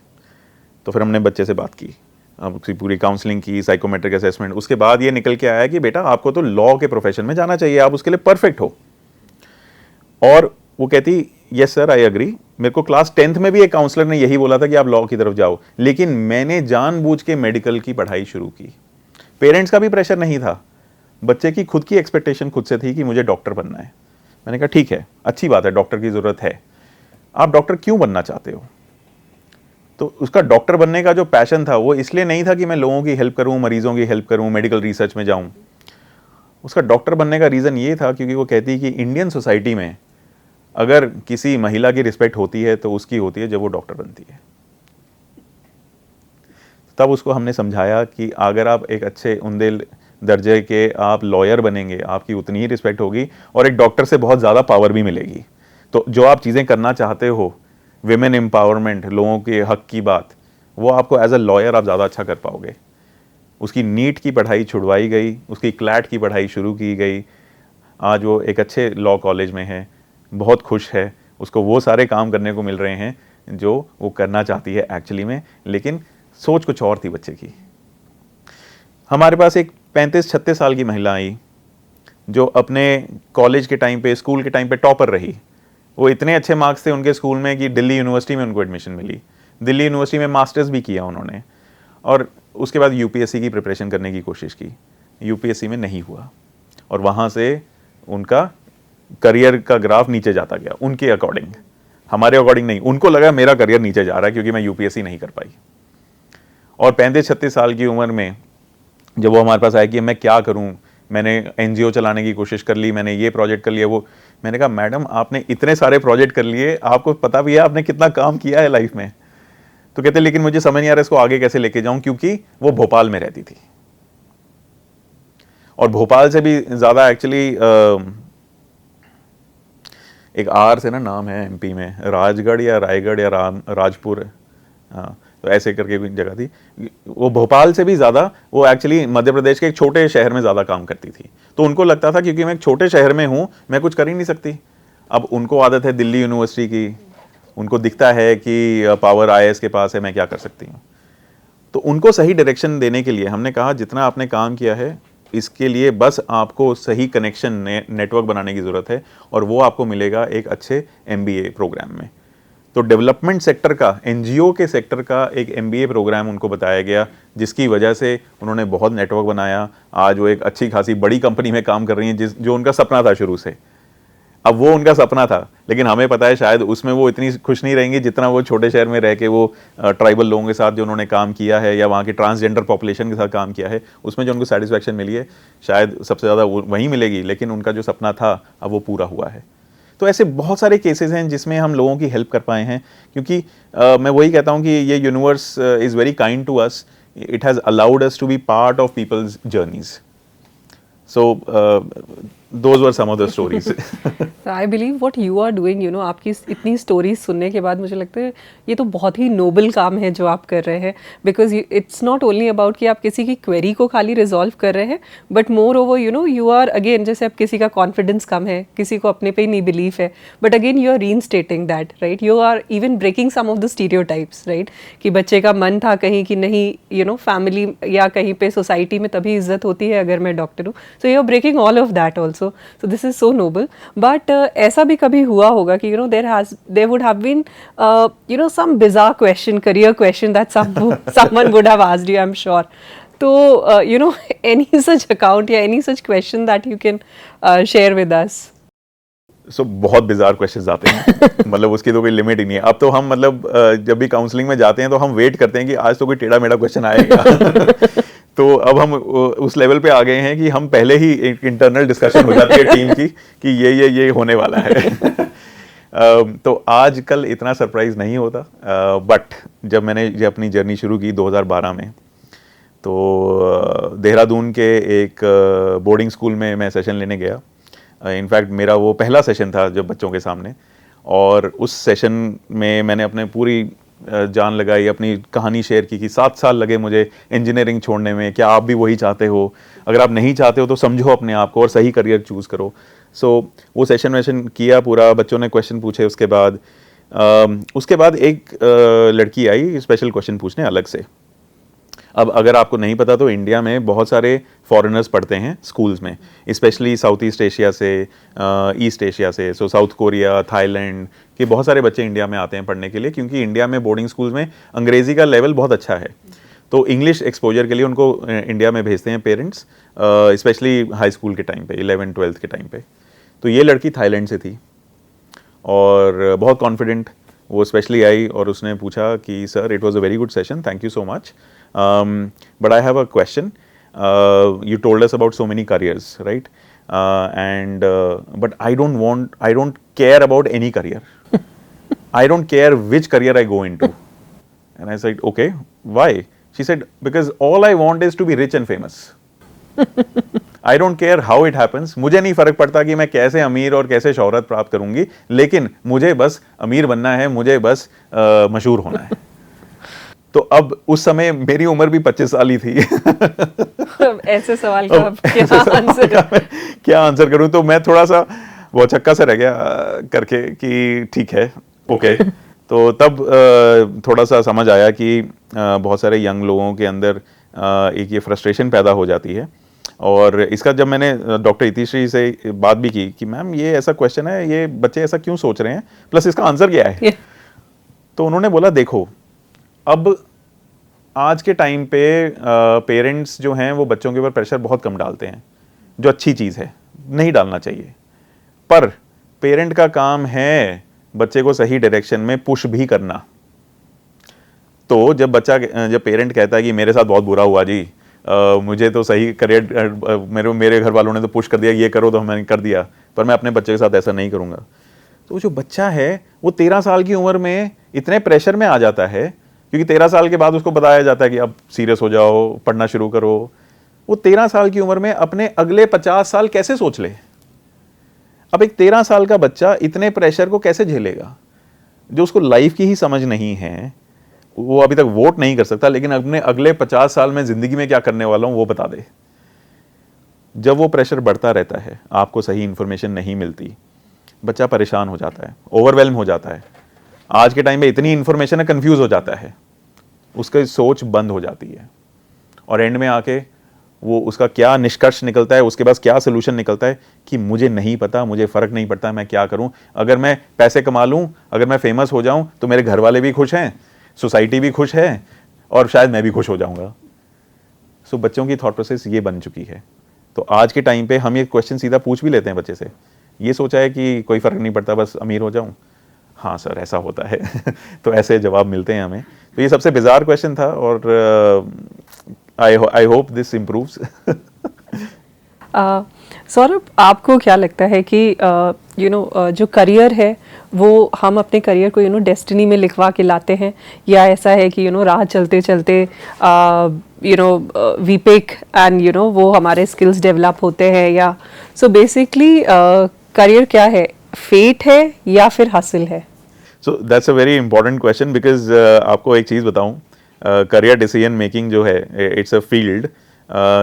तो फिर हमने बच्चे से बात की, उसकी पूरी काउंसलिंग की, साइकोमेट्रिक असेसमेंट। उसके बाद ये निकल के आया कि बेटा आपको तो लॉ के प्रोफेशन में जाना चाहिए, आप उसके लिए परफेक्ट हो। और वो कहती यस सर आई एग्री, मेरे को क्लास 10th में भी एक काउंसलर ने यही बोला था कि आप लॉ की तरफ जाओ, लेकिन मैंने जानबूझ के मेडिकल की पढ़ाई शुरू की। पेरेंट्स का भी प्रेशर नहीं था, बच्चे की खुद की एक्सपेक्टेशन खुद से थी कि मुझे डॉक्टर बनना है। मैंने कहा ठीक है, अच्छी बात है, डॉक्टर की ज़रूरत है, आप डॉक्टर क्यों बनना चाहते हो? तो उसका डॉक्टर बनने का जो पैशन था वो इसलिए नहीं था कि मैं लोगों की हेल्प करूं, मरीजों की हेल्प करूं, मेडिकल रिसर्च में जाऊं। उसका डॉक्टर बनने का रीज़न ये था क्योंकि वो कहती है कि इंडियन सोसाइटी में अगर किसी महिला की रिस्पेक्ट होती है तो उसकी होती है जब वो डॉक्टर बनती है। तब उसको हमने समझाया कि अगर आप एक अच्छे उम्दे दर्जे के आप लॉयर बनेंगे, आपकी उतनी ही रिस्पेक्ट होगी और एक डॉक्टर से बहुत ज़्यादा पावर भी मिलेगी। तो जो आप चीज़ें करना चाहते हो, विमेन एम्पावरमेंट, लोगों के हक की बात, वो आपको एज अ लॉयर आप ज़्यादा अच्छा कर पाओगे। उसकी नीट की पढ़ाई छुड़वाई गई, उसकी क्लैट की पढ़ाई शुरू की गई। आज वो एक अच्छे लॉ कॉलेज में है, बहुत खुश है, उसको वो सारे काम करने को मिल रहे हैं जो वो करना चाहती है एक्चुअली में, लेकिन सोच कुछ और थी बच्चे की। हमारे पास एक 35-36 साल की महिला आई जो अपने कॉलेज के टाइम पे, स्कूल के टाइम पे टॉपर रही। वो इतने अच्छे मार्क्स थे उनके स्कूल में कि दिल्ली यूनिवर्सिटी में उनको एडमिशन मिली। दिल्ली यूनिवर्सिटी में मास्टर्स भी किया उन्होंने और उसके बाद यूपीएससी की प्रिपरेशन करने की कोशिश की। यूपीएससी में नहीं हुआ और वहाँ से उनका करियर का ग्राफ नीचे जाता गया उनके अकॉर्डिंग। हमारे अकॉर्डिंग नहीं, उनको लगा मेरा करियर नीचे जा रहा है क्योंकि मैं यूपीएससी नहीं कर पाई। और 35-36 साल की उम्र में जब वो हमारे पास आया कि मैं क्या करूं, मैंने एनजीओ चलाने की कोशिश कर ली, मैंने ये प्रोजेक्ट कर लिया, वो, मैंने कहा मैडम आपने इतने सारे प्रोजेक्ट कर लिए, आपको पता भी है आपने कितना काम किया है लाइफ में। तो कहते लेकिन मुझे समझ नहीं आ रहा इसको आगे कैसे लेके जाऊं, क्योंकि वो भोपाल में रहती थी और भोपाल से भी ज्यादा एक्चुअली एक आर से ना नाम है एमपी में, राजगढ़ या रायगढ़ या राजपुर, हाँ, तो ऐसे करके कोई जगह थी। वो भोपाल से भी ज़्यादा वो एक्चुअली मध्य प्रदेश के एक छोटे शहर में ज़्यादा काम करती थी। तो उनको लगता था क्योंकि मैं एक छोटे शहर में हूँ मैं कुछ कर ही नहीं सकती। अब उनको आदत है दिल्ली यूनिवर्सिटी की, उनको दिखता है कि पावर आईएएस के पास है, मैं क्या कर सकती हूँ। तो उनको सही डायरेक्शन देने के लिए हमने कहा जितना आपने काम किया है इसके लिए बस आपको सही कनेक्शन नेटवर्क बनाने की ज़रूरत है और वो आपको मिलेगा एक अच्छे एमबीए प्रोग्राम में। तो डेवलपमेंट सेक्टर का, एनजीओ के सेक्टर का एक एमबीए प्रोग्राम उनको बताया गया, जिसकी वजह से उन्होंने बहुत नेटवर्क बनाया। आज वो एक अच्छी खासी बड़ी कंपनी में काम कर रही हैं, जो उनका सपना था शुरू से। अब वो उनका सपना था, लेकिन हमें पता है शायद उसमें वो इतनी खुश नहीं रहेंगी जितना वो छोटे शहर में रह के वो ट्राइबल लोगों के साथ जो उन्होंने काम किया है या वहाँ के ट्रांसजेंडर पॉपुलेशन के साथ काम किया है, उसमें जो उनको सेटिस्फैक्शन मिली है शायद सबसे ज़्यादा वहीं मिलेगी। लेकिन उनका जो सपना था अब वो पूरा हुआ है। तो ऐसे बहुत सारे केसेस हैं जिसमें हम लोगों की हेल्प कर पाए हैं, क्योंकि मैं वही कहता हूँ कि ये universe is very kind to us, it has allowed us to be part of people's journeys. So those were some of the stories. I believe what you are doing, आपकी इतनी स्टोरीज सुनने के बाद मुझे लगता है ये तो बहुत ही नोबल काम है जो आप कर रहे हैं। Because it's not only about कि आप किसी की क्वेरी को खाली रिजॉल्व कर रहे हैं, but moreover you are again, जैसे अब किसी का कॉन्फिडेंस कम है, किसी को अपने पे ही नहीं बिलीफ है, but again you are reinstating that, right. You are even breaking some of the stereotypes, right, कि बच्चे का मन था कहीं कि नहीं फैमिली या कहीं पे सोसाइटी में तभी इज्जत होती है अगर मैं डॉक्टर हूँ। So you are breaking all of that also, so this is so noble. But ऐसा भी कभी हुआ होगा कि there would have been some bizarre question, career question that someone would have asked you, I'm sure. तो any such account या any such question that you can share with us? So बहुत bizarre questions आते हैं मतलब उसकी तो कोई limit ही नहीं है। अब तो हम मतलब जब भी काउंसलिंग में जाते हैं तो हम वेट करते हैं कि आज तो कोई टेढ़ा मेढ़ा क्वेश्चन आएगा। तो अब हम उस लेवल पे आ गए हैं कि हम पहले ही एक इंटरनल डिस्कशन हो जाती है टीम की कि ये होने वाला है। तो आजकल इतना सरप्राइज नहीं होता, बट जब मैंने ये अपनी जर्नी शुरू की 2012 में, तो देहरादून के एक बोर्डिंग स्कूल में मैं सेशन लेने गया। इनफैक्ट मेरा वो पहला सेशन था जब बच्चों के सामने, और उस सेशन में मैंने अपने पूरी जान लगाई, अपनी कहानी शेयर की कि 7 साल लगे मुझे इंजीनियरिंग छोड़ने में, क्या आप भी वही चाहते हो? अगर आप नहीं चाहते हो तो समझो अपने आप को और सही करियर चूज़ करो। सो वो सेशन वेशन किया पूरा, बच्चों ने क्वेश्चन पूछे। उसके बाद एक लड़की आई स्पेशल क्वेश्चन पूछने अलग से। अब अगर आपको नहीं पता तो इंडिया में बहुत सारे फॉरेनर्स पढ़ते हैं स्कूल्स में, स्पेशली साउथ ईस्ट एशिया से, ईस्ट एशिया से। सो साउथ कोरिया, थाईलैंड के बहुत सारे बच्चे इंडिया में आते हैं पढ़ने के लिए, क्योंकि इंडिया में बोर्डिंग स्कूल्स में अंग्रेज़ी का लेवल बहुत अच्छा है। तो इंग्लिश एक्सपोजर के लिए उनको इंडिया में भेजते हैं पेरेंट्स, स्पेशली हाई स्कूल के टाइम पे, 11th-12th के टाइम पे। तो ये लड़की थाईलैंड से थी और बहुत कॉन्फिडेंट, वो स्पेशली आई और उसने पूछा कि sir it was a very good session, thank you so much, but I have a question, you told us about so many careers, right? But I don't care about any career. I don't care which career I go into. And I said, okay, why? She said, because all I want is to be rich and famous. I don't care how it happens. मुझे नहीं फर्क पड़ता कि मैं कैसे अमीर और कैसे शोहरत प्राप्त करूंगी, लेकिन मुझे बस अमीर बनना है, मुझे बस मशहूर होना है. तो अब उस समय मेरी उम्र भी 25 साल ही थी. ऐसे सवाल का क्या आंसर करूं, तो मैं थोड़ा सा वो चक्का से रह गया करके कि ठीक है, ओके. तो तब थोड़ा सा समझ आया कि बहुत सारे यंग लोगों के अंदर एक ये फ्रस्ट्रेशन पैदा हो जाती है. और इसका जब मैंने डॉक्टर इतिश्री से बात भी की कि मैम ये ऐसा क्वेश्चन है, ये बच्चे ऐसा क्यों सोच रहे हैं, प्लस इसका आंसर क्या है, तो उन्होंने बोला देखो, अब आज के टाइम पे पेरेंट्स जो हैं वो बच्चों के ऊपर प्रेशर बहुत कम डालते हैं, जो अच्छी चीज़ है, नहीं डालना चाहिए. पर पेरेंट का काम है बच्चे को सही डायरेक्शन में पुश भी करना. तो जब पेरेंट कहता है कि मेरे साथ बहुत बुरा हुआ जी, मुझे तो सही करियर मेरे घर वालों ने तो पुश कर दिया, ये करो, तो मैंने कर दिया, पर मैं अपने बच्चे के साथ ऐसा नहीं करूँगा. तो जो बच्चा है वो 13 साल की उम्र में इतने प्रेशर में आ जाता है, क्योंकि 13 साल के बाद उसको बताया जाता है कि अब सीरियस हो जाओ, पढ़ना शुरू करो. वो 13 साल की उम्र में अपने अगले 50 साल कैसे सोच ले. अब एक 13 साल का बच्चा इतने प्रेशर को कैसे झेलेगा, जो उसको लाइफ की ही समझ नहीं है. वो अभी तक वोट नहीं कर सकता, लेकिन अपने अगले 50 साल में जिंदगी में क्या करने वाला हूं वो बता दे. जब वो प्रेशर बढ़ता रहता है, आपको सही इंफॉर्मेशन नहीं मिलती, बच्चा परेशान हो जाता है, ओवरवेल्म हो जाता है. आज के टाइम में इतनी इंफॉर्मेशन है, कंफ्यूज हो जाता है, उसकी सोच बंद हो जाती है, और एंड में आके वो उसका क्या निष्कर्ष निकलता है, उसके पास क्या सोल्यूशन निकलता है कि मुझे नहीं पता, मुझे फ़र्क नहीं पड़ता, मैं क्या करूं. अगर मैं पैसे कमा लूं, अगर मैं फेमस हो जाऊं, तो मेरे घर वाले भी खुश हैं, सोसाइटी भी खुश है, और शायद मैं भी खुश हो जाऊंगा. सो बच्चों की थॉट प्रोसेस ये बन चुकी है. तो आज के टाइम पे हम ये क्वेश्चन सीधा पूछ भी लेते हैं बच्चे से, ये सोचा है कि कोई फ़र्क नहीं पड़ता, बस अमीर हो जाऊं. हाँ सर, ऐसा होता है. तो ऐसे जवाब मिलते हैं हमें. तो ये सबसे बिजार क्वेश्चन था, और I hope this improves. Saurabh, आपको क्या लगता है कि जो करियर है वो हम अपने करियर को डेस्टिनी में लिखवा के लाते हैं, या ऐसा है कि राह चलते चलते वी पिक एंड वो हमारे स्किल्स डेवलप होते हैं, या सो बेसिकली करियर क्या है, फेट है या फिर हासिल है? सो that's a very important question, because आपको एक चीज़ बताऊं, करियर डिसीजन मेकिंग जो है, इट्स अ फील्ड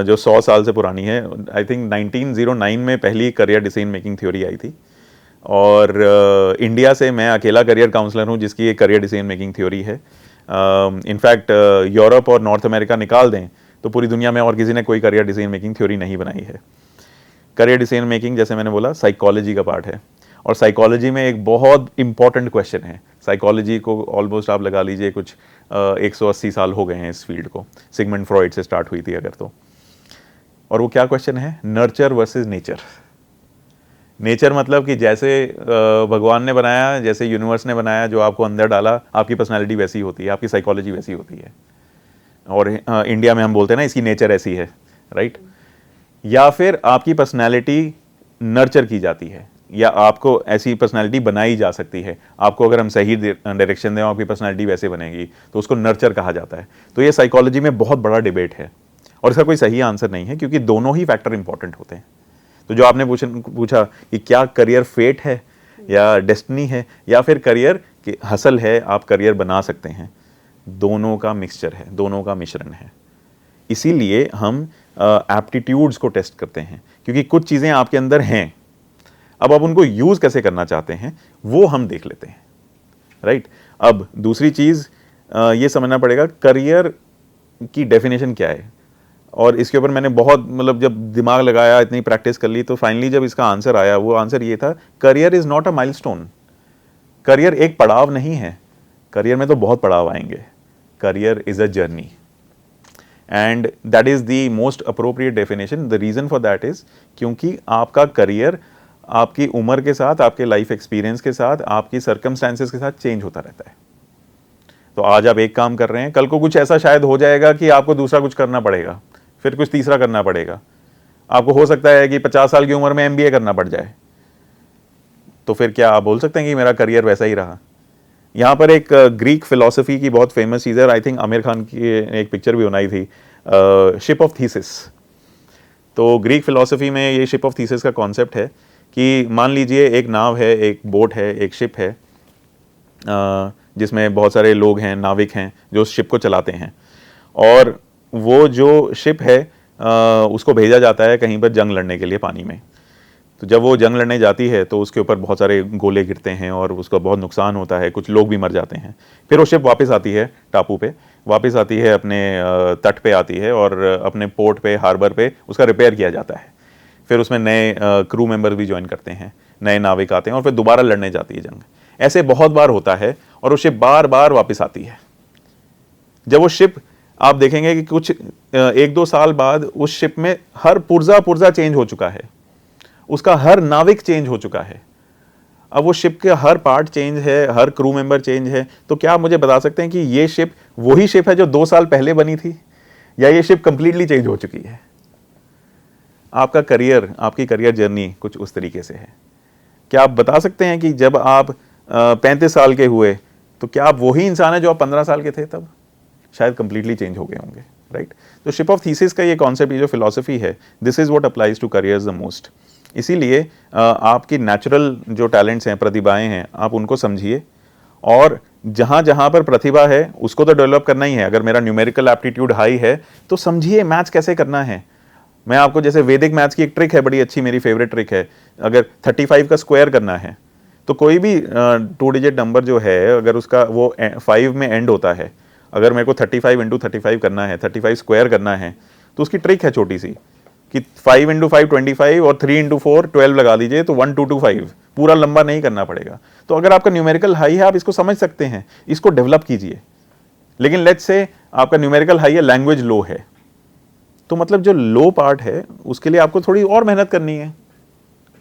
जो 100 साल से पुरानी है. आई थिंक 1909 में पहली करियर डिसीजन मेकिंग थ्योरी आई थी, और इंडिया से मैं अकेला करियर काउंसलर हूं जिसकी एक करियर डिसीजन मेकिंग थ्योरी है. इनफैक्ट यूरोप और नॉर्थ अमेरिका निकाल दें तो पूरी दुनिया में और किसी ने कोई करियर डिसीजन मेकिंग थ्योरी नहीं बनाई है. करियर डिसीजन मेकिंग, जैसे मैंने बोला, साइकोलॉजी का पार्ट है, और साइकोलॉजी में एक बहुत इंपॉर्टेंट क्वेश्चन है. साइकोलॉजी को ऑलमोस्ट आप लगा लीजिए कुछ 180 साल हो गए हैं इस फील्ड को, सिगमंड फ्रॉइड से स्टार्ट हुई थी अगर तो. और वो क्या क्वेश्चन है, नर्चर वर्सेस नेचर. नेचर मतलब कि जैसे भगवान ने बनाया, जैसे यूनिवर्स ने बनाया, जो आपको अंदर डाला, आपकी पर्सनालिटी वैसी होती है, आपकी साइकोलॉजी वैसी होती है. और इंडिया में हम बोलते हैं ना, इसकी नेचर ऐसी है, राइट. या फिर आपकी पर्सनालिटी नर्चर की जाती है, या आपको ऐसी पर्सनालिटी बनाई जा सकती है. आपको अगर हम सही डायरेक्शन दें, आपकी पर्सनालिटी वैसे बनेगी, तो उसको नर्चर कहा जाता है. तो ये साइकोलॉजी में बहुत बड़ा डिबेट है, और इसका कोई सही आंसर नहीं है, क्योंकि दोनों ही फैक्टर इंपॉर्टेंट होते हैं. तो जो आपने पूछा कि क्या करियर फेट है या डेस्टिनी है, या फिर करियर की हसल है, आप करियर बना सकते हैं, दोनों का मिक्सचर है, दोनों का मिश्रण है. इसीलिए हम एप्टीट्यूड्स को टेस्ट करते हैं, क्योंकि कुछ चीज़ें आपके अंदर हैं, अब आप उनको यूज़ कैसे करना चाहते हैं वो हम देख लेते हैं, राइट. अब दूसरी चीज़ ये समझना पड़ेगा, करियर की डेफिनेशन क्या है. और इसके ऊपर मैंने बहुत, मतलब जब दिमाग लगाया, इतनी प्रैक्टिस कर ली, तो फाइनली जब इसका आंसर आया, वो आंसर ये था, career is not a milestone. Career एक पड़ाव नहीं है, करियर में तो बहुत पड़ाव आएंगे. Career is a journey, and that is the most appropriate definition. The reason for that is क्योंकि आपका करियर आपकी उम्र के साथ, आपके लाइफ एक्सपीरियंस के साथ, आपकी सर्कमस्टांसेस के साथ चेंज होता रहता है। तो आज आप एक काम कर रहे हैं, कल को कुछ ऐसा शायद हो जाएगा कि आपको दूसरा कुछ करना पड़ेगा, फिर कुछ तीसरा करना पड़ेगा। आपको हो सकता है कि 50 साल की उम्र में MBA करना पड़ जाए, तो फिर क्या आप बोल सकते हैं कि मेरा करियर वैसा ही रहा? यहाँ पर एक ग्रीक फिलॉसफी की बहुत फेमस चीज़ है, आई थिंक आमिर खान की एक पिक्चर भी बनाई थी, शिप ऑफ थीसिस। तो ग्रीक फिलॉसफी में ये शिप ऑफ थीसिस का कॉन्सेप्ट है कि मान लीजिए एक नाव है, एक बोट है, एक शिप है, जिसमें बहुत सारे लोग हैं, नाविक हैं जो उस शिप को चलाते हैं, और वो जो शिप है उसको भेजा जाता है कहीं पर जंग लड़ने के लिए पानी में। तो जब वो जंग लड़ने जाती है तो उसके ऊपर बहुत सारे गोले गिरते हैं और उसका बहुत नुकसान होता है, कुछ लोग भी मर जाते हैं। फिर वो शिप वापस आती है टापू पे, वापस आती है, अपने तट पे आती है और अपने पोर्ट पे, हार्बर पे उसका रिपेयर किया जाता है। फिर उसमें नए क्रू मेंबर भी ज्वाइन करते हैं, नए नाविक आते हैं और फिर दोबारा लड़ने जाती है जंग। ऐसे बहुत बार होता है और वो शिप बार बार वापस आती है। जब वो शिप, आप देखेंगे कि कुछ 1-2 साल बाद उस शिप में हर पुर्जा चेंज हो चुका है, उसका हर नाविक चेंज हो चुका है, अब वो शिप के हर पार्ट चेंज है, हर क्रू मेंबर चेंज है। तो क्या आप मुझे बता सकते हैं कि ये शिप वही शिप है जो 2 साल पहले बनी थी, या ये शिप कंप्लीटली चेंज हो चुकी है? आपका करियर, आपकी करियर जर्नी कुछ उस तरीके से है। क्या आप बता सकते हैं कि जब आप 35 साल के हुए तो क्या आप वही इंसान है जो आप 15 साल के थे तब? शायद कंप्लीटली चेंज हो गए होंगे, राइट? तो शिप ऑफ थीसिस का ये कॉन्सेप्ट, ये जो फिलॉसफी है, this is what applies to careers the most. इसीलिए आपकी नेचुरल जो टैलेंट्स हैं, प्रतिभाएं हैं, आप उनको समझिए, और जहाँ जहाँ पर प्रतिभा है उसको तो डेवलप करना ही है। अगर मेरा न्यूमेरिकल एप्टीट्यूड हाई है तो समझिए मैथ्स कैसे करना है। मैं आपको, जैसे वैदिक मैथ्स की एक ट्रिक है, बड़ी अच्छी, मेरी फेवरेट ट्रिक है। अगर 35 का स्क्वायर करना है तो कोई भी 2 डिजिट नंबर जो है, अगर उसका वो 5 में एंड होता है, अगर मेरे को 35 × 35 करना है, 35 स्क्वायर करना है, तो उसकी ट्रिक है छोटी सी कि 5 × 5 25 और 3 × 4 12 लगा दीजिए, तो 1225, पूरा लंबा नहीं करना पड़ेगा। तो अगर आपका न्यूमेरिकल हाई है, आप इसको समझ सकते हैं, इसको डेवलप कीजिए। लेकिन लेट्स से आपका न्यूमेरिकल हाई है, लैंग्वेज लो है, तो मतलब जो लो पार्ट है उसके लिए आपको थोड़ी और मेहनत करनी है,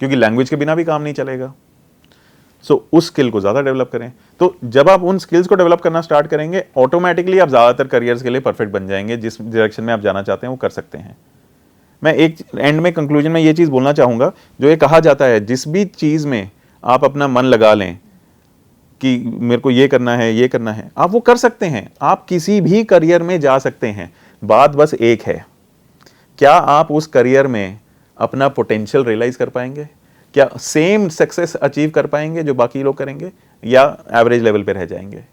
क्योंकि लैंग्वेज के बिना भी काम नहीं चलेगा। सो उस स्किल को ज़्यादा डेवलप करें। तो जब आप उन स्किल्स को डेवलप करना स्टार्ट करेंगे, ऑटोमेटिकली आप ज़्यादातर करियर्स के लिए परफेक्ट बन जाएंगे। जिस डायरेक्शन में आप जाना चाहते हैं वो कर सकते हैं। मैं एक एंड में, कंक्लूजन में ये चीज़ बोलना चाहूँगा, जो ये कहा जाता है, जिस भी चीज़ में आप अपना मन लगा लें कि मेरे को ये करना है, ये करना है, आप वो कर सकते हैं। आप किसी भी करियर में जा सकते हैं। बात बस एक है, क्या आप उस करियर में अपना पोटेंशियल रियलाइज कर पाएंगे? क्या सेम सक्सेस अचीव कर पाएंगे जो बाकी लोग करेंगे, या एवरेज लेवल पे रह जाएंगे?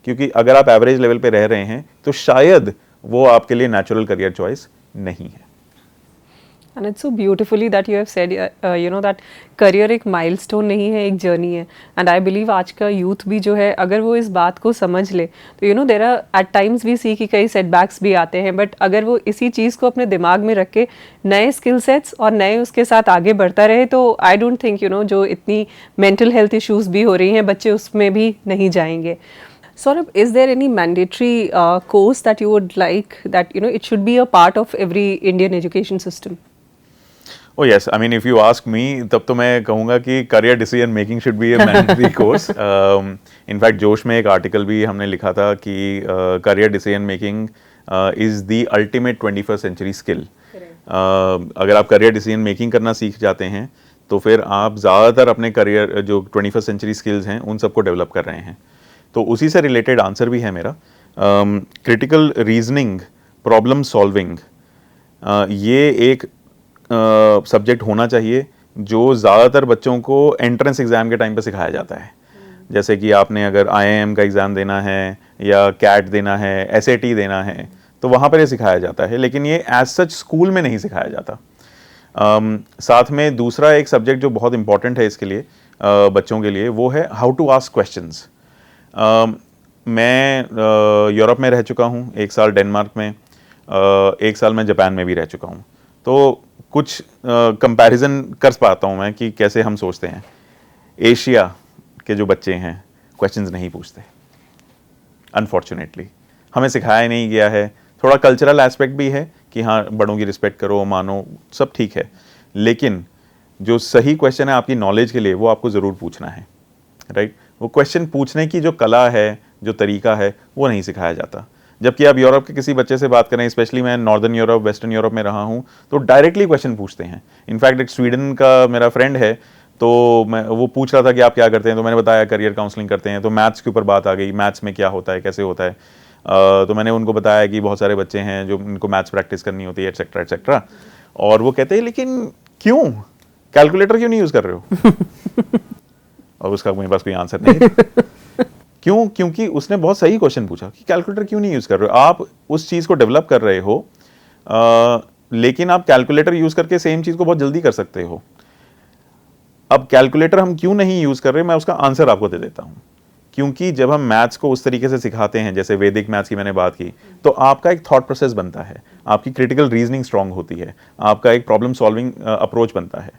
क्योंकि अगर आप एवरेज लेवल पे रह रहे हैं तो शायद वो आपके लिए नेचुरल करियर चॉइस नहीं है। And it's so beautifully that you have said, that career एक milestone नहीं है, एक journey है. And I believe आज का youth भी जो है, अगर वो इस बात को समझ ले, तो there are at times we see कि कई setbacks भी आते हैं, but अगर वो इसी चीज़ को अपने दिमाग में रख के नए skill sets और नए उसके साथ आगे बढ़ता रहे, तो I don't think जो इतनी mental health issues भी हो रही हैं, बच्चे उसमें भी नहीं जाएंगे. Saurabh, is there any mandatory course that you would like that it should be a part of every Indian education system? Oh yes, I mean if you ask me, तब तो मैं कहूँगा कि career decision making should be a mandatory course. In fact, जोश में एक article भी हमने लिखा था कि career decision making is the ultimate 21st century skill. अगर आप career decision making करना सीख जाते हैं तो फिर आप ज़्यादातर अपने career जो 21st century skills हैं उन सबको डेवलप कर रहे हैं। तो उसी से रिलेटेड आंसर भी है मेरा। क्रिटिकल रीजनिंग, प्रॉब्लम सॉल्विंग, ये एक सब्जेक्ट होना चाहिए जो ज़्यादातर बच्चों को एंट्रेंस एग्ज़ाम के टाइम पे सिखाया जाता है। जैसे कि आपने अगर IIM का एग्ज़ाम देना है या कैट देना है, SAT देना है, तो वहाँ पर ये सिखाया जाता है, लेकिन ये एज सच स्कूल में नहीं सिखाया जाता। साथ में दूसरा एक सब्जेक्ट जो बहुत इंपॉर्टेंट है इसके लिए, बच्चों के लिए, वो है हाउ टू आस्क क्वेश्चंस। मैं यूरोप में रह चुका हूँ, 1 साल डेनमार्क में, 1 साल मैं जापान में भी रह चुका हूँ, तो कुछ कंपैरिजन कर पाता हूँ मैं कि कैसे हम सोचते हैं। एशिया के जो बच्चे हैं क्वेश्चंस नहीं पूछते, अनफॉर्चुनेटली हमें सिखाया नहीं गया है। थोड़ा कल्चरल एस्पेक्ट भी है कि हाँ, बड़ों की रिस्पेक्ट करो, मानो, सब ठीक है, लेकिन जो सही क्वेश्चन है आपकी नॉलेज के लिए वो आपको ज़रूर पूछना है, राइट। वो क्वेश्चन पूछने की जो कला है, जो तरीका है, वो नहीं सिखाया जाता। जबकि आप यूरोप के किसी बच्चे से बात करें, स्पेशली मैं नॉर्दर्न यूरोप, वेस्टर्न यूरोप में रहा हूँ, तो डायरेक्टली क्वेश्चन पूछते हैं। इनफैक्ट एक स्वीडन का मेरा फ्रेंड है, तो वो पूछ रहा था कि आप क्या करते हैं, तो मैंने बताया करियर काउंसलिंग करते हैं। तो मैथ्स के ऊपर बात आ गई, मैथ्स में क्या होता है, कैसे होता है। तो मैंने उनको बताया कि बहुत सारे बच्चे हैं जो इनको मैथ्स प्रैक्टिस करनी होती है, एटसेट्रा एटसेट्रा। और वो कहते हैं लेकिन क्यों, कैलकुलेटर क्यों नहीं यूज़ कर रहे हो? और उसका मेरे पास कोई आंसर नहीं। क्यों? क्योंकि उसने बहुत सही क्वेश्चन पूछा कि कैलकुलेटर क्यों नहीं यूज़ कर रहे हो। आप उस चीज़ को डेवलप कर रहे हो, लेकिन आप कैलकुलेटर यूज़ करके सेम चीज़ को बहुत जल्दी कर सकते हो। अब कैलकुलेटर हम क्यों नहीं यूज़ कर रहे, मैं उसका आंसर आपको दे देता हूँ। क्योंकि जब हम मैथ्स को उस तरीके से सिखाते हैं, जैसे वैदिक मैथ्स की मैंने बात की, तो आपका एक थॉट प्रोसेस बनता है, आपकी क्रिटिकल रीजनिंग स्ट्रांग होती है, आपका एक प्रॉब्लम सॉल्विंग अप्रोच बनता है।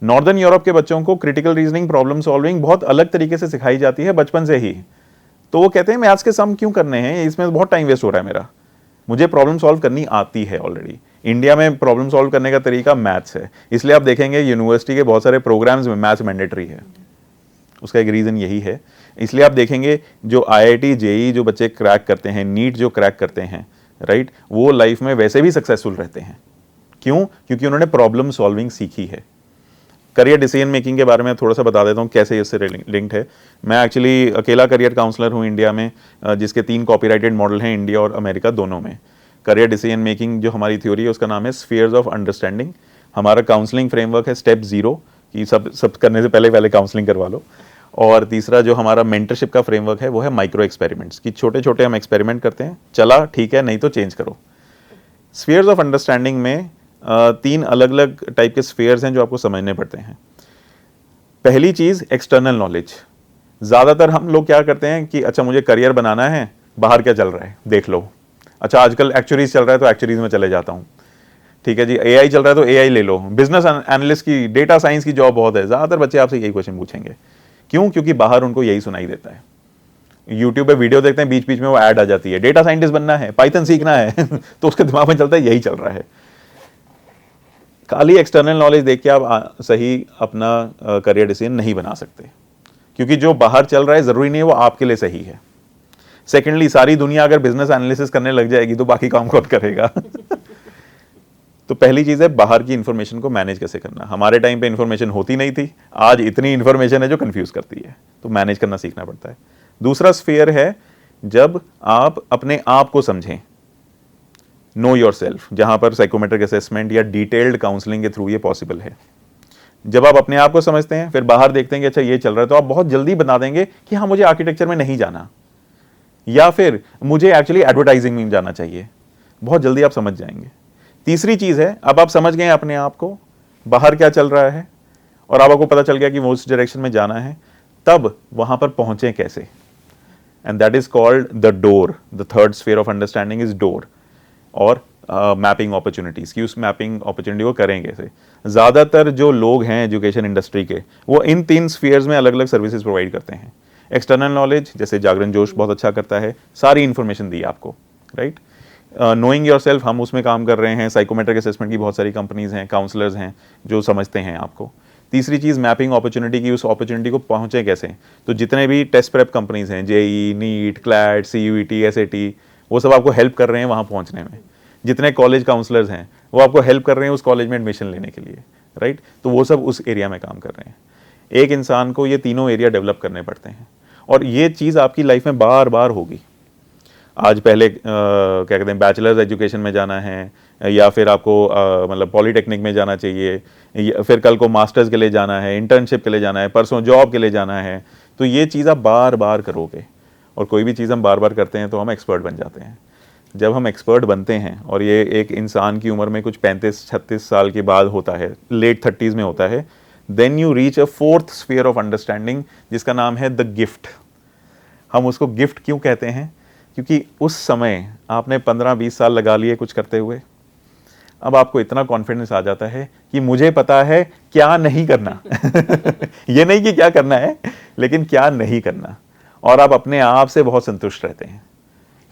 नॉर्दर्न यूरोप के बच्चों को क्रिटिकल रीजनिंग, प्रॉब्लम सॉल्विंग बहुत अलग तरीके से सिखाई जाती है बचपन से ही। तो वो कहते हैं मैथ्स के सम क्यों करने हैं, इसमें बहुत टाइम वेस्ट हो रहा है मेरा, मुझे प्रॉब्लम सॉल्व करनी आती है ऑलरेडी। इंडिया में प्रॉब्लम सॉल्व करने का तरीका मैथ्स है, इसलिए आप देखेंगे यूनिवर्सिटी के बहुत सारे प्रोग्राम्स में मैथ्स मैंडेटरी है। उसका एक रीज़न यही है। इसलिए आप देखेंगे जो IIT JEE जो बच्चे क्रैक करते हैं, नीट जो क्रैक करते हैं, राइट, वो लाइफ में वैसे भी सक्सेसफुल रहते हैं। क्यों? क्योंकि उन्होंने प्रॉब्लम सॉल्विंग सीखी है। करियर डिसीजन मेकिंग के बारे में थोड़ा सा बता देता हूँ कैसे इससे लिंक्ड है। मैं एक्चुअली अकेला करियर काउंसलर हूँ इंडिया में, जिसके 3 कॉपीराइटेड मॉडल हैं इंडिया और अमेरिका दोनों में। करियर डिसीजन मेकिंग जो हमारी थ्योरी है उसका नाम है स्फीयर्स ऑफ अंडरस्टैंडिंग। हमारा काउंसलिंग फ्रेमवर्क है स्टेप 0 कि सब करने से पहले काउंसलिंग करवा लो। और तीसरा जो हमारा मेंटरशिप का फ्रेमवर्क है वो है माइक्रो एक्सपेरिमेंट्स, कि छोटे छोटे हम एक्सपेरिमेंट करते हैं, चला ठीक है, नहीं तो चेंज करो। स्फीयर्स ऑफ अंडरस्टैंडिंग में 3 अलग अलग टाइप के स्फीयर्स हैं जो आपको समझने पड़ते हैं। पहली चीज़ एक्सटर्नल नॉलेज। ज़्यादातर हम लोग क्या करते हैं कि अच्छा मुझे करियर बनाना है, बाहर क्या चल रहा है देख लो। अच्छा आजकल एक्चुअरीज चल रहा है तो एक्चुअरीज में चले जाता हूँ, ठीक है जी। AI चल रहा है तो AI ले लो। बिजनेस एनालिस्ट की, डेटा साइंस की जॉब बहुत है, ज़्यादातर बच्चे आपसे यही क्वेश्चन पूछेंगे। क्यों? क्योंकि बाहर उनको यही सुनाई देता है। यूट्यूब पे वीडियो देखते हैं, बीच बीच में वो ऐड आ जाती है, डेटा साइंटिस्ट बनना है, पाइथन सीखना है तो उसके दिमाग में चलता है यही चल रहा है। खाली एक्सटर्नल नॉलेज देख के आप सही अपना करियर डिसीजन नहीं बना सकते, क्योंकि जो बाहर चल रहा है ज़रूरी नहीं है वो आपके लिए सही है। सेकेंडली, सारी दुनिया अगर बिजनेस एनालिसिस करने लग जाएगी तो बाकी काम कौन करेगा? तो पहली चीज़ है बाहर की इंफॉर्मेशन को मैनेज कैसे करना। हमारे टाइम पे इंफॉर्मेशन होती नहीं थी, आज इतनी इंफॉर्मेशन है जो कंफ्यूज करती है, तो मैनेज करना सीखना पड़ता है। दूसरा स्फीयर है जब आप अपने आप को समझें, नो योर सेल्फ, जहां पर साइकोमेट्रिक असेसमेंट या डिटेल्ड काउंसलिंग के थ्रू ये पॉसिबल है। जब आप अपने आप को समझते हैं, फिर बाहर देखते हैं कि अच्छा ये चल रहा है, तो आप बहुत जल्दी बता देंगे कि हाँ मुझे आर्किटेक्चर में नहीं जाना, या फिर मुझे एक्चुअली एडवर्टाइजिंग में जाना चाहिए। बहुत जल्दी आप समझ जाएंगे। तीसरी चीज़ है, अब आप समझ गए अपने आप को, बाहर क्या चल रहा है, और अब आपको पता चल गया कि वो उस डायरेक्शन में जाना है, तब वहां पर पहुंचे कैसे। And that is called the door. The third sphere of understanding is door. और मैपिंग अपॉर्चुनिटीज़ की, उस मैपिंग अपॉर्चुनिटी को करेंगे कैसे। ज़्यादातर जो लोग हैं एजुकेशन इंडस्ट्री के, वो इन 3 स्फीयर्स में अलग अलग सर्विसेज प्रोवाइड करते हैं। एक्सटर्नल नॉलेज, जैसे जागरण जोश बहुत अच्छा करता है, सारी इन्फॉर्मेशन दी आपको, राइट। नोइंग योर सेल्फ, हम उसमें काम कर रहे हैं। साइकोमेट्रिक असेसमेंट की बहुत सारी कंपनीज हैं, काउंसलर्स हैं जो समझते हैं आपको। तीसरी चीज़ मैपिंग अपॉर्चुनिटी की, उस अपॉर्चुनिटी को पहुँचे कैसे। तो जितने भी टेस्ट प्रेप कंपनीज हैं, JEE, NEET, CLAT, CUET, SAT, वो सब आपको हेल्प कर रहे हैं वहाँ पहुँचने में। जितने कॉलेज काउंसलर्स हैं वो आपको हेल्प कर रहे हैं उस कॉलेज में एडमिशन लेने के लिए, राइट। तो वो सब उस एरिया में काम कर रहे हैं। एक इंसान को ये तीनों एरिया डेवलप करने पड़ते हैं, और ये चीज़ आपकी लाइफ में बार बार होगी। आज पहले क्या कहते हैं, बैचलर्स एजुकेशन में जाना है, या फिर आपको मतलब पॉलीटेक्निक में जाना चाहिए, फिर कल को मास्टर्स के लिए जाना है, इंटर्नशिप के लिए जाना है, परसों जॉब के लिए जाना है। तो ये चीज़ आप बार बार करोगे, और कोई भी चीज़ हम बार बार करते हैं तो हम एक्सपर्ट बन जाते हैं। जब हम एक्सपर्ट बनते हैं, और ये एक इंसान की उम्र में कुछ 35-36 साल के बाद होता है, लेट 30s में होता है, then you reach a 4th sphere of understanding, जिसका नाम है द गिफ्ट। हम उसको गिफ्ट क्यों कहते हैं? क्योंकि उस समय आपने 15-20 साल लगा लिए कुछ करते हुए, अब आपको इतना कॉन्फिडेंस आ जाता है कि मुझे पता है क्या नहीं करना ये नहीं कि क्या करना है, लेकिन क्या नहीं करना, और आप अपने आप से बहुत संतुष्ट रहते हैं।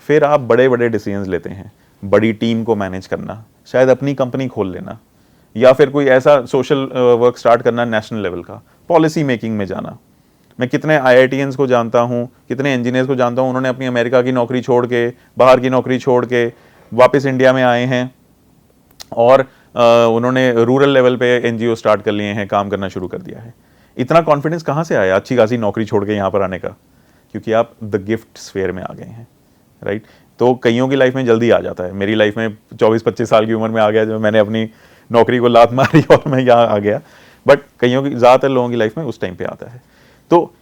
फिर आप बड़े बड़े डिसीजंस लेते हैं, बड़ी टीम को मैनेज करना, शायद अपनी कंपनी खोल लेना, या फिर कोई ऐसा सोशल वर्क स्टार्ट करना नेशनल लेवल का, पॉलिसी मेकिंग में जाना। मैं कितने IITians को जानता हूँ, कितने इंजीनियर्स को जानता हूँ, उन्होंने अपनी अमेरिका की नौकरी छोड़ के, बाहर की नौकरी छोड़ के वापस इंडिया में आए हैं और उन्होंने रूरल लेवल पे NGO स्टार्ट कर लिए हैं, काम करना शुरू कर दिया है। इतना कॉन्फिडेंस कहाँ से आया अच्छी खासी नौकरी छोड़ के यहाँ पर आने का? क्योंकि आप द गिफ्ट स्फेयर में आ गए हैं, राइट? तो कईयों की लाइफ में जल्दी आ जाता है। मेरी लाइफ में 24-25 साल की उम्र में आ गया जब मैंने अपनी नौकरी को लात मारी और मैं यहाँ आ गया, बट कईयों की, ज़्यादातर लोगों की लाइफ में उस टाइम पे आता है। तो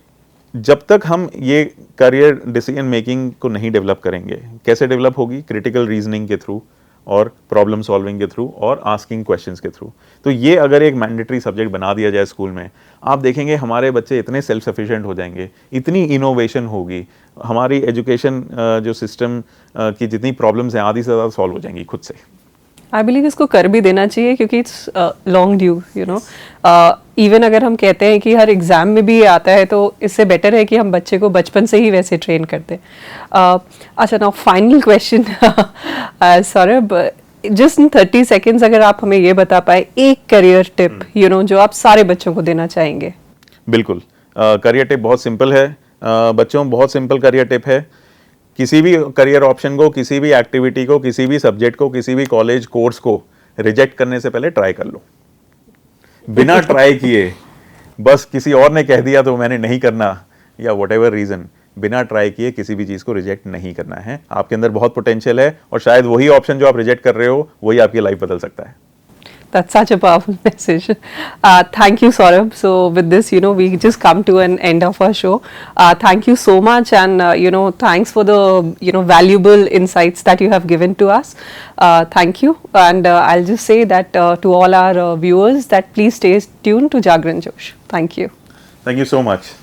जब तक हम ये करियर डिसीजन मेकिंग को नहीं डेवलप करेंगे, कैसे डेवलप होगी? क्रिटिकल रीजनिंग के थ्रू और प्रॉब्लम सॉल्विंग के थ्रू और आस्किंग क्वेश्चंस के थ्रू। तो ये अगर एक मैंडेटरी सब्जेक्ट बना दिया जाए स्कूल में, आप देखेंगे हमारे बच्चे इतने सेल्फ सफिशिएंट हो जाएंगे, इतनी इनोवेशन होगी, हमारी एजुकेशन जो सिस्टम की जितनी प्रॉब्लम्स हैं आधी से ज़्यादा सॉल्व हो जाएंगी खुद से। आई बिलीव इसको कर भी देना चाहिए क्योंकि it's long due, you know. Even अगर हम कहते हैं कि हर एग्ज़ाम में भी ये आता है तो इससे बेटर है कि हम बच्चे को बचपन से ही वैसे ट्रेन करते हैं। अच्छा, now final question Saurabh, just in 30 seconds अगर आप हमें ये बता पाए एक करियर टिप, यू नो, जो आप सारे बच्चों को देना चाहेंगे। बिल्कुल, करियर टिप बहुत सिंपल है बच्चों, बहुत सिंपल करियर टिप है। किसी भी करियर ऑप्शन को, किसी भी एक्टिविटी को, किसी भी सब्जेक्ट को, किसी भी कॉलेज कोर्स को रिजेक्ट करने से पहले ट्राई कर लो। बिना ट्राई किए, बस किसी और ने कह दिया तो मैंने नहीं करना या व्हाटएवर रीजन, बिना ट्राई किए किसी भी चीज को रिजेक्ट नहीं करना है। आपके अंदर बहुत पोटेंशियल है और शायद वही ऑप्शन जो आप रिजेक्ट कर रहे हो वही आपकी लाइफ बदल सकता है। That's such a powerful message. Thank you, Saurabh. So with this, you know, we just come to an end of our show. Thank you so much, and you know, thanks for the, you know, valuable insights that you have given to us. Thank you, and I'll just say that to all our viewers that please stay tuned to Jagran Josh. Thank you. Thank you so much.